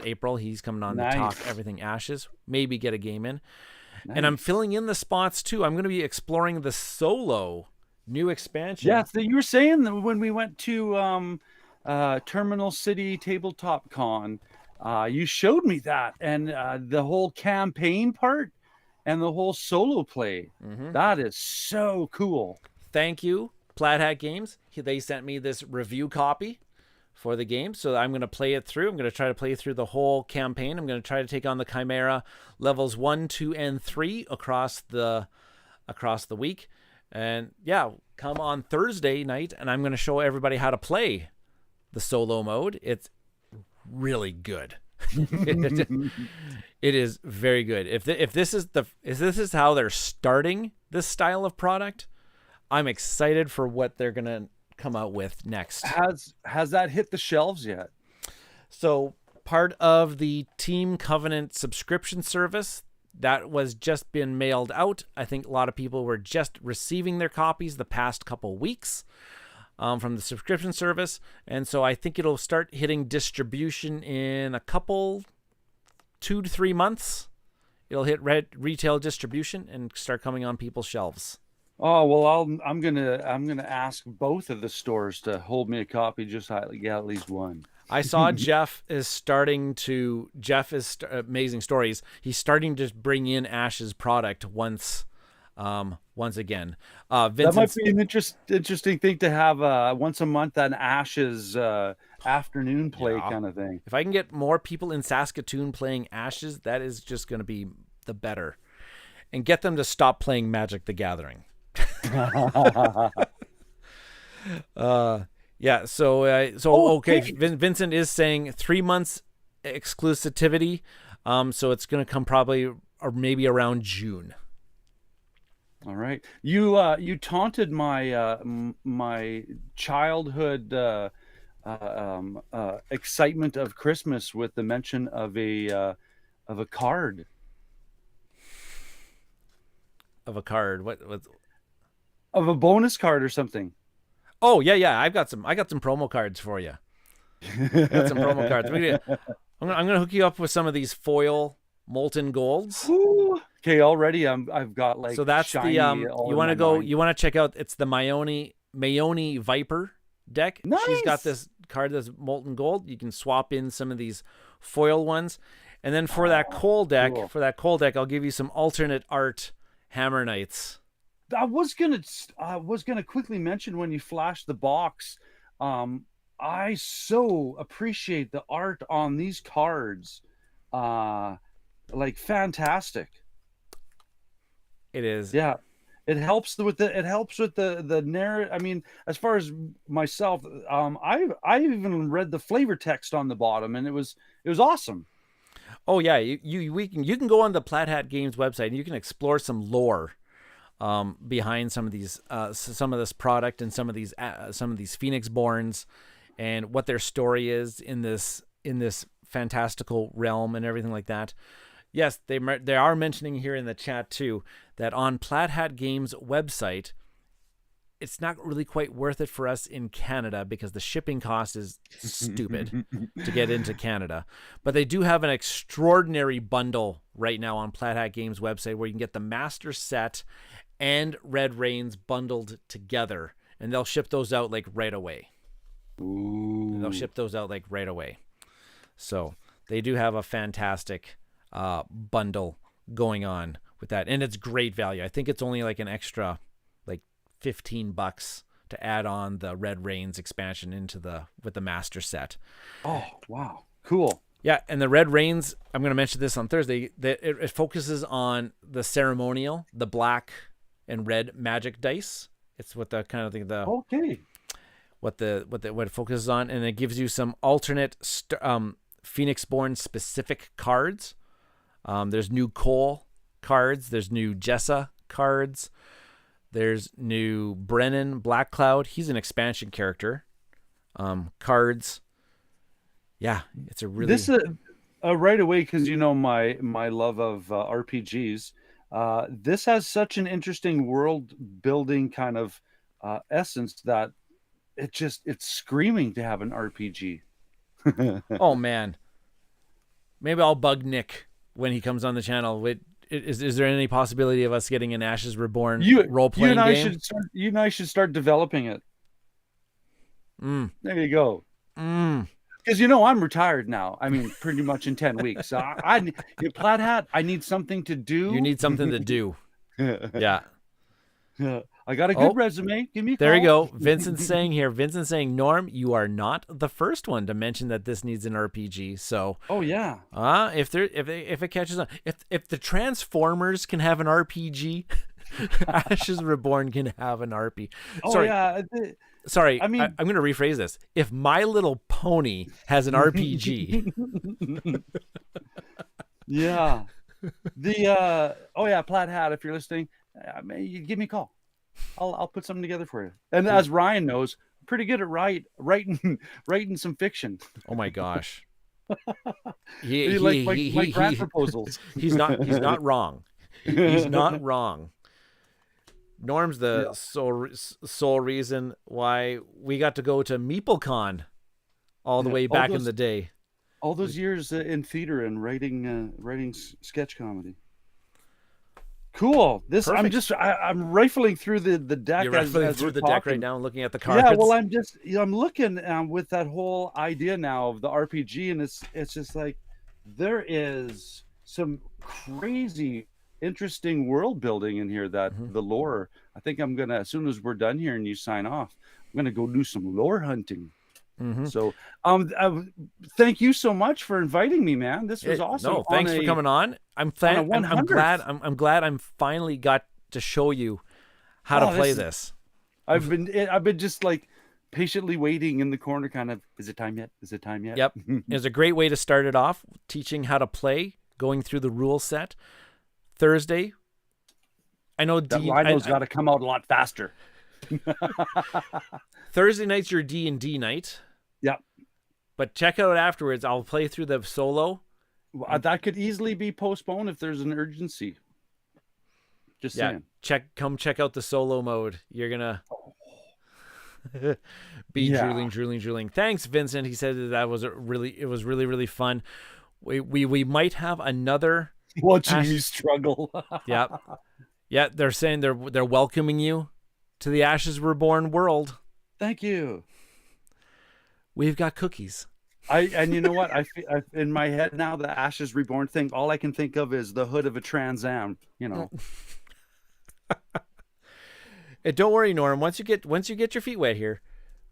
April. He's coming on to talk everything Ashes. Maybe get a game in. Nice. And I'm filling in the spots too. I'm going to be exploring the solo new expansion. Yeah, so you were saying that when we went to Terminal City Tabletop Con, you showed me that, and the whole campaign part and the whole solo play. That is so cool. Thank you, Plaid Hat Games. They sent me this review copy for the game, so I'm going to play it through. I'm going to try to play through the whole campaign. I'm going to try to take on the Chimera levels 1, 2, and 3 across the week. And yeah, come on Thursday night, and I'm going to show everybody how to play the solo mode. It's really good. It is very good. If this is how they're starting this style of product, I'm excited for what they're gonna come out with next. Has that hit the shelves yet? So part of the Team Covenant subscription service that was just been mailed out. I think a lot of people were just receiving their copies the past couple weeks from the subscription service. And so I think it'll start hitting distribution in a couple, 2 to 3 months. It'll hit retail distribution and start coming on people's shelves. Oh, well, I'm gonna ask both of the stores to hold me a copy, just so I get at least one. I saw Jeff is Amazing Stories. He's starting to bring in Ash's product once again. That might be an interesting thing to have once a month, an Ashes afternoon play kind of thing. If I can get more people in Saskatoon playing Ashes, that is just going to be the better. And get them to stop playing Magic the Gathering. Yeah, so okay. Vincent is saying 3 months exclusivity. So it's going to come probably or maybe around June. All right. You taunted my my childhood excitement of Christmas with the mention of a card. Of a card. What? Of a bonus card or something. Oh yeah. I got some promo cards for you. I got some promo cards. I'm gonna hook you up with some of these foil molten golds. Ooh. Okay, already I've got like. So that's the you want to go. Mind. You want to check out. It's the Mayoni Viper deck. Nice. She's got this card that's molten gold. You can swap in some of these foil ones, and then for that cold deck, I'll give you some alternate art Hammer Knights. I was gonna quickly mention when you flashed the box. I so appreciate the art on these cards. Like fantastic. It is. Yeah. It helps with the narrative. I mean, as far as myself, I even read the flavor text on the bottom, and it was awesome. Oh yeah, you can go on the Plaid Hat Games website and you can explore some lore behind some of these some of this product and some of these Phoenix Borns and what their story is in this fantastical realm and everything like that. Yes, they are mentioning here in the chat too that on Plaid Hat Games website, it's not really quite worth it for us in Canada because the shipping cost is stupid to get into Canada. But they do have an extraordinary bundle right now on Plaid Hat Games website where you can get the Master Set and Red Rains bundled together, and they'll ship those out like right away. Ooh. They'll ship those out like right away. So they do have a fantastic bundle going on with that, and it's great value. I think it's only like an extra like $15 to add on the Red Rains expansion with the Master Set. Oh wow, cool. Yeah, and the Red Rains, I'm going to mention this on Thursday, that it focuses on the ceremonial, the black and red magic dice. It's what the kind of thing what it focuses on, and it gives you some alternate Phoenix Born specific cards. There's new Cole cards, there's new Jessa cards, there's new Brennan Black Cloud. He's an expansion character. Cards. Yeah, it's a really right away, because you know my love of RPGs. This has such an interesting world building kind of essence that it's screaming to have an RPG. Oh man, maybe I'll bug Nick when he comes on the channel. Is there any possibility of us getting an Ashes Reborn role-playing game? You and I should start developing it. There you go. Because I'm retired now. I mean, pretty much in 10 weeks. So Plaid Hat, I need something to do. You need something to do. Yeah. I got a good resume. Give me a call. There you go. Vincent's saying, Norm, you are not the first one to mention that this needs an RPG. So, oh yeah. If it catches on, if the Transformers can have an RPG, Ashes Reborn can have an RPG. Sorry. Yeah. Sorry, I mean, I'm going to rephrase this. If My Little Pony has an RPG. Yeah. Plaid Hat, if you're listening, you give me a call. I'll put something together for you. And as Ryan knows, pretty good at writing some fiction. Oh my gosh. You like my grant proposals. He's not wrong. He's not wrong. Norm's the sole reason why we got to go to MeepleCon all the way back in the day. All those years in theater and writing sketch comedy. Cool. Perfect. I'm rifling through the deck. You're rifling through the deck right now and looking at the cards. Yeah, well, I'm looking with that whole idea now of the RPG, and it's just like there is some crazy, interesting world building in here. That the lore. I think I'm gonna, as soon as we're done here and you sign off, I'm gonna go do some lore hunting. So, thank you so much for inviting me, man. This was awesome. No, thanks for coming on. I'm glad I'm finally got to show you how to play this. I've been just like patiently waiting in the corner, kind of, is it time yet? Is it time yet? Yep. It's a great way to start it off, teaching how to play, going through the rule set. Thursday, I know that Rhino's got to come out a lot faster. Thursday night's your D&D night. Yep. But check out afterwards. I'll play through the solo. That could easily be postponed if there's an urgency. Just saying. Come check out the solo mode. You're gonna be drooling. Thanks, Vincent. He said it was really fun. We might have another watching me struggle. Yeah. They're saying they're welcoming you to the Ashes Reborn world. Thank you. We've got cookies. And you know what? I in my head now, the Ashes Reborn thing, all I can think of is the hood of a Trans Am, you know. Don't worry, Norm. Once you get your feet wet here,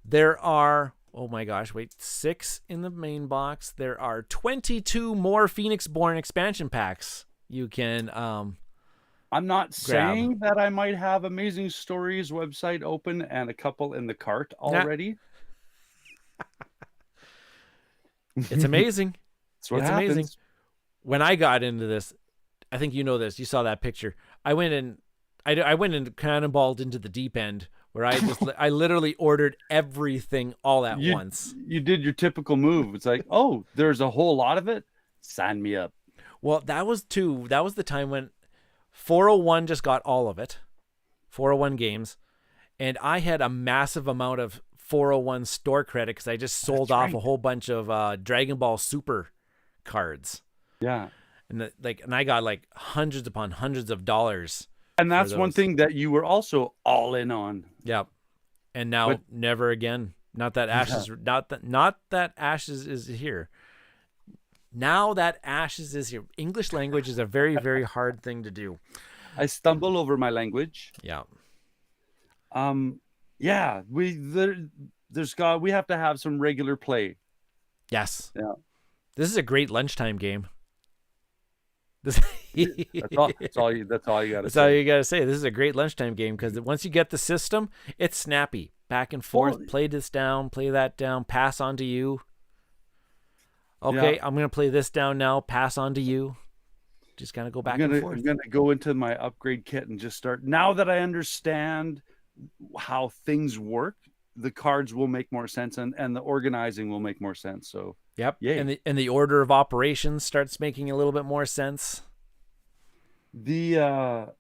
there are, oh my gosh, 6 in the main box. There are 22 more Phoenix-born expansion packs you can I'm not saying that I might have Amazing Stories website open and a couple in the cart already. It's amazing. It's amazing. When I got into this, I think you know this. You saw that picture. I went and cannonballed into the deep end where I literally ordered everything all at once. You did your typical move. It's like, oh, there's a whole lot of it. Sign me up. Well, that was the time when 401 just got all of it. 401 Games. And I had a massive amount of 401 store credit because I just sold off a whole bunch of Dragon Ball Super cards. Yeah. And I got like hundreds upon hundreds of dollars. And that's one thing that you were also all in on. Yep. And now never again. Not that Ashes not that Ashes is here. Now that Ashes is here. English language is a very, very hard thing to do. I stumble over my language. Yeah. Yeah, we have to have some regular play. Yes. Yeah. This is a great lunchtime game. That's all you got to say. That's all you got to say. This is a great lunchtime game because once you get the system, it's snappy. Back and forth. Play this down, play that down, pass on to you. Okay, I'm going to play this down now, pass on to you. Just kind of go back and forth. I'm going to go into my upgrade kit and just start. Now that I understand how things work, the cards will make more sense and the organizing will make more sense. So, yep. Yay. And the order of operations starts making a little bit more sense. The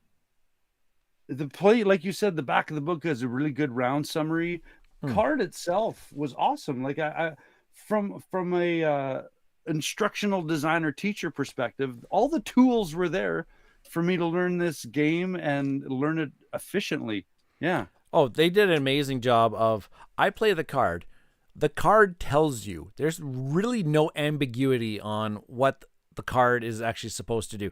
play, like you said, the back of the book has a really good round summary. Card itself was awesome. Like I from a instructional designer teacher perspective, all the tools were there for me to learn this game and learn it efficiently. Yeah. Oh, they did an amazing job of, I play the card. The card tells you. There's really no ambiguity on what the card is actually supposed to do.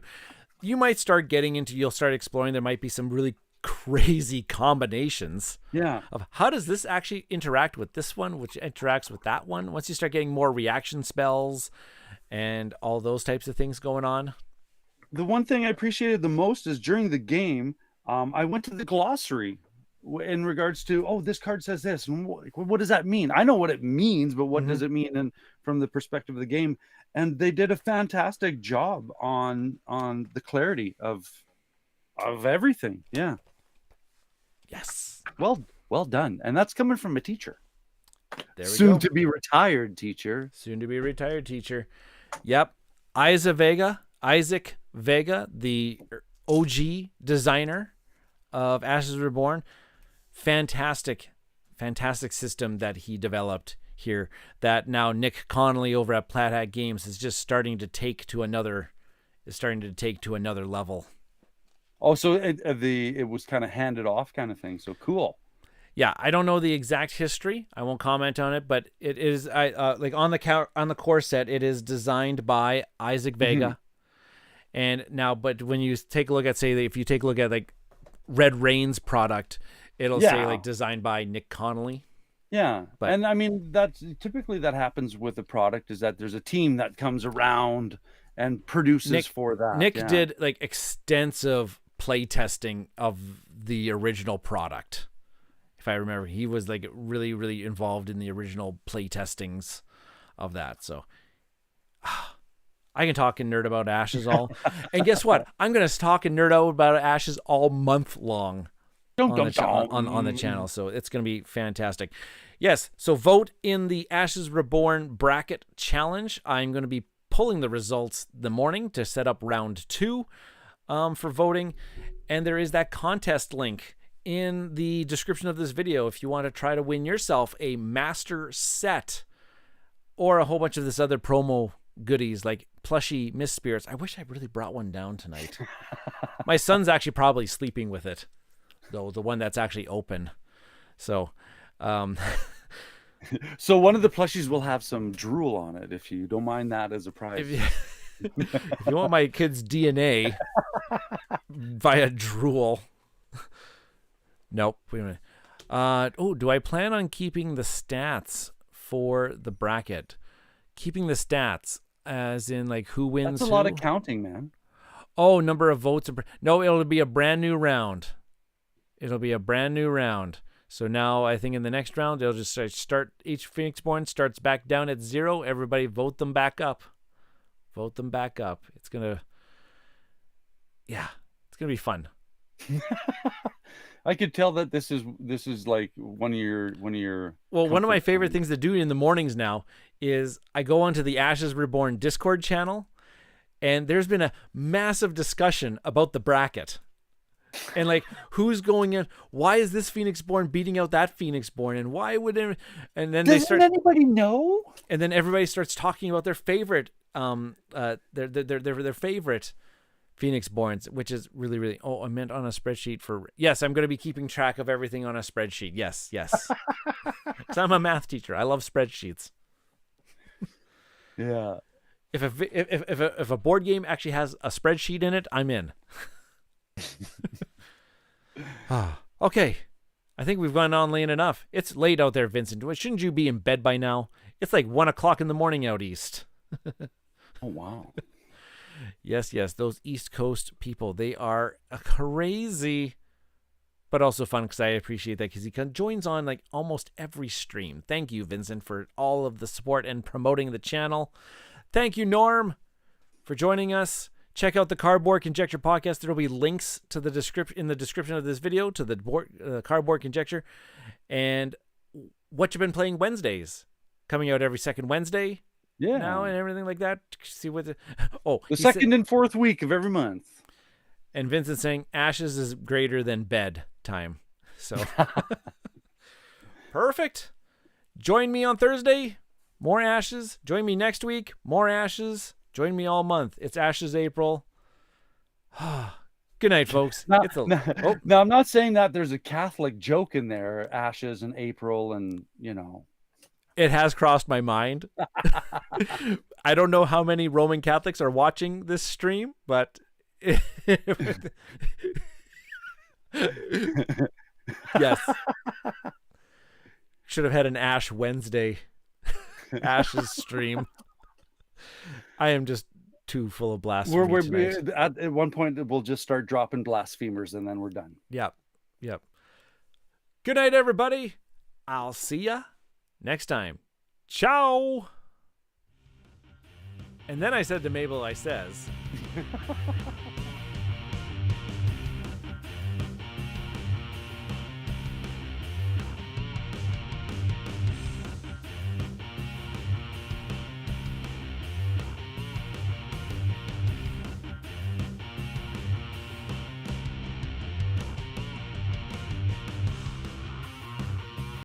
You might start getting into, you'll start exploring. There might be some really crazy combinations. Yeah. Of how does this actually interact with this one, which interacts with that one? Once you start getting more reaction spells and all those types of things going on. The one thing I appreciated the most is during the game, I went to the glossary in regards to, oh, this card says this. And what does that mean? I know what it means, but what does it mean? And from the perspective of the game, and they did a fantastic job on the clarity of everything. Yeah. Yes. Well done. And that's coming from a teacher. There we Soon go. to be retired teacher. Soon to be retired teacher. Yep. Isaac Vega, the OG designer of Ashes Reborn. Fantastic system that he developed here that now Nick Connolly over at Plaid Hat Games is just starting to take to another level. Oh, so it was kind of handed off kind of thing. So cool. Yeah, I don't know the exact history. I won't comment on it, but it is like on the core set, it is designed by Isaac Vega. And now, but when you take a look at, say, if you take a look at like Red Rain's product, it'll say like designed by Nick Connolly. Yeah, and I mean that's typically that happens with a product is that there's a team that comes around and produces for that. Nick did like extensive play testing of the original product. If I remember, he was like really, really involved in the original play testings of that. So I can talk and nerd about Ashes all. And guess what? I'm going to talk and nerd out about Ashes all month long on the channel. So it's going to be fantastic. Yes. So vote in the Ashes Reborn bracket challenge. I'm going to be pulling the results the morning to set up round 2 for voting. And there is that contest link in the description of this video if you want to try to win yourself a master set or a whole bunch of this other promo goodies like plushie Mist Spirits. I wish I really brought one down tonight. My son's actually probably sleeping with it, though, the one that's actually open. So so one of the plushies will have some drool on it if you don't mind that as a prize. If you want my kid's DNA via drool. Nope. Wait a minute. Do I plan on keeping the stats for the bracket? Keeping the stats as in like who wins. That's a lot of counting, man. Oh, number of votes. No, it'll be a brand new round. So now I think in the next round, they'll just start, each Phoenixborn starts back down at 0. Everybody vote them back up. It's going to be fun. I could tell that this is like one of your one of my favorite things to do in the mornings now is I go onto the Ashes Reborn Discord channel, and there's been a massive discussion about the bracket and like who's going in, why is this Phoenixborn beating out that Phoenixborn, and why would it, and then doesn't anybody know? And then everybody starts talking about their favorite their favorite Phoenixborns, which is really, really... Oh, I meant on a spreadsheet for... Yes, I'm going to be keeping track of everything on a spreadsheet. Yes. Because I'm a math teacher. I love spreadsheets. Yeah. If a board game actually has a spreadsheet in it, I'm in. Okay. I think we've gone on late enough. It's late out there, Vincent. Shouldn't you be in bed by now? It's like 1 o'clock in the morning out east. Oh, wow. Yes, those East Coast people, they are crazy, but also fun because I appreciate that because he joins on like almost every stream. Thank you, Vincent, for all of the support and promoting the channel. Thank you, Norm, for joining us. Check out the Cardboard Conjecture podcast. There will be links to the in the description of this video to the Cardboard Conjecture and what you've been playing Wednesdays, coming out every second Wednesday. Yeah. Now and everything like that. See what the second and fourth week of every month. And Vincent saying Ashes is greater than bed time. So perfect. Join me on Thursday. More Ashes. Join me next week. More Ashes. Join me all month. It's Ashes April. Good night, folks. Now, I'm not saying that there's a Catholic joke in there, Ashes and April, and It has crossed my mind. I don't know how many Roman Catholics are watching this stream, but yes. Should have had an Ash Wednesday Ashes stream. I am just too full of blasphemy tonight. At one point, we'll just start dropping blasphemers, and then we're done. Yep. Good night, everybody. I'll see ya next time. Ciao. And then I said to Mabel, I says...